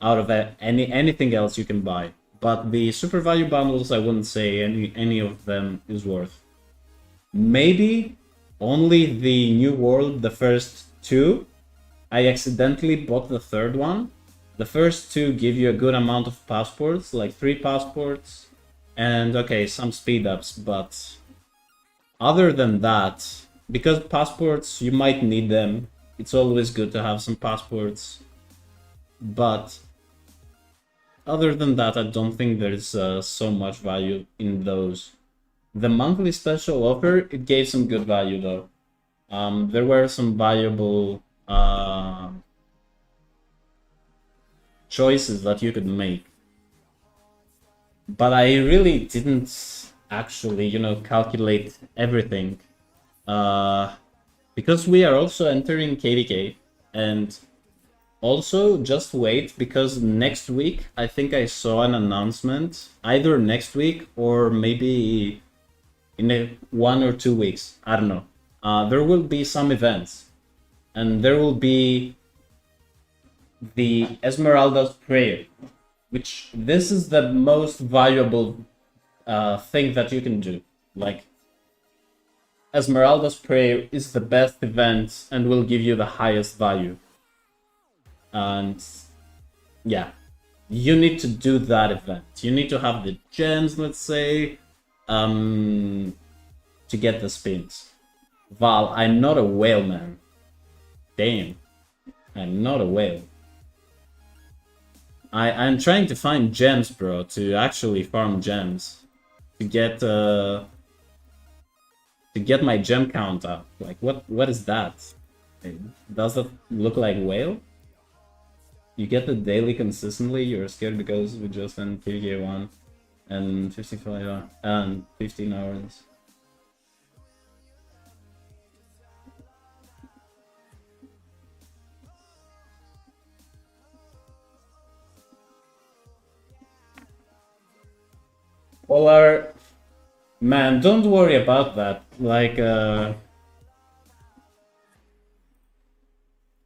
out of anything else you can buy. But the super value bundles, I wouldn't say any of them is worth. Maybe only the New World, the first 2. I accidentally bought the 3rd one. The first 2 give you a good amount of passports, like 3 passports, and okay, some speed ups, but other than that, because passports, you might need them. It's always good to have some passports, but other than that, I don't think there's so much value in those. The monthly special offer, it gave some good value though. There were some valuable choices that you could make. But I really didn't actually, calculate everything. because we are also entering KVK, and also just wait, because next week I think I saw an announcement, either next week or maybe in 1 or 2 weeks, I don't know. There will be some events, and there will be the Esmeralda's Prayer, which this is the most valuable thing that you can do. Like, Esmeralda's Prayer is the best event and will give you the highest value. And yeah, you need to do that event. You need to have the gems, let's say, to get the spins. Val, I'm not a whale, man. Damn, I'm not a whale. I'm trying to find gems, bro, to actually farm gems, to get my gem count up. Like, what is that? Does that look like whale? You get the daily consistently. You're scared because we just end PK1 and 55 and 15 hours. Polar, man, don't worry about that. Like,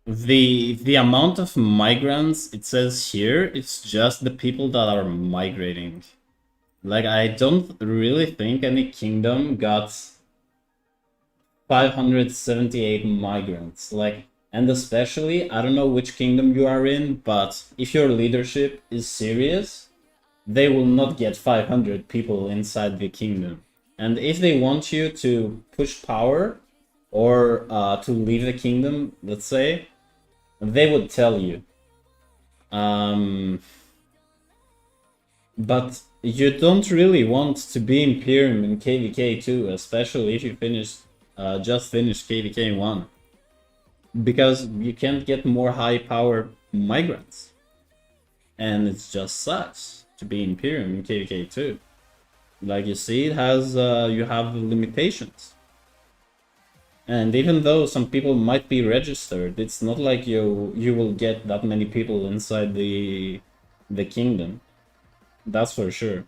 the amount of migrants it says here, it's just the people that are migrating. Like, I don't really think any kingdom got 578 migrants. Like, and especially, I don't know which kingdom you are in, but if your leadership is serious, they will not get 500 people inside the kingdom. And if they want you to push power or to leave the kingdom, let's say, they would tell you. But you don't really want to be Imperium in KVK 2, especially if you just finished KVK 1. Because you can't get more high power migrants. And it just sucks to be Imperium in KVK 2. Like, you see, it has you have limitations. And even though some people might be registered, it's not like you will get that many people inside the kingdom. That's for sure.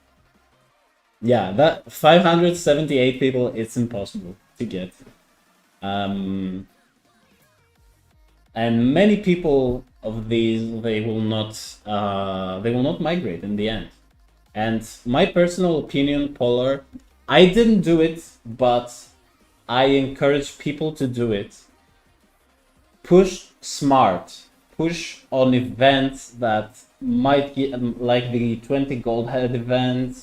Yeah, that 578 people, it's impossible to get. And many people of these, they will not migrate in the end. And my personal opinion, Polar, I didn't do it, but I encourage people to do it. Push smart. Push on events that might get, like the 20 gold head event,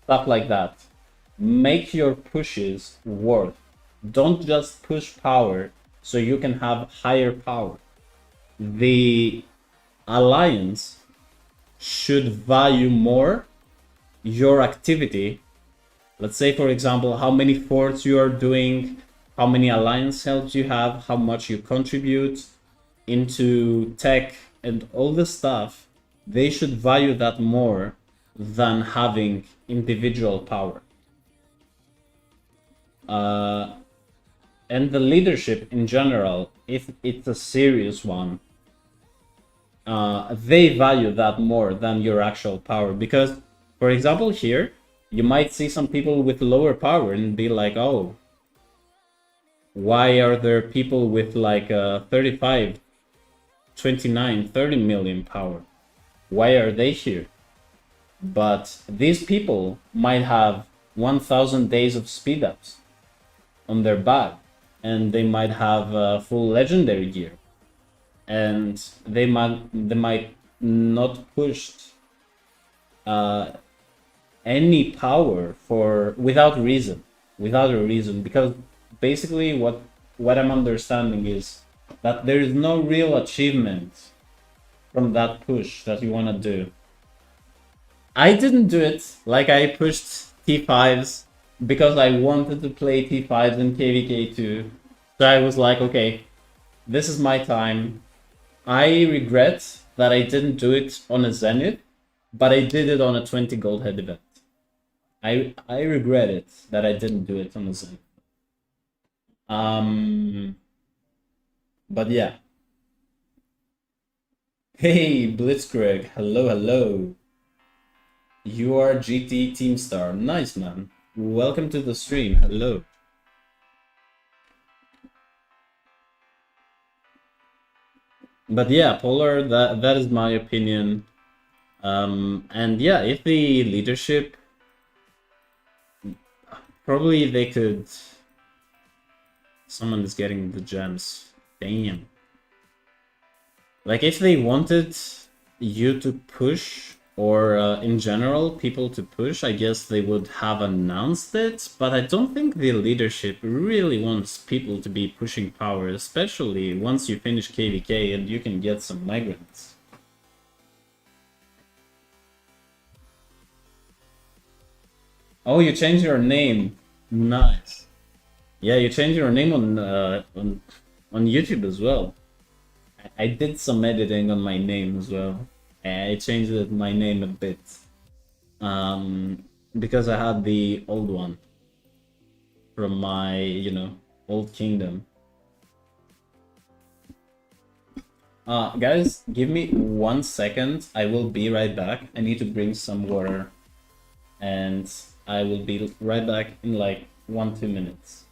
stuff like that. Make your pushes worth. Don't just push power so you can have higher power. The alliance should value more your activity. Let's say, for example, how many forts you are doing, how many alliance helps you have, how much you contribute into tech and all this stuff. They should value that more than having individual power. And the leadership in general, if it's a serious one, they value that more than your actual power. Because, for example, here, you might see some people with lower power and be like, oh, why are there people with like 35, 29, 30 million power? Why are they here? But these people might have 1000 days of speed ups on their bag, and they might have full legendary gear, and they might not push any power without a reason, because basically what I'm understanding is that there is no real achievement from that push that you want to do. I didn't do it. Like, I pushed T5s because I wanted to play T5s in KVK2. So I was like, okay, this is my time. I regret that I didn't do it on a Zenith, but I did it on a 20 gold head event. I regret it that I didn't do it on a Zenith. Um, but yeah. Hey, Blitzkrieg. Hello, hello. You are GT Team Star. Nice, man. Welcome to the stream. Hello. But yeah, Polar, that is my opinion. And yeah, if the leadership, probably they could. Someone is getting the gems. Damn. Like if they wanted you to push, or in general people to push, I guess they would have announced it, but I don't think the leadership really wants people to be pushing power, especially once you finish KVK and you can get some migrants. Oh, you changed your name. Nice. Yeah, you changed your name on YouTube as well. I did some editing on my name as well. I changed my name a bit. Because I had the old one from my, old kingdom. Guys, give me 1 second. I will be right back. I need to bring some water, and I will be right back in like 1-2 minutes.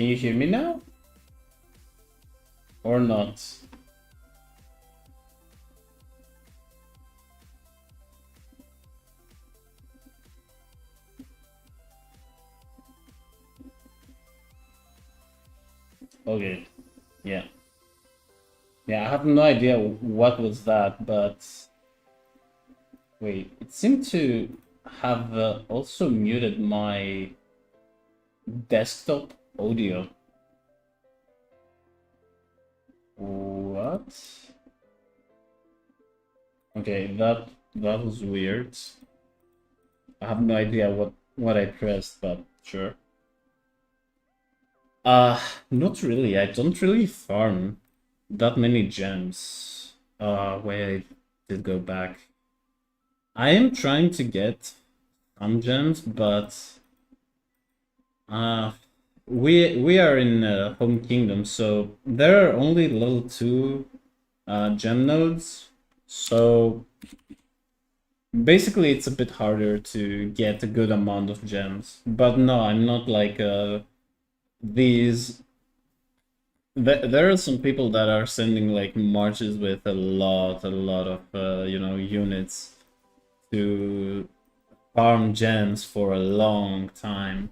Can you hear me now? Or not? Okay, yeah. Yeah, I have no idea what was that, but wait, it seemed to have also muted my desktop audio. What? Okay, that was weird. I have no idea what I pressed, but sure. Uh, Not really. I don't really farm that many gems. Wait, I did go back. I am trying to get some gems, but uh, we are in Home Kingdom, so there are only level 2 gem nodes. So basically, it's a bit harder to get a good amount of gems. But no, I'm not like these. There are some people that are sending like marches with a lot of units to farm gems for a long time.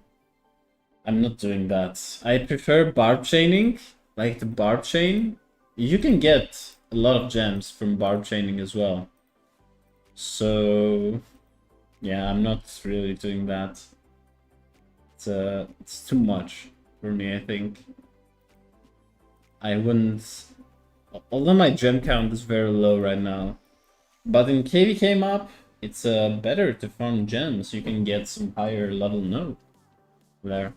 I'm not doing that. I prefer barb chaining, like the barb chain. You can get a lot of gems from barb chaining as well. So yeah, I'm not really doing that. It's too much for me, I think. I wouldn't. Although my gem count is very low right now, but in KVK map, it's better to farm gems. You can get some higher level node there.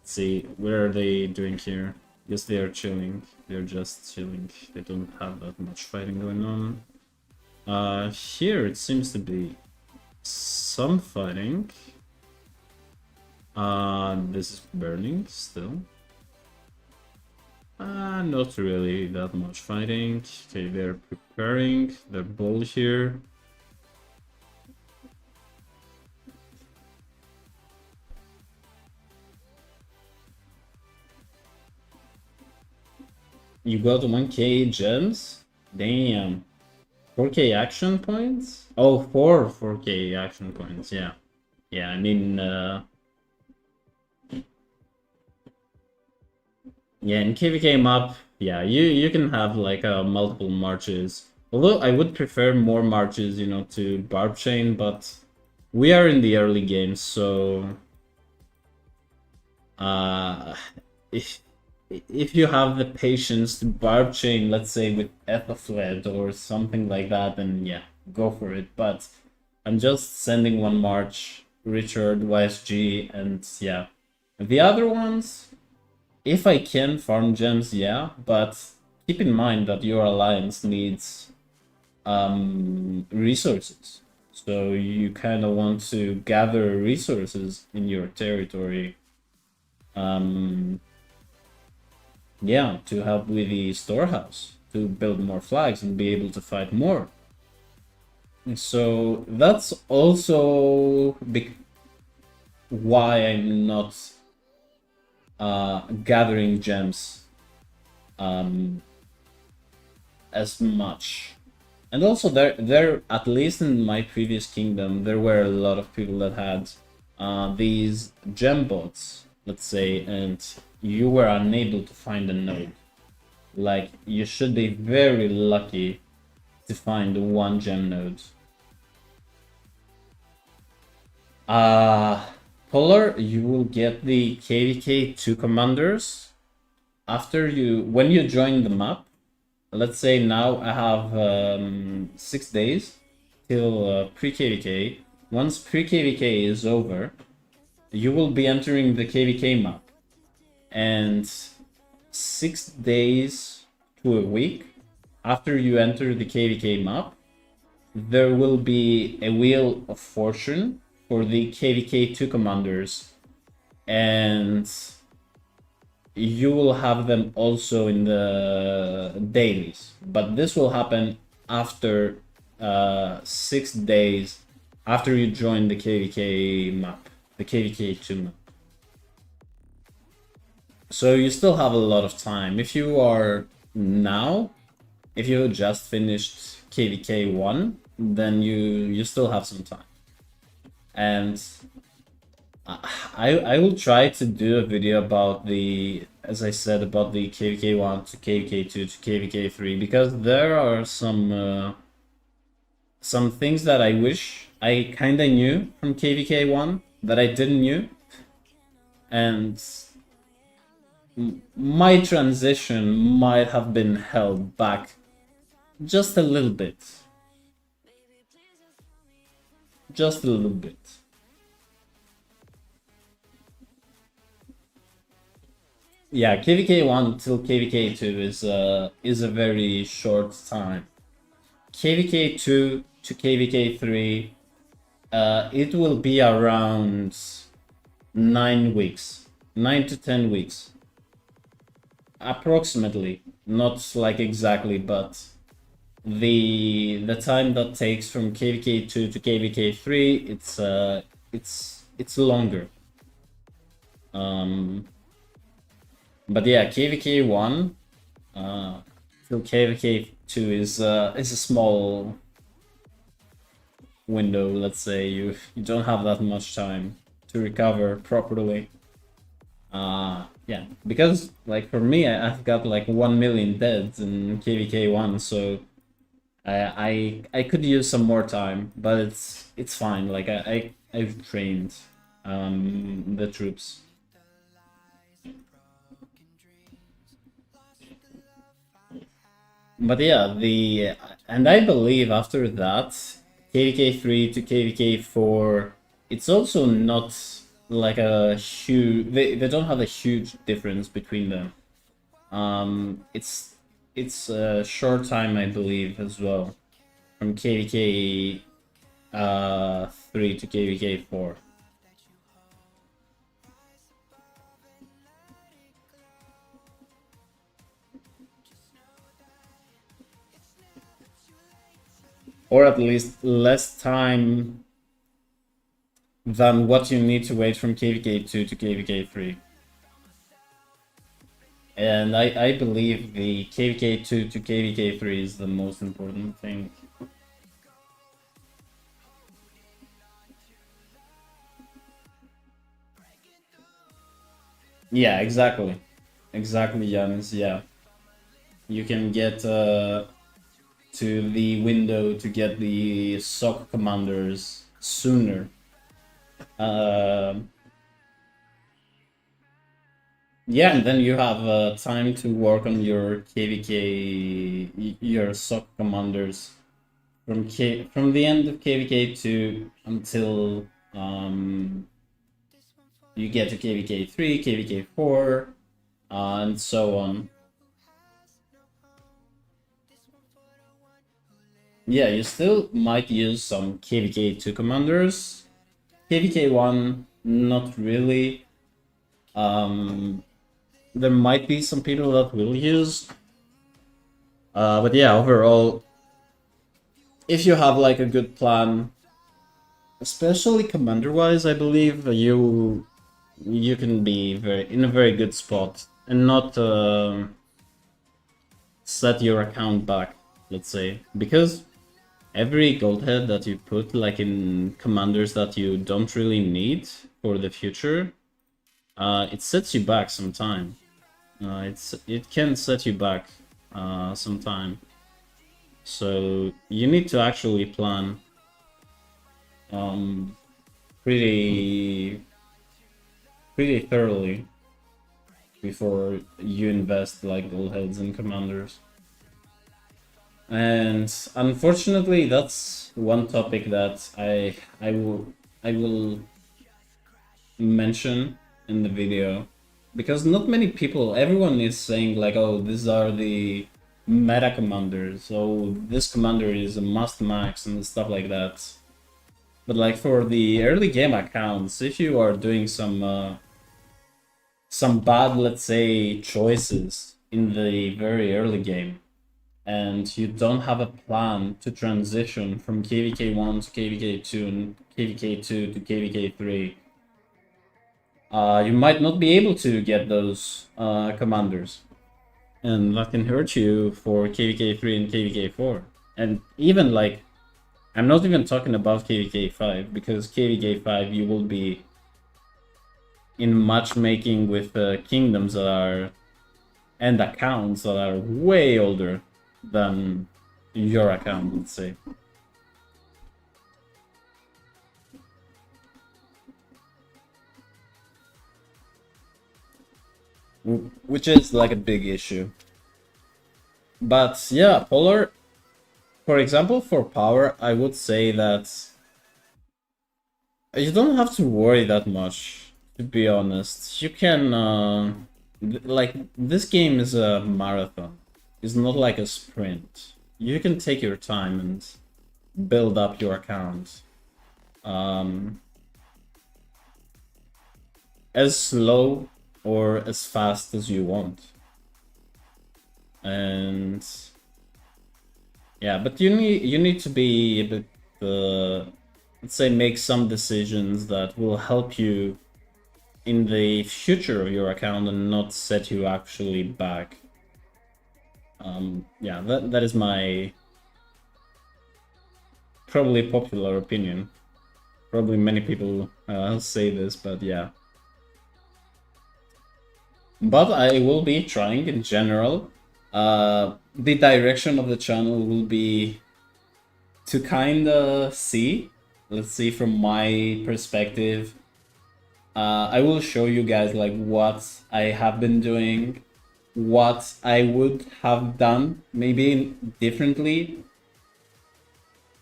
Let's see, what are they doing here? Guess they are chilling. They're just chilling. They don't have that much fighting going on. Here it seems to be some fighting. This is burning still. Not really that much fighting. Okay, they're preparing their bull here. You got 1k gems? Damn. 4k action points? Oh, 4k action points, yeah. Yeah, I mean, yeah, in KVK map, yeah, you can have like multiple marches. Although I would prefer more marches, to barb chain, but we are in the early game, so if if you have the patience to barb chain, let's say with Ethelfled or something like that, then yeah, go for it. But I'm just sending one march, Richard, YSG, and yeah. The other ones, if I can farm gems, yeah, but keep in mind that your alliance needs resources. So you kind of want to gather resources in your territory. Yeah, to help with the storehouse, to build more flags and be able to fight more. And so that's also why I'm not gathering gems as much. And also there at least in my previous kingdom, there were a lot of people that had these gem bots, let's say, and you were unable to find a node. Like, you should be very lucky to find one gem node. Polar, you will get the KVK 2 commanders after when you join the map. Let's say now I have 6 days till pre-KVK. Once pre-KVK is over, you will be entering the KVK map. And 6 days to a week after you enter the KVK map, there will be a Wheel of Fortune for the KVK 2 commanders. And you will have them also in the dailies, but this will happen after 6 days after you join the KVK map, the KVK 2 map. So you still have a lot of time. If you are now, if you just finished KVK 1, then you still have some time. And I will try to do a video about the, as I said, about the KVK 1 to KVK 2 to KVK 3, because there are some things that I wish I kinda knew from KVK 1 that I didn't knew. And my transition might have been held back just a little bit. Just a little bit. Yeah, KVK 1 till KVK 2 is a very short time. KVK 2 to KVK 3, it will be around 9 weeks. 9 to 10 weeks. Approximately. Not like exactly, but the time that takes from KVK 2 to KVK 3, it's longer. But yeah, KVK 1 till KVK 2 is a small window. Let's say you don't have that much time to recover properly. Yeah, because like for me, I've got like 1 million deaths in KVK 1, so I could use some more time, but it's fine. Like I've trained the troops. But yeah, and I believe after that, KVK 3 to KVK 4, it's also not like a huge. They don't have a huge difference between them. It's a short time, I believe, as well, from KVK 3 to KVK 4. Or at least less time than what you need to wait from KVK 2 to KVK 3. And I believe the KVK 2 to KVK 3 is the most important thing. Yeah, exactly. Exactly, Janis, yeah. You can get to the window to get the SOC commanders sooner. Yeah, and then you have time to work on your KVK, your SOC commanders from the end of KVK 2 until you get to KVK 3, KVK 4, and so on. Yeah, you still might use some KVK 2 commanders. KVK 1, not really. There might be some people that will use. But yeah, overall, if you have like a good plan, especially commander-wise, I believe you can be in a very good spot and not set your account back, let's say, because every gold head that you put like in commanders that you don't really need for the future, it sets you back some time. It can set you back some time. So you need to actually plan pretty thoroughly before you invest like gold heads and commanders. And unfortunately, that's one topic that I will mention in the video, because not many people, everyone is saying like, oh, these are the meta commanders, so this commander is a must max and stuff like that. But like for the early game accounts, if you are doing some bad, let's say, choices in the very early game, and you don't have a plan to transition from KVK 1 to KVK 2 and KVK 2 to KVK 3, you might not be able to get those commanders. And that can hurt you for KVK 3 and KVK 4. And even like, I'm not even talking about KVK 5, because KVK 5 you will be in matchmaking with kingdoms that are, and accounts that are way older than your account, let's say. Which is like a big issue. But yeah, Polar, for example, for power, I would say that you don't have to worry that much, to be honest. You can, like, this game is a marathon. It's not like a sprint. You can take your time and build up your account. As slow or as fast as you want. And yeah, but you need to be a bit, let's say, make some decisions that will help you in the future of your account and not set you actually back. Yeah, that is my probably popular opinion. Probably many people say this, but yeah. But I will be trying in general. The direction of the channel will be to kind of see, let's see, from my perspective. I will show you guys like what I have been doing, what I would have done maybe differently,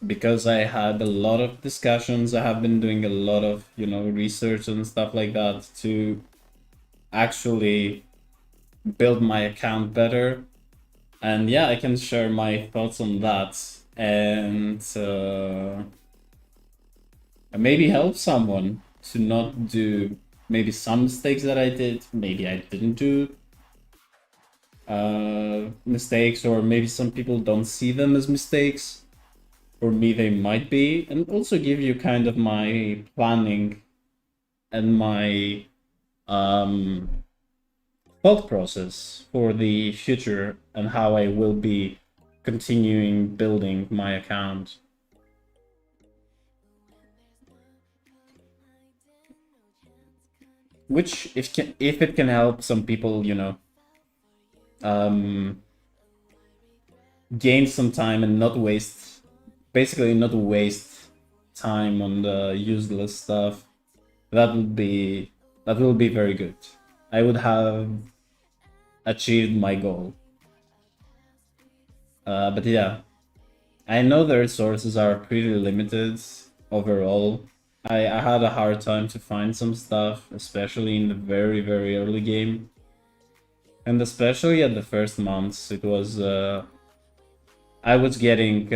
because I had a lot of discussions. I have been doing a lot of, research and stuff like that to actually build my account better. And yeah, I can share my thoughts on that, and maybe help someone to not do maybe some mistakes that I did. Maybe I didn't do mistakes, or maybe some people don't see them as mistakes. For me, they might be, and also give you kind of my planning and my thought process for the future and how I will be continuing building my account. Which, if it can help some people, gain some time and not waste, basically not waste time on the useless stuff, that will be very good. I would have achieved my goal. But yeah, I know the resources are pretty limited overall. I had a hard time to find some stuff, especially in the very, very early game. And especially at the first months, it was, I was getting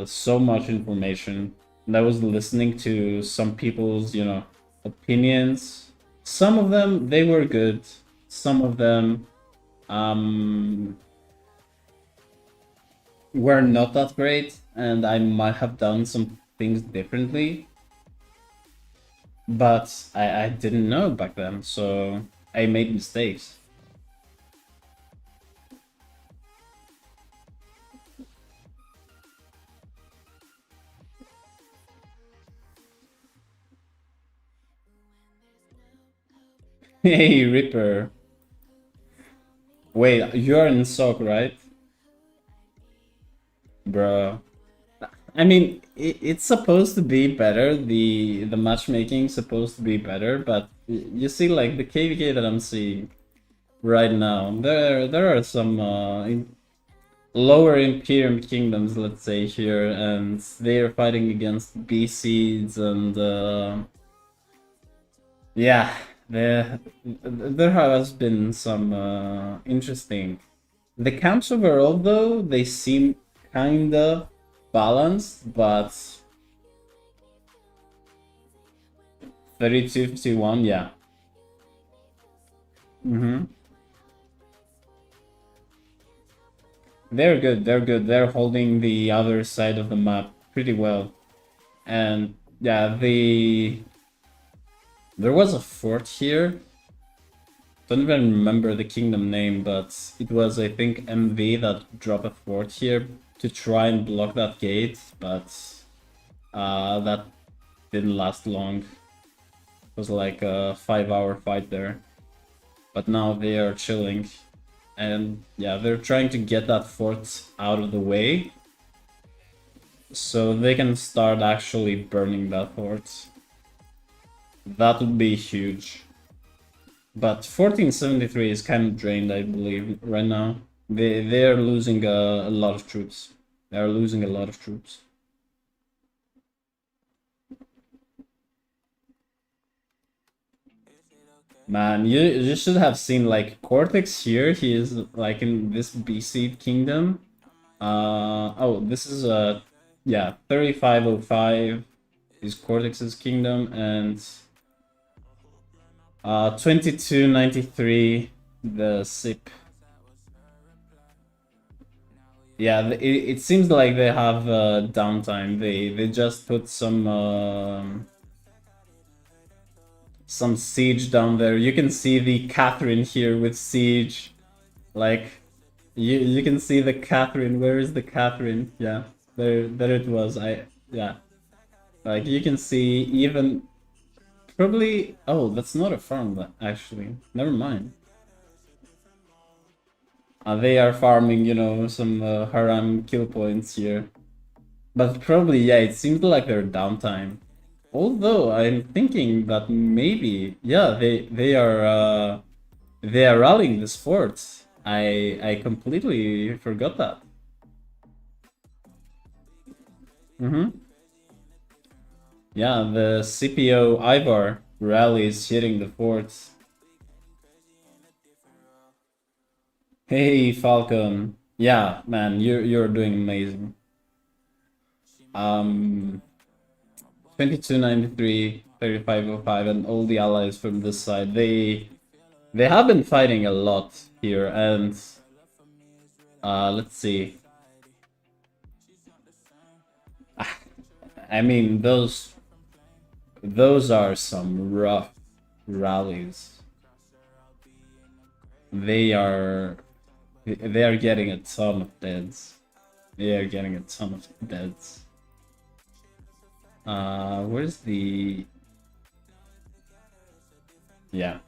so much information, and I was listening to some people's, opinions. Some of them, they were good. Some of them were not that great, and I might have done some things differently. But I didn't know back then, so I made mistakes. Hey, Ripper. Wait, you're in SOC, right? Bro. I mean, it's supposed to be better. The matchmaking supposed to be better, but you see, like the KVK that I'm seeing right now, there are some lower Imperium kingdoms, let's say here, and they are fighting against B seeds, and yeah, there has been some interesting. The camps overall, though, they seem kinda balanced, but 32-51, yeah. They're good, they're good. They're holding the other side of the map pretty well. And yeah, There was a fort here. Don't even remember the kingdom name, but it was, I think, MV that dropped a fort here to try and block that gate, but that didn't last long. It was like a 5-hour fight there. But now they are chilling. And yeah, they're trying to get that fort out of the way so they can start actually burning that fort. That would be huge. But 1473 is kind of drained, I believe, right now. They are losing a lot of troops. They are losing a lot of troops. Man, you should have seen like Cortex here. He is like in this BC kingdom. Oh, this is yeah, 3505 is Cortex's kingdom, and 2293 the SIP. Yeah, it seems like they have downtime. They just put some siege down there. You can see the Catherine here with siege. Like you can see the Catherine. Where is the Catherine? Yeah, there it was. Yeah. Like you can see even probably, oh, that's not a farm actually. Never mind. They are farming, you know, some haram kill points here. But probably, yeah, it seems like they're downtime. Although I'm thinking that maybe, yeah, they are rallying this fort. I completely forgot that. Yeah, the CPO Ivar rally is hitting the forts. Hey Falcon. Yeah, man, you're doing amazing. 2293, 3505, and all the allies from this side, they have been fighting a lot here, and let's see. I mean, those are some rough rallies. They are getting a ton of deads. They are getting a ton of deads. Where's the... Yeah.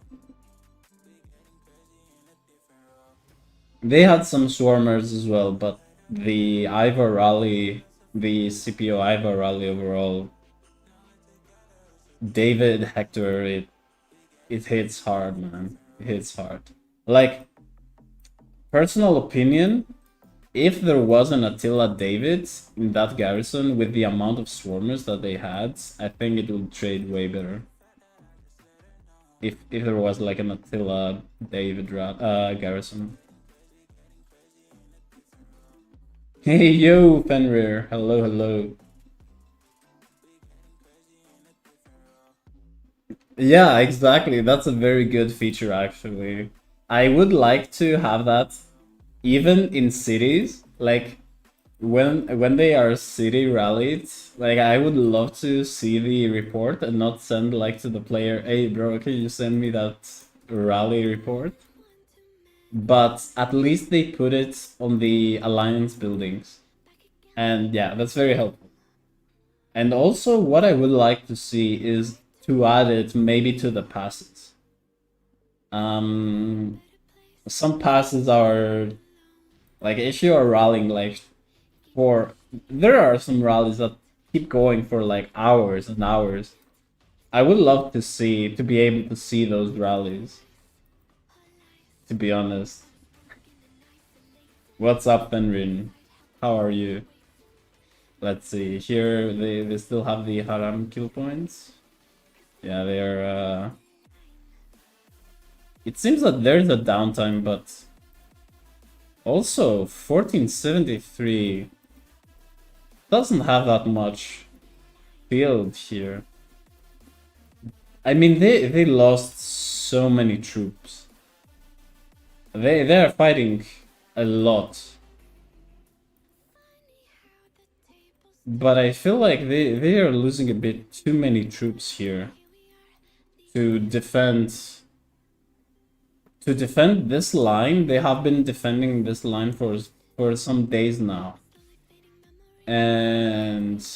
They had some swarmers as well, but the Ivar rally, the CPO Ivar rally overall, David Hector, it hits hard, man. It hits hard. Like, personal opinion, if there was an Attila David in that garrison with the amount of swarmers that they had, I think it would trade way better. If there was like an Attila David garrison. Hey yo, Fenrir, hello, hello. Yeah, exactly. That's a very good feature, actually. I would like to have that even in cities. Like when they are city rallied, like I would love to see the report and not send like to the player, hey bro, can you send me that rally report? But at least they put it on the alliance buildings. And yeah, that's very helpful. And also what I would like to see is to add it maybe to the passes. Some passes are like if you are rallying like for, there are some rallies that keep going for like hours and hours. I would love to see, to be able to see those rallies, to be honest. What's up, Fenrin? How are you? Let's see, here they still have the haram kill points. Yeah, they are it seems that there's a downtime, but also 1473 doesn't have that much field here. I mean, they lost so many troops. They're fighting a lot. But I feel like they are losing a bit too many troops here. to defend this line. They have been defending this line for some days now, and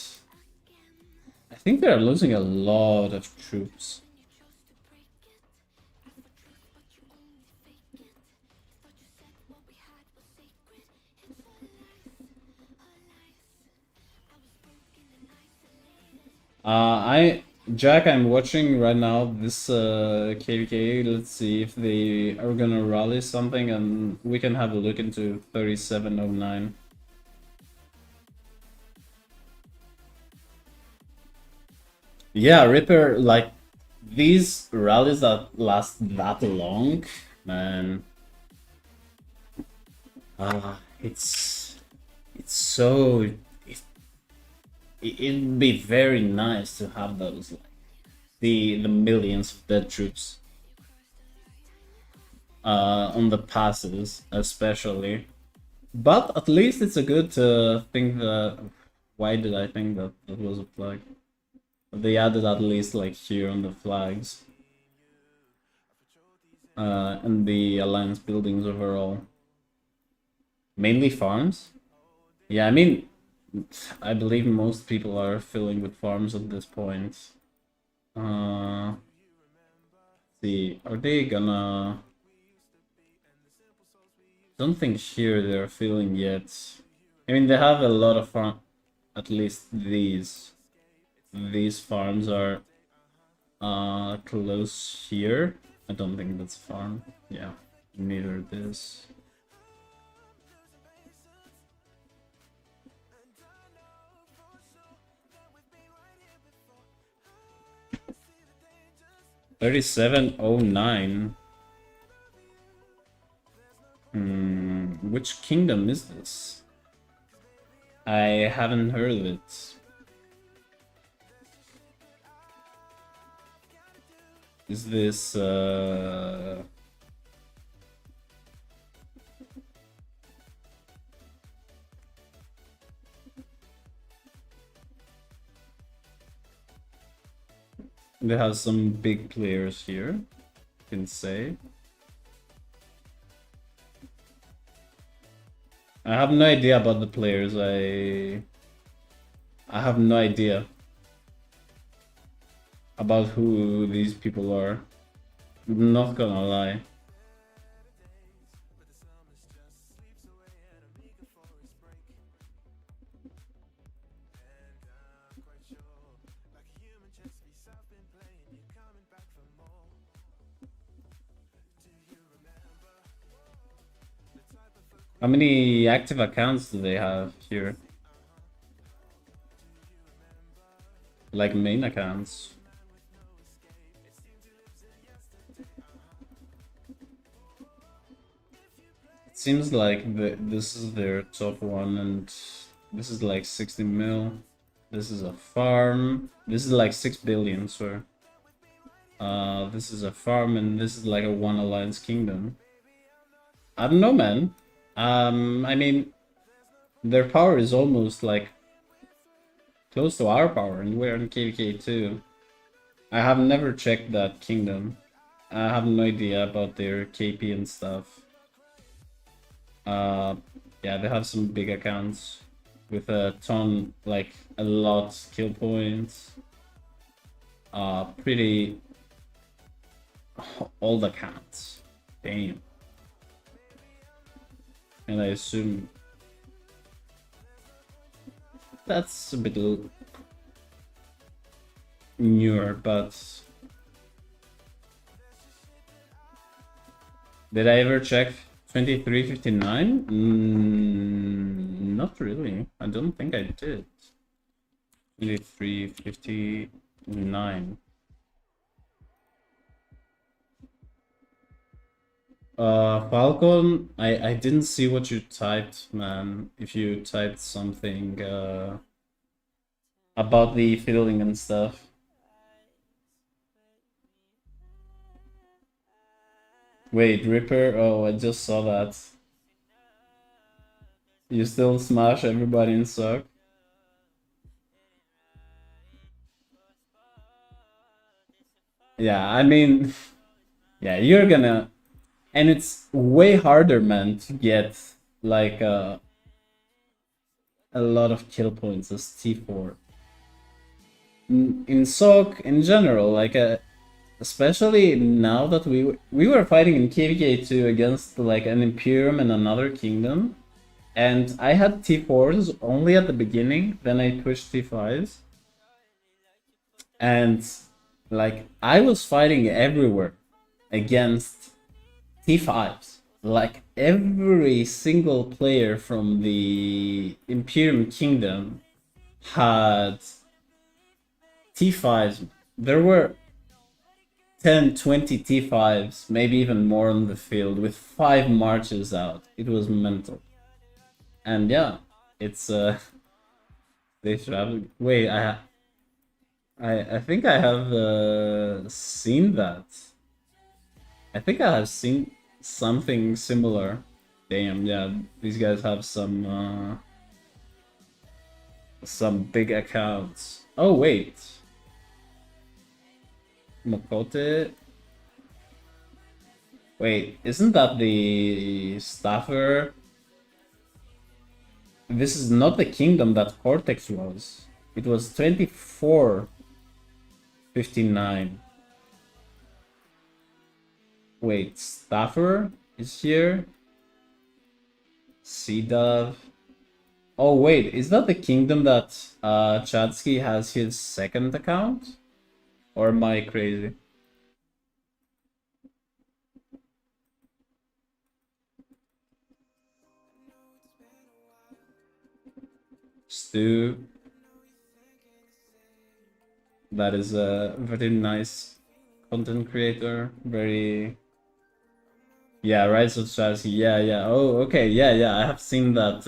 I think they're losing a lot of troops. Jack, I'm watching right now this KVK. Let's see if they are gonna rally something, and we can have a look into 3709. Yeah, Ripper, like these rallies that last that long, man. It's so it'd be very nice to have those, like the millions of dead troops on the passes especially. But at least it's a good thing that. Why did I think that that was a flag? They added at least like here on the flags and the alliance buildings overall. Mainly farms. Yeah, I mean, I believe most people are filling with farms at this point. See, are they gonna? Don't think here they're filling yet. I mean, they have a lot of farm. At least these farms are close here. I don't think that's a farm. Yeah, neither this. $37.09. Which kingdom is this? I haven't heard of it. Is this they have some big players here, you can say. I have no idea about the players. I have no idea about who these people are. I'm not gonna lie. How many active accounts do they have here? Like main accounts. It seems like this is their top one, and this is like 60 mil. This is a farm. This is like 6 billion, sir. This is a farm, and this is like a one alliance kingdom. I don't know, man. I mean, their power is almost like close to our power, and we're in KVK too. I have never checked that kingdom. I have no idea about their KP and stuff. Yeah, they have some big accounts with a ton, like a lot skill points. Pretty old accounts. Damn. And I assume that's a bit newer, but did I ever check 2359? Not really. I don't think I did. 2359. Falcon, I didn't see what you typed, man. If you typed something about the fiddling and stuff. Wait, Ripper? Oh, I just saw that. You still smash everybody in suck? Yeah, I mean, yeah, you're gonna, and it's way harder, man, to get like a lot of kill points as T4 in SOC in general. Like, especially now that we were fighting in KVK2 against like an Imperium and another kingdom, and I had T4s only at the beginning. Then I pushed T5s, and like I was fighting everywhere against T5s. Like every single player from the Imperium Kingdom had T5s. There were 10, 20 T5s, maybe even more on the field with 5 marches out. It was mental. And yeah, it's they should have. Wait, I think I have seen that. I think I have seen something similar. Damn, yeah, these guys have some big accounts. Oh wait, Mokote. Wait, isn't that the staffer? This is not the kingdom that Cortex was. It was 2459. Wait, staffer is here. Sea Dove. Oh wait, is that the kingdom that Chadsky has his second account? Or am I crazy? Stu. That is a very nice content creator. Very. Yeah, Rise of Chadsky. Yeah, yeah. Oh, okay. Yeah, yeah. I have seen that.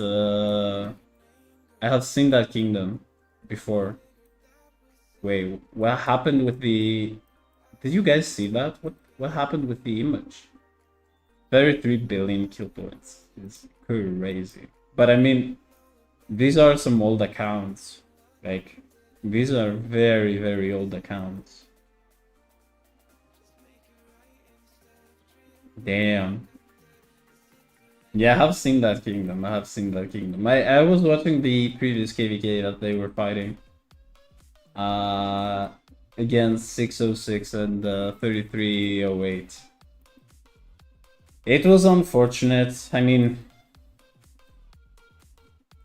I have seen that kingdom before. Wait, what happened with the? Did you guys see that? What happened with the image? 33 billion kill points is crazy. But I mean, these are some old accounts. Like, these are very, very old accounts. Damn. Yeah, I have seen that kingdom. I have seen that kingdom. I was watching the previous KVK that they were fighting. Uh, Against 606 and 3308. It was unfortunate. I mean,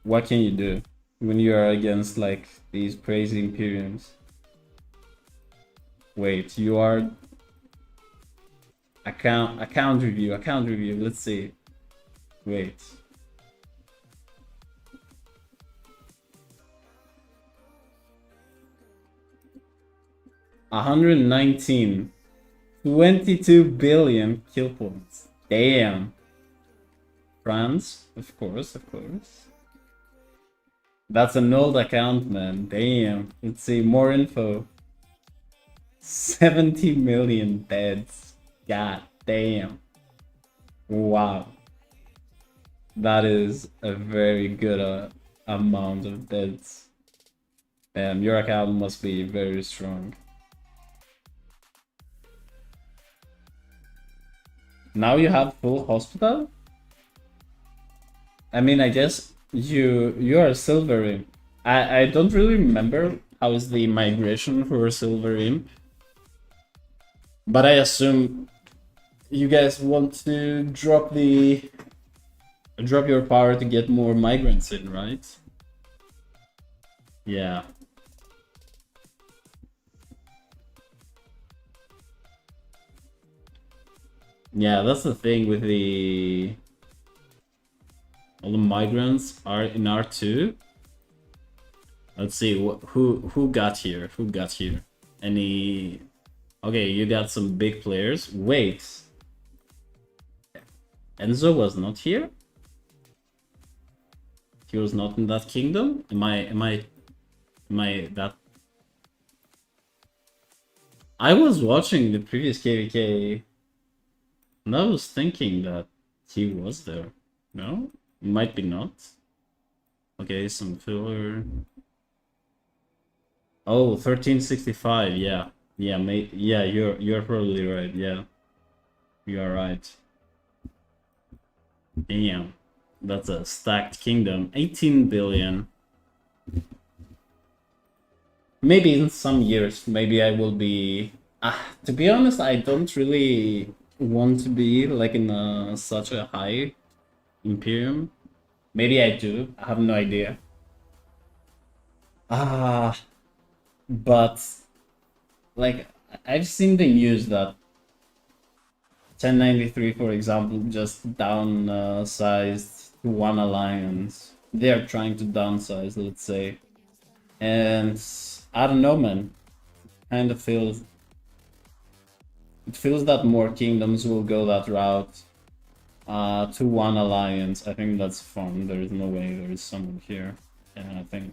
what can you do when you are against like these crazy Imperiums? Wait, you are account review. Let's see. Wait. $119. 22 billion kill points. Damn. France, of course, of course. That's an old account, man. Damn. Let's see, more info. 70 million deads. God damn. Wow. That is a very good amount of deads. Damn, your account must be very strong. Now you have full hospital? I mean, I guess you are silver imp. I don't really remember how is the migration for silver imp, but I assume you guys want to drop your power to get more migrants in, right? Yeah. Yeah, that's the thing with the all the migrants are in R2. Let's see who got here. Who got here? Any? Okay, you got some big players. Wait, Enzo was not here. He was not in that kingdom. Am I that? I was watching the previous KVK, and I was thinking that he was there. No, might be not. Okay, some filler. Oh, 1365, yeah. Yeah, yeah, you're probably right. Yeah, you are right. Damn, that's a stacked kingdom. 18 billion. Maybe in some years, maybe I will be. To be honest, I don't really want to be like in such a high imperium. Maybe I do. I have no idea. Ah, but like I've seen the news that 1093, for example, just downsized to one alliance. They are trying to downsize, let's say, and I don't know, man. Kind of feels it feels that more kingdoms will go that route. To one alliance. I think that's fun. There is no way there is someone here, and I think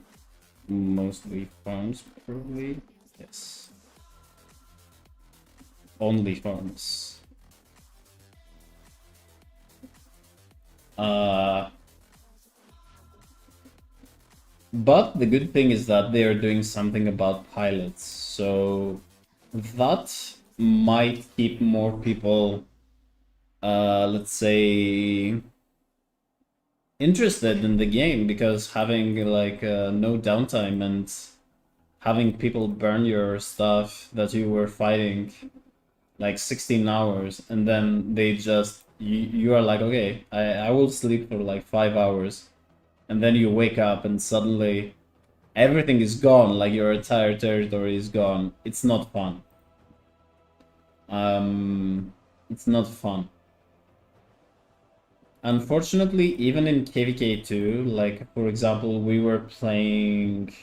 mostly farms probably. Yes, only farms. Uh, but the good thing is that they are doing something about pilots, so that might keep more people, let's say, interested in the game, because having like no downtime and having people burn your stuff that you were fighting like 16 hours, and then they just you are like, okay, I will sleep for like 5 hours, and then you wake up and suddenly everything is gone, like your entire territory is gone. It's not fun. It's not fun. Unfortunately, even in KVK2, like for example, we were playing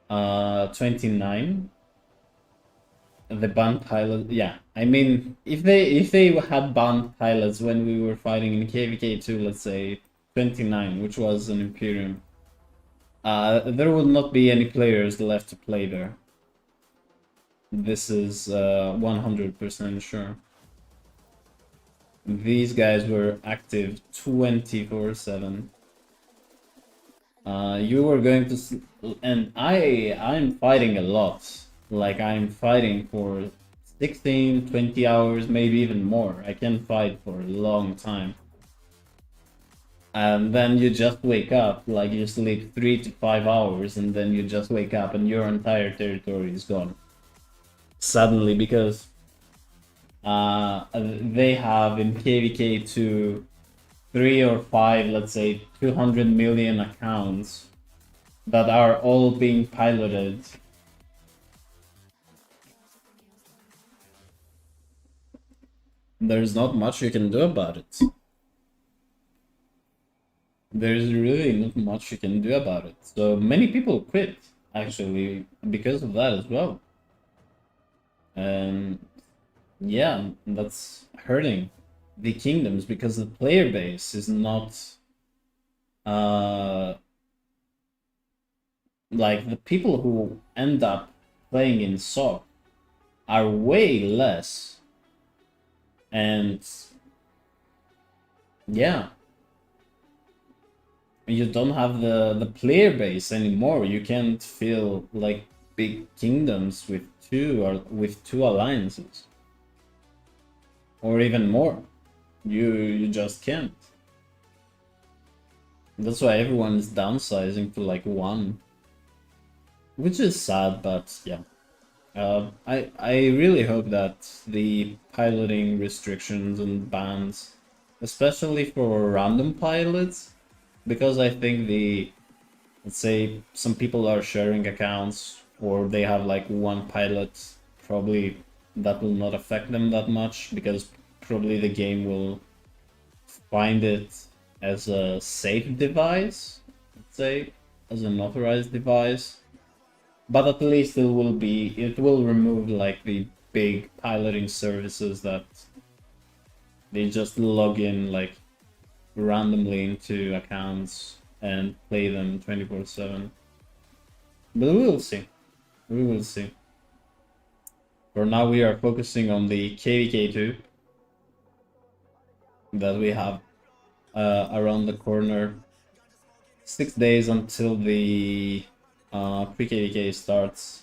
29, the banned pilot. Yeah, I mean, if they had banned pilots when we were fighting in KVK2, let's say 29, which was an Imperium, there would not be any players left to play there. This is 100% sure. These guys were active 24/7. You were going to, and I'm fighting a lot. Like I'm fighting for 16, 20 hours, maybe even more. I can fight for a long time. And then you just wake up, like you sleep 3 to 5 hours, and then you just wake up and your entire territory is gone. Suddenly, because they have in KVK2 3 or 5, let's say 200 million accounts that are all being piloted. There's not much you can do about it. There's really not much you can do about it. So many people quit, actually, because of that as well. And yeah, that's hurting the kingdoms, because the player base is not uh like the people who end up playing in SOC are way less. And yeah, you don't have the player base anymore. You can't fill like big kingdoms with two alliances, or even more. You just can't. That's why everyone is downsizing to like one, which is sad. But yeah, I really hope that the piloting restrictions and bans, especially for random pilots, because I think let's say some people are sharing accounts, or they have like one pilot, probably that will not affect them that much, because probably the game will find it as a safe device, let's say, as an authorized device. But at least it will remove like the big piloting services that they just log in like randomly into accounts and play them 24/7. But we will see. We will see. For now, we are focusing on the KVK2 that we have around the corner. 6 days until the pre-KVK starts.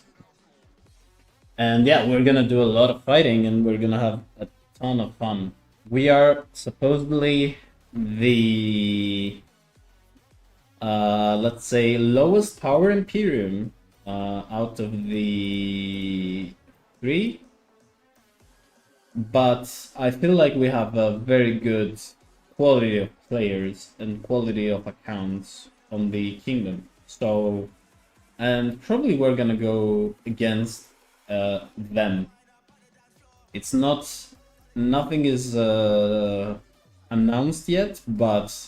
And yeah, we're gonna do a lot of fighting and we're gonna have a ton of fun. We are supposedly the let's say lowest power Imperium out of the three, but I feel like we have a very good quality of players and quality of accounts on the kingdom. So, and probably we're gonna go against them. It's not, nothing is announced yet, but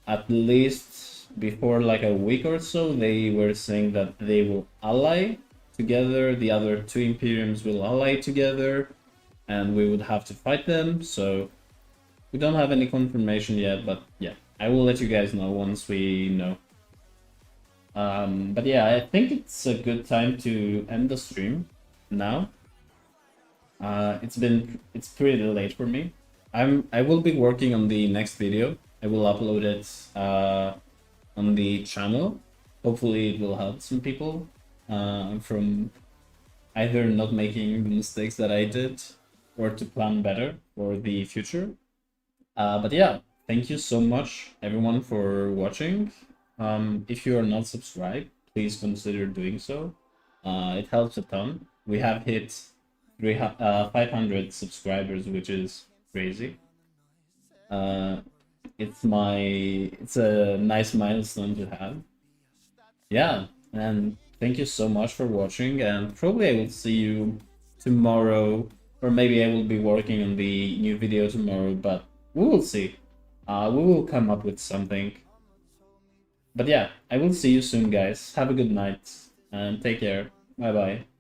at least before like a week or so, they were saying that they will ally together. The other two Imperiums will ally together, and we would have to fight them. So we don't have any confirmation yet, but yeah, I will let you guys know once we know. But yeah, I think it's a good time to end the stream now. It's pretty late for me. I will be working on the next video. I will upload it on the channel. Hopefully it will help some people from either not making the mistakes that I did or to plan better for the future. But yeah, thank you so much everyone for watching. If you are not subscribed, please consider doing so. It helps a ton. We have hit 500 subscribers, which is crazy. It's a nice milestone to have. Yeah, and thank you so much for watching, and probably I will see you tomorrow, or maybe I will be working on the new video tomorrow, but we will see. We will come up with something. But yeah, I will see you soon, guys. Have a good night, and take care. Bye bye.